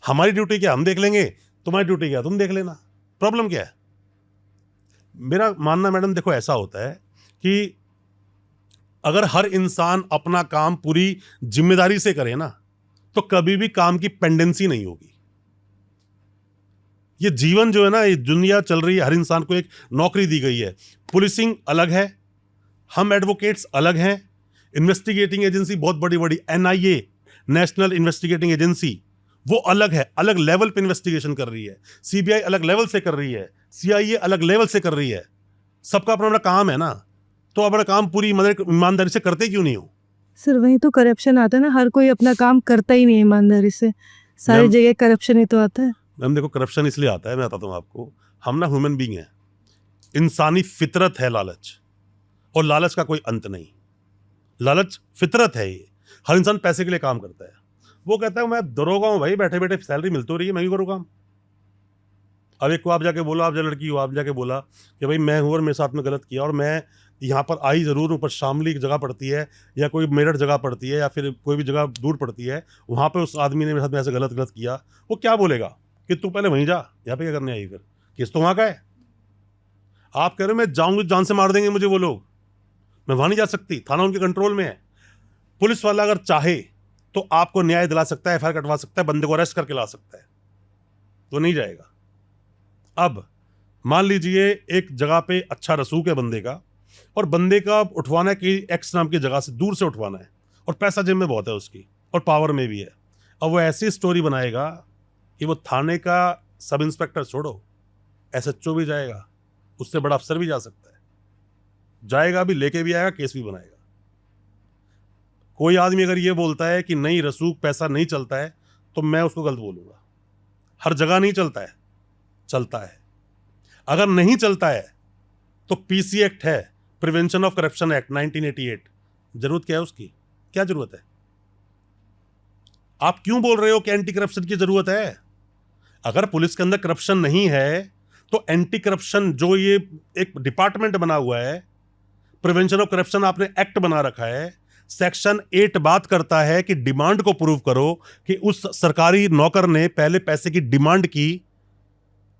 हमारी ड्यूटी क्या हम देख लेंगे, तुम्हारी ड्यूटी क्या तुम देख लेना, प्रॉब्लम क्या है? मेरा मानना मैडम देखो ऐसा होता है कि अगर हर इंसान अपना काम पूरी जिम्मेदारी से करे ना, तो कभी भी काम की पेंडेंसी नहीं होगी। ये जीवन जो है ना, ये दुनिया चल रही है, हर इंसान को एक नौकरी दी गई है। पुलिसिंग अलग है, हम एडवोकेट्स अलग हैं, इन्वेस्टिगेटिंग एजेंसी बहुत बड़ी बड़ी एनआईए नेशनल इन्वेस्टिगेटिंग एजेंसी वो अलग है, अलग लेवल पे इन्वेस्टिगेशन कर रही है, सीबीआई अलग लेवल से कर रही है, सीआईए अलग लेवल से कर रही है। सबका अपना अपना काम है ना, तो अपना काम पूरी ईमानदारी से करते क्यों नहीं हो? सर वही तो करप्शन आता है ना, हर कोई अपना काम करता ही नहीं ईमानदारी से, सारी जगह करप्शन ही तो आता है। मैम देखो करप्शन इसलिए आता है, मैं बताता हूँ आपको, हम ना ह्यूमन बीइंग हैं, इंसानी फितरत है लालच, और लालच का कोई अंत नहीं। लालच फितरत है, ये हर इंसान पैसे के लिए काम करता है। वो कहता है मैं दरोगा हूँ भाई, बैठे बैठे सैलरी मिलती रही है, मैं भी करूँ काम। अब एक को आप जाके बोला, आप जो लड़की हो आप जाके बोला कि भाई मैं हूँ और मेरे साथ में गलत किया और मैं यहाँ पर आई ज़रूर हूँ, पर शामली जगह पड़ती है या कोई मेरठ जगह पड़ती है या फिर कोई भी जगह दूर पड़ती है, वहाँ पे उस आदमी ने मेरे साथ में ऐसे गलत किया, वो क्या बोलेगा कि तू पहले वहीं जा, यहाँ पे क्या करने आई? फिर केस तो वहाँ का है। आप कह रहे हो मैं जाऊँगी जान से मार देंगे मुझे वो लोग, मैं वहाँ नहीं जा सकती, थाना उनके कंट्रोल में है। पुलिस वाला अगर चाहे तो आपको न्याय दिला सकता है, एफआईआर कटवा सकता है, बंदे को अरेस्ट करके ला सकता है, तो नहीं जाएगा। अब मान लीजिए एक जगह पे अच्छा रसूख है बंदे का, और बंदे का उठवाना है कि एक्स नाम की जगह से दूर से उठवाना है, और पैसा जेब में बहुत है उसकी और पावर में भी है। अब वो ऐसी स्टोरी बनाएगा कि वो थाने का सब इंस्पेक्टर छोड़ो, एसएचओ भी जाएगा, उससे बड़ा अफसर भी जा सकता है, जाएगा भी, लेके भी आएगा, केस भी बनाएगा। कोई आदमी अगर ये बोलता है कि नहीं रसूख पैसा नहीं चलता है, तो मैं उसको गलत बोलूंगा। हर जगह नहीं चलता है, चलता है। अगर नहीं चलता है तो पीसी एक्ट है, प्रिवेंशन ऑफ करप्शन एक्ट 1988, जरूरत क्या है उसकी? क्या जरूरत है? आप क्यों बोल रहे हो कि एंटी करप्शन की जरूरत है? अगर पुलिस के अंदर करप्शन नहीं है तो एंटी करप्शन जो ये एक डिपार्टमेंट बना हुआ है, प्रिवेंशन ऑफ करप्शन आपने एक्ट बना रखा है, सेक्शन 8 बात करता है कि डिमांड को प्रूव करो कि उस सरकारी नौकर ने पहले पैसे की डिमांड की,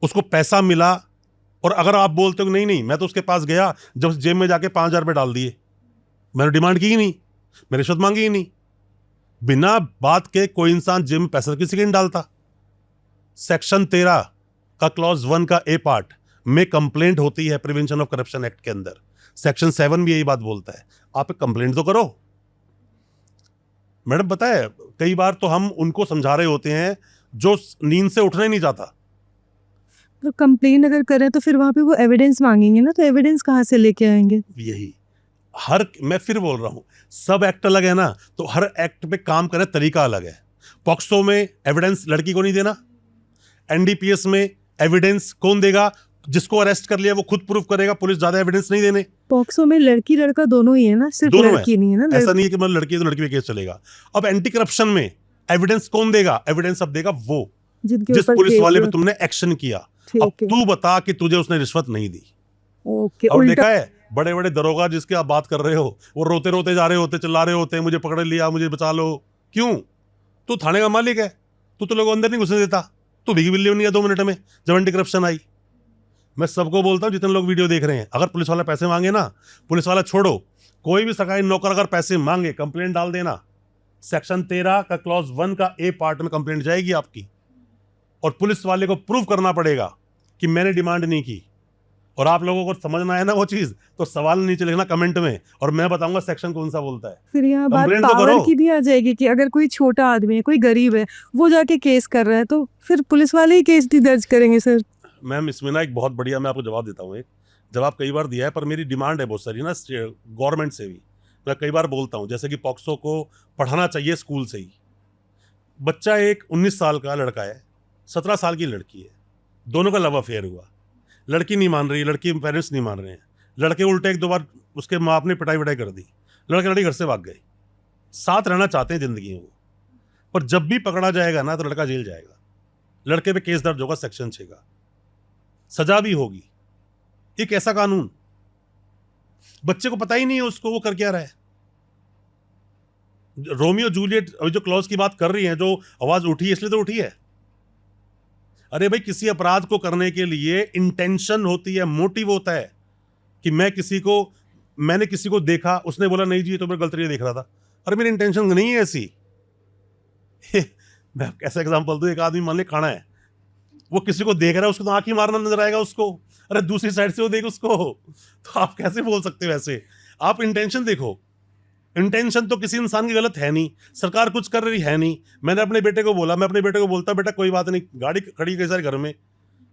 उसको पैसा मिला, और अगर आप बोलते हो नहीं नहीं मैं तो उसके पास गया जब उस जेब में जाके 5,000 रुपये डाल दिए, मैंने डिमांड की ही नहीं, मैंने रिश्वत मांगी ही नहीं, बिना बात के कोई इंसान जेब में पैसा किसी के नहीं डालता। सेक्शन 13 का क्लॉज 1 का ए पार्ट में कंप्लेंट होती है प्रिवेंशन ऑफ करप्शन एक्ट के अंदर, सेक्शन 7 भी यही बात बोलता है, आप कंप्लेंट तो करो। मैडम पता है कई बार तो हम उनको समझा रहे होते हैं जो नींद से उठना ही नहीं चाहता। तो कंप्लेन अगर करें तो फिर वहाँ पे वो एविडेंस मांगेंगे ना, तो एविडेंस कहाँ से लेके आएंगे? यही मैं फिर बोल रहा हूं, सब एक्ट अलग है ना, तो हर एक्ट पे काम करने तरीका अलग है। पॉक्सो में एविडेंस लड़की को नहीं देना, एनडीपीएस में एविडेंस कौन देगा? जिसको अरेस्ट कर लिया वो खुद प्रूफ करेगा, पुलिस ज्यादा एविडेंस नहीं देने। पॉक्सो में लड़की लड़का दोनों ही है ना, सिर्फ दोनों लड़की नहीं है ना, ऐसा नहीं है कि मतलब लड़की है तो लड़की पे केस चलेगा। अब एंटी करप्शन में एविडेंस कौन देगा? एविडेंस अब देगा वो जिस पुलिस वाले पे तुमने एक्शन किया। अब तू बता कि तुझे उसने रिश्वत नहीं दी। ओके, और देखा है बड़े बड़े दरोगा जिसके आप बात कर रहे हो, वो रोते रोते जा रहे होते, चिल्ला रहे होते, मुझे पकड़ लिया, मुझे बचा लो। क्यों? तू थाने का मालिक है, तू तो लोगों अंदर नहीं घुसने देता, तू भीगी बिल्ली बन गया 2 मिनट में जब एंटी करप्शन आई। मैं सबको बोलता हूँ जितने लोग वीडियो देख रहे हैं, अगर पुलिस वाला पैसे मांगे ना, पुलिस वाला छोड़ो, कोई भी सरकारी नौकर अगर पैसे मांगे, कंप्लेंट डाल देना। सेक्शन 13 का क्लॉज 1 का ए पार्ट में कंप्लेंट जाएगी आपकी, और पुलिस वाले को प्रूव करना पड़ेगा कि मैंने डिमांड नहीं की। और आप लोगों को समझना है ना वो चीज, तो सवाल नीचे लिखना कमेंट में, और मैं बताऊंगा सेक्शन कौन सा बोलता है। फिर यहाँ बात कंप्लेंट तो पावर करो। की भी आ जाएगी कि अगर कोई छोटा आदमी है, कोई गरीब है, वो जाके केस कर रहा है, तो फिर पुलिस वाले ही केस भी दर्ज करेंगे सर। मैम इसमें ना एक बहुत बढ़िया मैं आपको जवाब देता हूँ। एक जवाब कई बार दिया है, पर मेरी डिमांड है बहुत सारी ना गवर्नमेंट से भी। मैं कई बार बोलता हूँ जैसे कि पॉक्सो को पढ़ाना चाहिए स्कूल से ही। बच्चा एक 19 साल का लड़का है, 17 साल की लड़की है, दोनों का लव अफेयर हुआ, लड़की नहीं मान रही, लड़की पेरेंट्स नहीं मान रहे हैं, लड़के उल्टे एक दो बार उसके माँ बाप ने पिटाई विटाई कर दी, लड़के लड़की घर से भाग गए। साथ रहना चाहते हैं जिंदगी में वो, पर जब भी पकड़ा जाएगा ना तो लड़का जेल जाएगा, लड़के पे केस दर्ज होगा सेक्शन 6 का, सजा भी होगी। एक ऐसा कानून बच्चे को पता ही नहीं है उसको वो कर क्या रहा है। रोमियो जूलियट अभी जो क्लॉज की बात कर रही है, जो आवाज उठी है इसलिए तो उठी है। अरे भाई किसी अपराध को करने के लिए इंटेंशन होती है, मोटिव होता है कि मैंने किसी को देखा, उसने बोला नहीं जी तो मैं गलत देख रहा था, अरे मेरी इंटेंशन नहीं है ऐसी। मैं कैसा एग्जांपल दूं, एक आदमी मान ले खाना है, वो किसी को देख रहा है, उसको तो आंख ही मारना नजर आएगा उसको, अरे दूसरी साइड से वो देख उसको, तो आप कैसे बोल सकते हो ऐसे? आप इंटेंशन देखो। इंटेंशन तो किसी इंसान की गलत है नहीं, सरकार कुछ कर रही है नहीं। मैंने अपने बेटे को बोला, मैं अपने बेटे को बोलता बेटा कोई बात नहीं, गाड़ी खड़ी कई सारे घर में,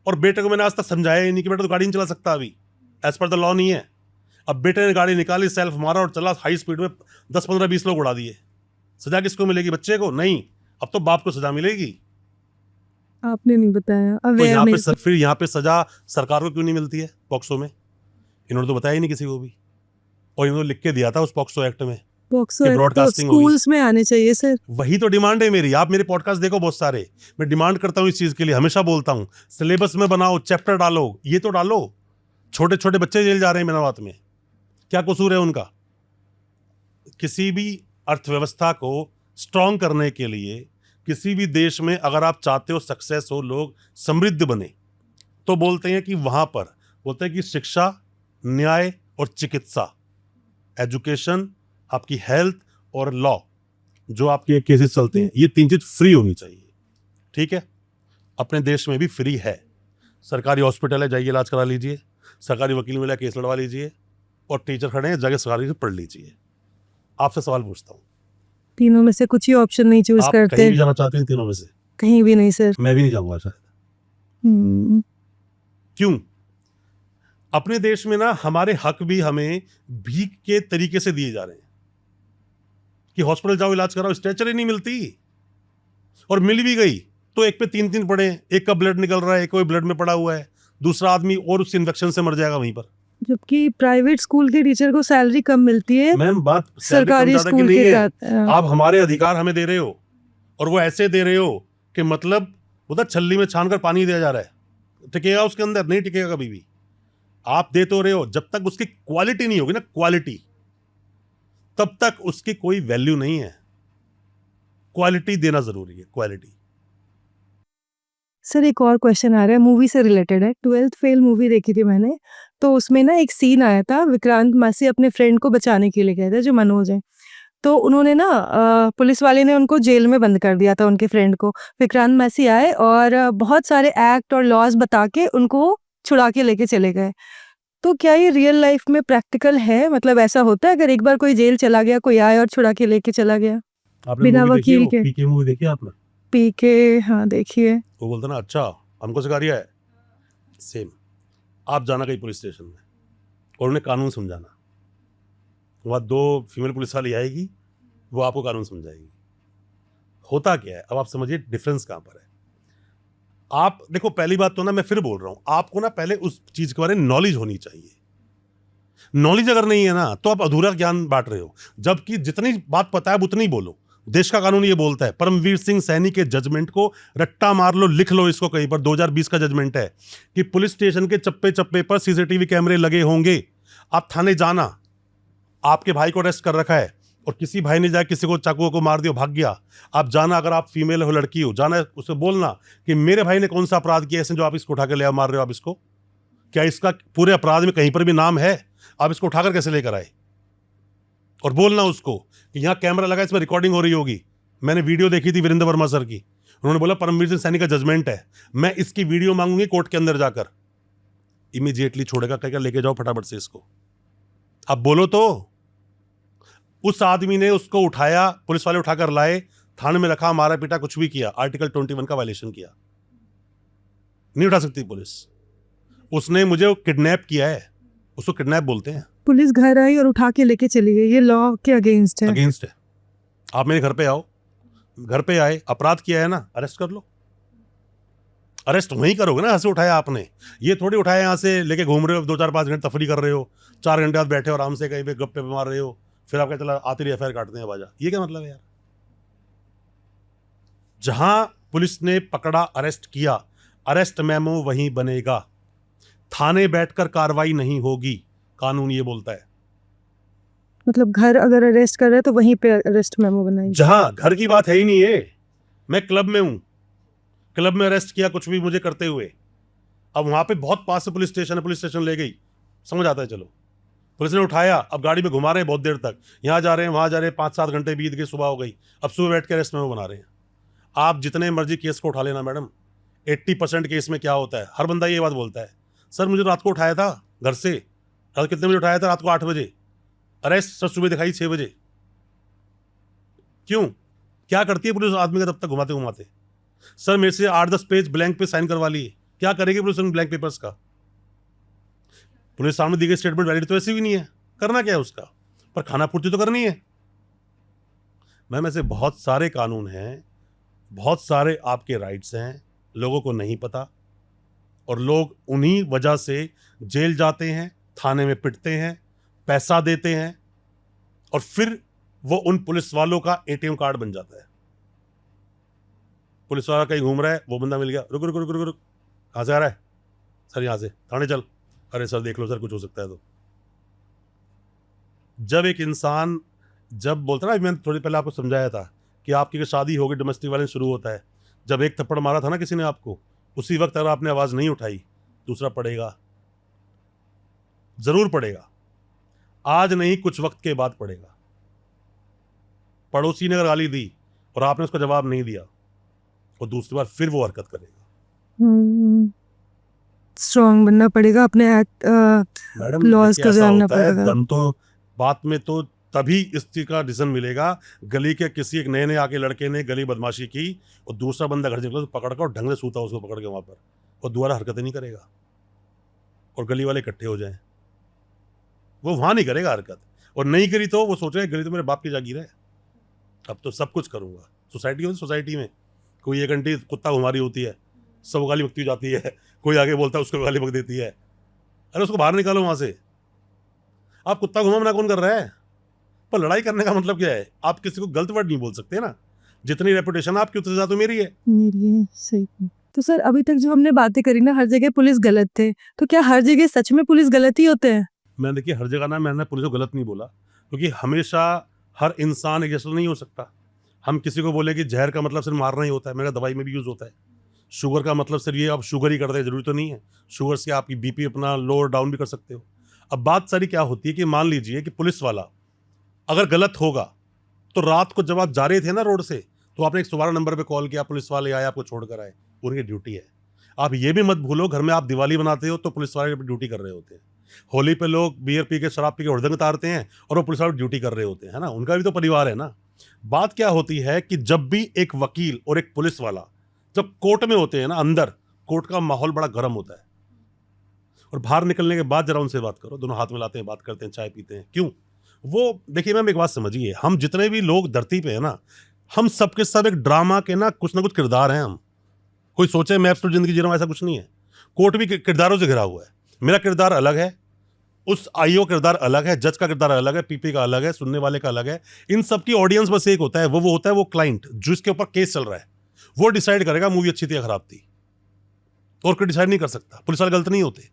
और बेटे को मैंने आज तक समझाया ही नहीं कि बेटा तो गाड़ी नहीं चला सकता, अभी एज पर द लॉ नहीं है। अब बेटे ने गाड़ी निकाली, सेल्फ मारा और चला हाई स्पीड में, 10 15 20 लोग उड़ा दिए। सजा किसको मिलेगी? बच्चे को? नहीं, अब तो बाप को सजा मिलेगी। आपने नहीं बताया तो अवेयर यहाँ में। पे फिर यहाँ पे सजा सरकार को क्यों नहीं मिलती है पॉक्सो में? इन्होंने तो बताया ही नहीं किसी को भी, और इन्होंने लिख के दिया था उस पॉक्सो एक्ट में बॉक्सो कि एक्ट तो broadcasting होगी। स्कूल्स में आने चाहिए सर। वही तो डिमांड है मेरी। आप मेरे पॉडकास्ट देखो बहुत सारे, मैं डिमांड करता हूँ इस चीज के लिए, हमेशा बोलता हूँ सिलेबस में बनाओ, चैप्टर डालो, ये तो डालो। छोटे छोटे बच्चे जेल जा रहे हैं बिना बात में, क्या कसूर है उनका? किसी भी अर्थव्यवस्था को स्ट्रांग करने के लिए, किसी भी देश में अगर आप चाहते हो सक्सेस हो, लोग समृद्ध बने, तो बोलते हैं कि वहां पर बोलते हैं कि शिक्षा, न्याय और चिकित्सा, एजुकेशन, आपकी हेल्थ और लॉ, जो आपके केसेस चलते हैं, ये 3 चीज फ्री होनी चाहिए। ठीक है, अपने देश में भी फ्री है। सरकारी हॉस्पिटल है, जाइए इलाज करा लीजिए, सरकारी वकील मिला केस लड़वा लीजिए, और टीचर खड़े हैं जाके सरकारी से पढ़ लीजिए। आपसे सवाल पूछता हूँ, तीनों में से कुछ ही ऑप्शन नहीं चूज आप करते? कहीं भी जाना चाहते हैं तीनों में से? कहीं भी नहीं सर। मैं भी नहीं जाऊंगा शायद। क्यों? अपने देश में ना हमारे हक भी हमें भीख के तरीके से दिए जा रहे हैं कि हॉस्पिटल जाओ इलाज कराओ, स्ट्रेचर ही नहीं मिलती, और मिल भी गई तो एक पे 3 पड़े, एक का ब्लड निकल रहा है, एक कोई ब्लड में पड़ा हुआ है, दूसरा आदमी और उस इन्फेक्शन से मर जाएगा वहीं पर। जबकि प्राइवेट स्कूल के टीचर को सैलरी कम मिलती है मैम बात सरकारी स्कूल के आप हमारे अधिकार हमें दे रहे हो, और वो ऐसे दे रहे हो कि मतलब उधर छल्ली में छान कर पानी दिया जा रहा है, टिकेगा उसके अंदर? नहीं टिकेगा कभी भी। आप दे तो रहे हो, जब तक उसकी क्वालिटी नहीं होगी ना, क्वालिटी, तब तक उसकी कोई वैल्यू नहीं है। क्वालिटी देना जरूरी है, क्वालिटी। सर एक और क्वेश्चन आ रहा है, मूवी से रिलेटेड है। 12th फेल मूवी देखी थी मैंने, तो उसमें ना एक सीन आया था, विक्रांत मैसी अपने फ्रेंड को बचाने के लिए गए थे जो मनोज है, तो उन्होंने ना पुलिस वाले ने उनको जेल में बंद कर दिया था, उनके फ्रेंड को। विक्रांत मैसी आए और बहुत सारे एक्ट और लॉज बता के उनको छुड़ा के लेके चले गए। तो क्या ये रियल लाइफ में प्रैक्टिकल है? मतलब ऐसा होता है अगर एक बार कोई जेल चला गया, कोई आए और छुड़ा के लेके चला गया आपने बिना मूवी देखी वकील हो? के? पीके मूवी देखी है आपने? पीके हाँ देखिए। वो बोलता ना अच्छा हमको सिखा रिया है, सेम। आप जाना कहीं पुलिस स्टेशन में और उन्हें कानून समझाना, वहाँ 2 फीमेल पुलिस वाली आएगी, वो आपको कानून समझाएगी। होता क्या है, अब आप समझिए डिफरेंस कहाँ पर है। आप देखो, पहली बात तो ना मैं फिर बोल रहा हूँ, आपको ना पहले उस चीज के बारे में नॉलेज होनी चाहिए। नॉलेज अगर नहीं है ना तो आप अधूरा ज्ञान बांट रहे हो, जबकि जितनी बात पता है उतनी बोलो। देश का कानून ये बोलता है, परमवीर सिंह सैनी के जजमेंट को रट्टा मार लो, लिख लो इसको कहीं पर, 2020 का जजमेंट है कि पुलिस स्टेशन के चप्पे चप्पे पर सीसीटीवी कैमरे लगे होंगे। आप थाने जाना, आपके भाई को अरेस्ट कर रखा है और किसी भाई ने जाके किसी को चाकू को मार दिया, भाग गया, आप जाना, अगर आप फीमेल हो, लड़की हो, जाना उसे बोलना कि मेरे भाई ने कौन सा अपराध किया इसने जो आप इसको उठा कर ले आओ, मार रहे हो आप इसको, क्या इसका पूरे अपराध में कहीं पर भी नाम है? आप इसको उठाकर कैसे लेकर आए? और बोलना उसको कि यहाँ कैमरा लगा, इसमें रिकॉर्डिंग हो रही होगी। मैंने वीडियो देखी थी वीरेंद्र वर्मा सर की, उन्होंने बोला परमवीर सिंह सैनी का जजमेंट है, मैं इसकी वीडियो मांगूंगी कोर्ट के अंदर जाकर। इमीडिएटली छोड़ेगा, कहेगा लेके जाओ फटाफट से इसको। अब बोलो तो, उस आदमी ने उसको उठाया, पुलिस वाले उठाकर लाए, थाने में रखा, मारा पीटा, कुछ भी किया, आर्टिकल 21 का वायलेशन किया, नहीं उठा सकती पुलिस। उसने मुझे किडनैप किया है, उसको किडनैप बोलते हैं, पुलिस घर आई और उठा के लेके चली गई, ये लॉ के अगेंस्ट है। अगेंस्ट है। आप मेरे घर पे आओ, घर पे आए, अपराध किया है ना, अरेस्ट कर लो। अरेस्ट वहीं करोगे ना, यहाँ से उठाया आपने, ये थोड़ी उठाया यहाँ से लेके घूम रहे हो, 2-4-5 घंटे तफरी कर रहे हो, 4 घंटे बाद बैठे हो आराम से कहीं पे गप्पे मार रहे हो, फिर आपका चला आते रही एफआईआर काटते हैं बाजा। ये क्या मतलब है यार? जहां पुलिस ने पकड़ा, अरेस्ट किया, अरेस्ट मेमो वहीं बनेगा, थाने बैठकर कार्रवाई नहीं होगी, कानून ये बोलता है। मतलब घर अगर अरेस्ट कर रहे हैं तो वहीं पे अरेस्ट मेमो बनाएंगे। जहां घर की बात है ही नहीं है, मैं क्लब में हूं, क्लब में अरेस्ट किया कुछ भी मुझे करते हुए, अब वहां पे बहुत पास से पुलिस स्टेशन है, पुलिस स्टेशन ले गई, समझ आता है, चलो पुलिस ने उठाया, अब गाड़ी में घुमा रहे हैं बहुत देर तक, यहाँ जा रहे हैं वहाँ जा रहे हैं, 5-7 घंटे बीत गए, सुबह हो गई, अब सुबह बैठ के अरेस्ट मेमो बना रहे हैं। आप जितने मर्जी केस को उठा लेना मैडम, 80% केस में क्या होता है, हर बंदा ये बात बोलता है, सर मुझे रात को उठाया था घर से, रात कितने बजे उठाया था, रात को 8 बजे, अरेस्ट सर सुबह दिखाई 6 बजे। क्यों? क्या करती है पुलिस आदमी का तब तक घुमाते घुमाते? सर मेरे से 8-10 पेज ब्लैंक पे साइन करवा लिए, क्या करेगी पुलिस उन ब्लैंक पेपर्स का? पुलिस सामने दी गई स्टेटमेंट वैलिड तो ऐसी भी नहीं है, करना क्या है उसका, पर खाना पूर्ति तो करनी है। मैम ऐसे बहुत सारे कानून हैं, बहुत सारे आपके राइट्स हैं, लोगों को नहीं पता, और लोग उन्हीं वजह से जेल जाते हैं, थाने में पिटते हैं, पैसा देते हैं, और फिर वो उन पुलिस वालों का एटीएम कार्ड बन जाता है। पुलिस वाला कहीं घूम रहा है, वो बंदा मिल गया, रुक रुक रुक रुक रुक, कहाँ से आ रहा है? सर यहाँ से, थाने चल। अरे सर देख लो सर, कुछ हो सकता है तो। जब एक इंसान जब बोलता ना, मैंने थोड़ी पहले आपको समझाया था कि आपकी शादी होगी, डोमेस्टिक वायलेंस शुरू होता है, जब एक थप्पड़ मारा था ना किसी ने आपको, उसी वक्त अगर आपने आवाज़ नहीं उठाई, दूसरा पड़ेगा, ज़रूर पड़ेगा, आज नहीं कुछ वक्त के बाद पड़ेगा। पड़ोसी ने अगर गाली दी और आपने उसका जवाब नहीं दिया, और दूसरी बार फिर वो हरकत करेगा। स्ट्रॉन्ग बनना पड़ेगा, अपने एक्ट मैडम लॉज देखिए, का ऐसा जानना होता है, पड़ेगा। दम तो बात में तो तभी इस चीज का डिसीजन मिलेगा, गली के किसी एक नए नए आके लड़के ने गली बदमाशी की और दूसरा बंदा घर से निकला तो पकड़ कर और ढंग से सूता उसको पकड़ के वहां पर, और दोबारा हरकतें नहीं करेगा, और गली वाले इकट्ठे हो जाएं, वो वहां नहीं करेगा हरकत, और नहीं करी तो वो सोचेगा गली तो मेरे बाप की जागीर है, अब तो सब कुछ करूंगा। सोसाइटी होती, सोसाइटी में कोई एक आंटी कुत्ता घुमा रही होती है, सब गाली बकती जाती है, कोई आगे बोलता है उसको गाली बक देती है, अरे उसको बाहर निकालो वहां से। आप कुत्ता घुमाना कौन कर रहा है? पर लड़ाई करने का मतलब क्या है? आप किसी को गलत वर्ड नहीं बोल सकते ना, जितनी रेपुटेशन आपकी उतनी ज्यादा तो मेरी है। मेरी है, सही। तो सर अभी तक जो हमने बातें करी ना, हर जगह पुलिस गलत थे, तो क्या हर जगह सच में पुलिस गलत ही होते हैं? मैंने देखिए हर जगह ना, मैंने पुलिस को गलत नहीं बोला, क्योंकि हमेशा हर इंसान एक जैसा नहीं हो सकता। हम किसी को बोले कि जहर का मतलब सिर्फ मारना ही होता है, मेरा दवाई में भी यूज़ होता है। शुगर का मतलब सिर्फ ये आप शुगर ही करते हैं, जरूरी तो नहीं है। शुगर से आपकी बीपी अपना लो और डाउन भी कर सकते हो। अब बात सारी क्या होती है कि मान लीजिए कि पुलिस वाला अगर गलत होगा, तो रात को जब आप जा रहे थे ना रोड से, तो आपने 112 नंबर पे कॉल किया, पुलिस वाले आए आपको छोड़कर आए, उनकी ड्यूटी है। आप ये भी मत भूलो, घर में आप दिवाली बनाते हो तो पुलिस वाले ड्यूटी कर रहे होते हैं। होली पे लोग बियर पी के, शराब पी के हुड़दंग उतारते हैं, और वो पुलिस वाले ड्यूटी कर रहे होते हैं, है ना, उनका भी तो परिवार है ना। बात क्या होती है कि जब भी एक वकील और एक पुलिस वाला जब कोर्ट में होते हैं ना, अंदर कोर्ट का माहौल बड़ा गर्म होता है, और बाहर निकलने के बाद जरा उनसे बात करो, दोनों हाथ मिलाते हैं, बात करते हैं, चाय पीते हैं, क्यों? वो देखिए मैम, एक बात समझिए, हम जितने भी लोग धरती पे है ना, हम सबके सब एक ड्रामा के ना कुछ किरदार हैं। हम कोई सोचे मैं तो जिंदगी जी रहा हूं, ऐसा कुछ नहीं है। कोर्ट भी किरदारों से घिरा हुआ है। मेरा किरदार अलग है, उस आईओ किरदार अलग है, जज का किरदार अलग है, पीपी का अलग है, सुनने वाले का अलग है। इन सब की ऑडियंस बस एक होता है, वो होता है वो क्लाइंट जिसके ऊपर केस चल रहा है, वो डिसाइड करेगा मूवी अच्छी थी या खराब थी, और कोई डिसाइड नहीं कर सकता। पुलिस वाले गलत नहीं होते।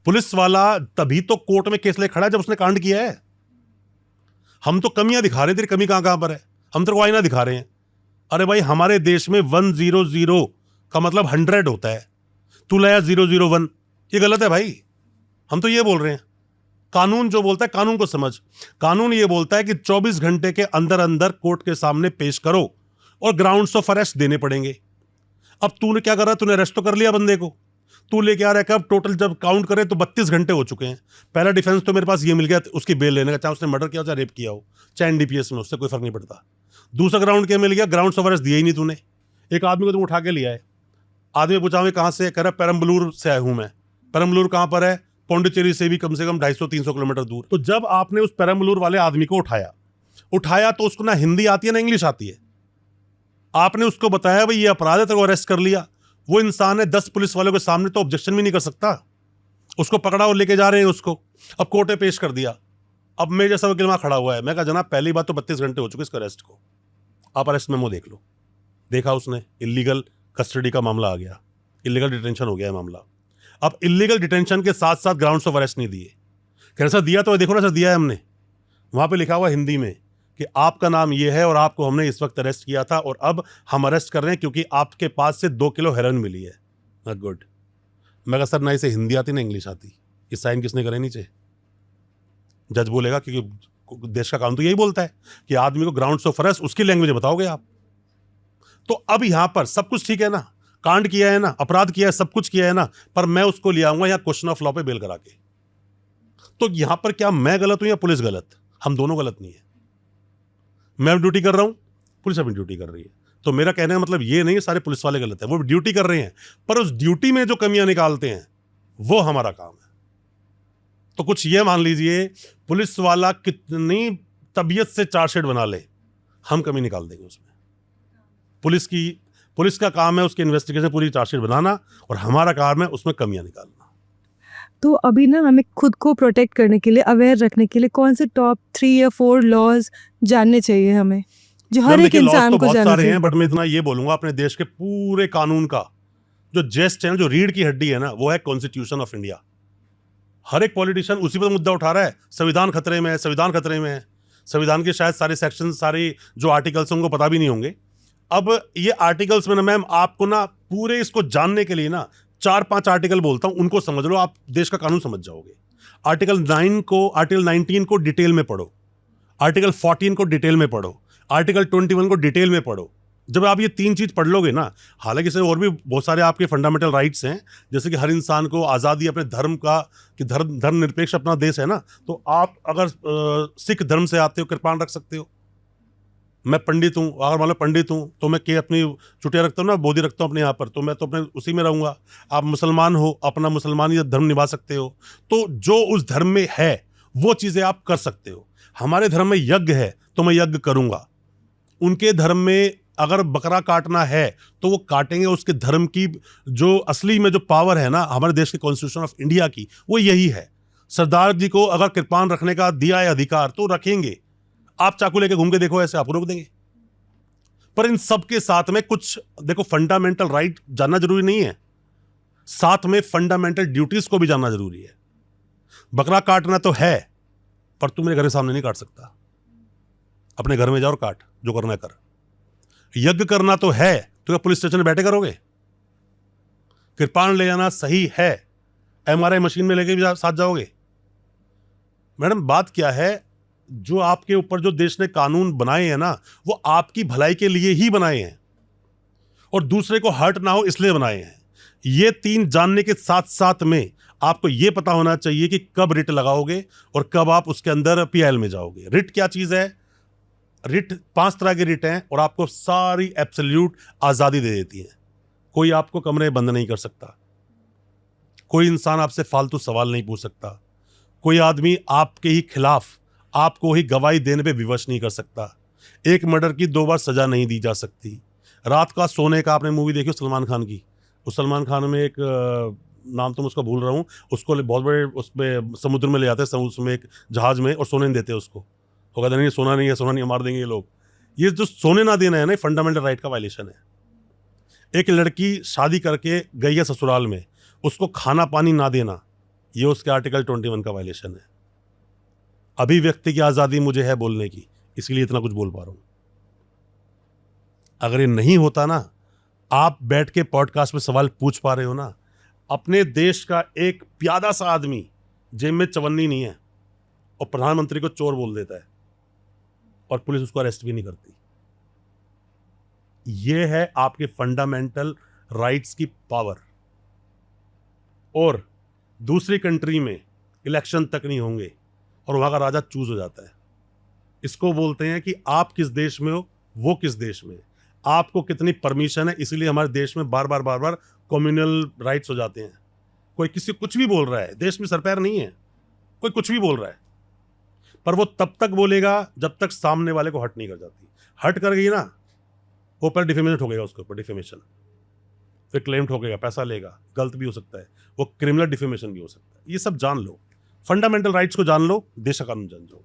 पुलिस वाला तभी तो कोर्ट में केस ले खड़ा है जब उसने कांड किया है। हम तो कमियां दिखा रहे हैं, तेरी कमी कहां पर है, हम तेरे को आईना दिखा रहे हैं। अरे भाई, हमारे देश में 100 का मतलब 100 होता है, तू लाया 001, ये गलत है भाई। हम तो ये बोल रहे हैं, कानून जो बोलता है, कानून को समझ। कानून ये बोलता है कि 24 घंटे के अंदर अंदर कोर्ट के सामने पेश करो, और ग्राउंड्स ऑफ अरेस्ट देने पड़ेंगे। अब तूने क्या कर रहा है, तूने अरेस्ट तो कर लिया बंदे को, तू लेके आ रहा है कब, टोटल जब काउंट करे तो 32 घंटे हो चुके हैं। पहला डिफेंस तो मेरे पास ये मिल गया उसकी बेल लेने का, चाहे उसने मर्डर किया हो चाहे रेप किया हो, चाहे एनडीपीएस में, उससे कोई फर्क नहीं पड़ता। दूसरा ग्राउंड क्या मिल गया, ग्राउंड्स ऑफ अरेस्ट दिए ही नहीं तूने। एक आदमी को तुम उठा के लिया है, आदमी पूछा मैं कहाँ से, कह रहा पेरम्बलूर से आया हूँ मैं। पेरम्बलूर कहाँ पर है? पौंडीचेरी से भी कम से कम 250-300 किलोमीटर दूर। तो जब आपने उस पेरम्बलूर वाले आदमी को उठाया तो उसको ना हिंदी आती है ना इंग्लिश आती है। आपने उसको बताया भाई ये अपराध है, तो अरेस्ट कर लिया। वो इंसान है 10 पुलिस वालों के सामने तो ऑब्जेक्शन भी नहीं कर सकता। उसको पकड़ा और लेके जा रहे हैं उसको, अब कोर्ट में पेश कर दिया। अब मैं जैसा वकील वहां खड़ा हुआ है, मैं कहा जनाब पहली बात तो 32 घंटे हो चुके इसको अरेस्ट को, आप अरेस्ट मेमो देख लो। देखा उसने, इलीगल कस्टडी का मामला आ गया, इलीगल डिटेंशन हो गया है मामला। अब इलीगल डिटेंशन के साथ साथ ग्राउंड्स ऑफ अरेस्ट नहीं दिए। कह सर दिया तो देखो ना सर, दिया है हमने। वहां पे लिखा हुआ हिंदी में कि आपका नाम ये है और आपको हमने इस वक्त अरेस्ट किया था और अब हम अरेस्ट कर रहे हैं क्योंकि आपके पास से 2 किलो हेरोइन मिली है। गुड। मैं कहा सर ना इसे हिंदी आती ना इंग्लिश आती, ये साइन किसने करे नीचे? जज बोलेगा क्योंकि देश का कानून तो यही बोलता है कि आदमी को ग्राउंड्स ऑफ अरेस्ट उसकी लैंग्वेज बताओगे आप। तो अब यहां पर सब कुछ ठीक है ना, कांड किया है ना, अपराध किया है, सब कुछ किया है ना, पर मैं उसको ले आऊंगा यहाँ क्वेश्चन ऑफ लॉ पे बेल करा के। तो यहां पर क्या मैं गलत हूं या पुलिस गलत? हम दोनों गलत नहीं है। मैं ड्यूटी कर रहा हूं, पुलिस अपनी ड्यूटी कर रही है। तो मेरा कहने का मतलब ये नहीं है सारे पुलिस वाले गलत है, वो ड्यूटी कर रहे हैं, पर उस ड्यूटी में जो कमियां निकालते हैं वो हमारा काम है। तो कुछ ये मान लीजिए पुलिस वाला कितनी तबीयत से चार्जशीट बना ले, हम कमी निकाल देंगे उसमें। पुलिस का काम है उसकी इन्वेस्टिगेशन पूरी चार्जशीट बनाना और हमारा काम है उसमें कमियां निकालना। तो अभी ना हमें खुद को प्रोटेक्ट करने के लिए, अवेयर रखने के लिए कौन से टॉप 3 या 4 लॉज जानने चाहिए हमें, जो हर एक इंसान को बहुत जानना सारे चाहिए? हैं, बट मैं इतना ये बोलूंगा अपने देश के पूरे कानून का जो जेस्ट है, जो रीढ़ की हड्डी है ना, वो है कॉन्स्टिट्यूशन ऑफ इंडिया। हर एक पॉलिटिशियन उसी पर मुद्दा उठा रहा है, संविधान खतरे में है, संविधान खतरे में है। संविधान के शायद सारे सेक्शन, सारे जो आर्टिकल्स उनको पता भी नहीं होंगे। अब ये आर्टिकल्स में ना मैम आपको ना पूरे इसको जानने के लिए ना 4-5 आर्टिकल बोलता हूं, उनको समझ लो, आप देश का कानून समझ जाओगे। आर्टिकल 19 को डिटेल में पढ़ो, आर्टिकल 14 को डिटेल में पढ़ो, आर्टिकल 21 को डिटेल में पढ़ो। जब आप ये 3 चीज पढ़ लोगे ना, हालांकि इसमें और भी बहुत सारे आपके फंडामेंटल राइट्स हैं, जैसे कि हर इंसान को आज़ादी अपने धर्म का, कि धर्मनिरपेक्ष अपना देश है ना, तो आप अगर सिख धर्म से आते हो कृपाण रख सकते हो। मैं पंडित हूँ, अगर मान लो पंडित हूँ तो मैं अपनी चुटिया रखता हूँ ना, बोधी रखता हूँ अपने यहाँ पर, तो मैं तो अपने उसी में रहूँगा। आप मुसलमान हो, अपना मुसलमानी धर्म निभा सकते हो। तो जो उस धर्म में है वो चीज़ें आप कर सकते हो। हमारे धर्म में यज्ञ है तो मैं यज्ञ करूँगा, उनके धर्म में अगर बकरा काटना है तो वो काटेंगे। उसके धर्म की जो असली में जो पावर है ना हमारे देश के कॉन्स्टिट्यूशन ऑफ इंडिया की, वो यही है। सरदार जी को अगर कृपाण रखने का दिया है अधिकार तो रखेंगे। आप चाकू लेके घूम के देखो, ऐसे आपको रोक देंगे। पर इन सब के साथ में कुछ देखो, फंडामेंटल राइट जानना जरूरी नहीं है, साथ में फंडामेंटल ड्यूटीज को भी जानना जरूरी है। बकरा काटना तो है, पर तू मेरे घर के सामने नहीं काट सकता। अपने घर में जाओ और काट, जो करना कर। यज्ञ करना तो है, तो क्या पुलिस स्टेशन में बैठे करोगे? कृपाण ले जाना सही है, MRI मशीन में लेके भी साथ जाओगे? मैडम बात क्या है, जो आपके ऊपर जो देश ने कानून बनाए हैं ना, वो आपकी भलाई के लिए ही बनाए हैं और दूसरे को हर्ट ना हो इसलिए बनाए हैं। ये 3 जानने के साथ साथ में आपको ये पता होना चाहिए कि कब रिट लगाओगे और कब आप उसके अंदर PIL में जाओगे। रिट क्या चीज है? रिट 5 तरह के रिट हैं और आपको सारी एब्सोल्यूट आजादी दे देती है। कोई आपको कमरे बंद नहीं कर सकता, कोई इंसान आपसे फालतू सवाल नहीं पूछ सकता, कोई आदमी आपके ही खिलाफ आपको ही गवाही देने पे विवश नहीं कर सकता, एक मर्डर की 2 बार सजा नहीं दी जा सकती। रात का सोने का आपने मूवी देखी सलमान खान की, उस सलमान खान में एक नाम तो मैं उसका भूल रहा हूँ, उसको बहुत बड़े उसमें समुद्र में ले जाते हैं, उसमें एक जहाज में, और सोने नहीं देते उसको। वो कहते नहीं सोना नहीं है, सोना नहीं, मार देंगे ये लोग। ये जो सोने ना देना है ना, फंडामेंटल राइट का वायलेशन है। एक लड़की शादी करके गई है ससुराल में, उसको खाना पानी ना देना, ये उसके आर्टिकल 21 का वायलेशन है। अभिव्यक्ति की आज़ादी मुझे है बोलने की, इसलिए इतना कुछ बोल पा रहा हूँ। अगर ये नहीं होता ना, आप बैठ के पॉडकास्ट में सवाल पूछ पा रहे हो ना, अपने देश का एक प्यादा सा आदमी जेब में चवन्नी नहीं है और प्रधानमंत्री को चोर बोल देता है और पुलिस उसको अरेस्ट भी नहीं करती। ये है आपके फंडामेंटल राइट्स की पावर। और दूसरी कंट्री में इलेक्शन तक नहीं होंगे और वहां का राजा चूज हो जाता है। इसको बोलते हैं कि आप किस देश में हो, वो किस देश में, आपको कितनी परमिशन है। इसीलिए हमारे देश में बार बार कम्युनल राइट्स हो जाते हैं। कोई किसी को कुछ भी बोल रहा है, देश में सरपैर नहीं है, कोई कुछ भी बोल रहा है, पर वो तब तक बोलेगा जब तक सामने वाले को हर्ट नहीं कर जाती। हर्ट कर गई ना, वो पर डिफेमेशन ठोकेगा, उसके ऊपर डिफेमेशन, फिर क्लेम ठोकेगा, पैसा लेगा, गलत भी हो सकता है, वो क्रिमिनल डिफेमेशन भी हो सकता है। ये सब जान लो, फंडामेंटल राइट्स को जान लो, देश का कानून जान जाओ।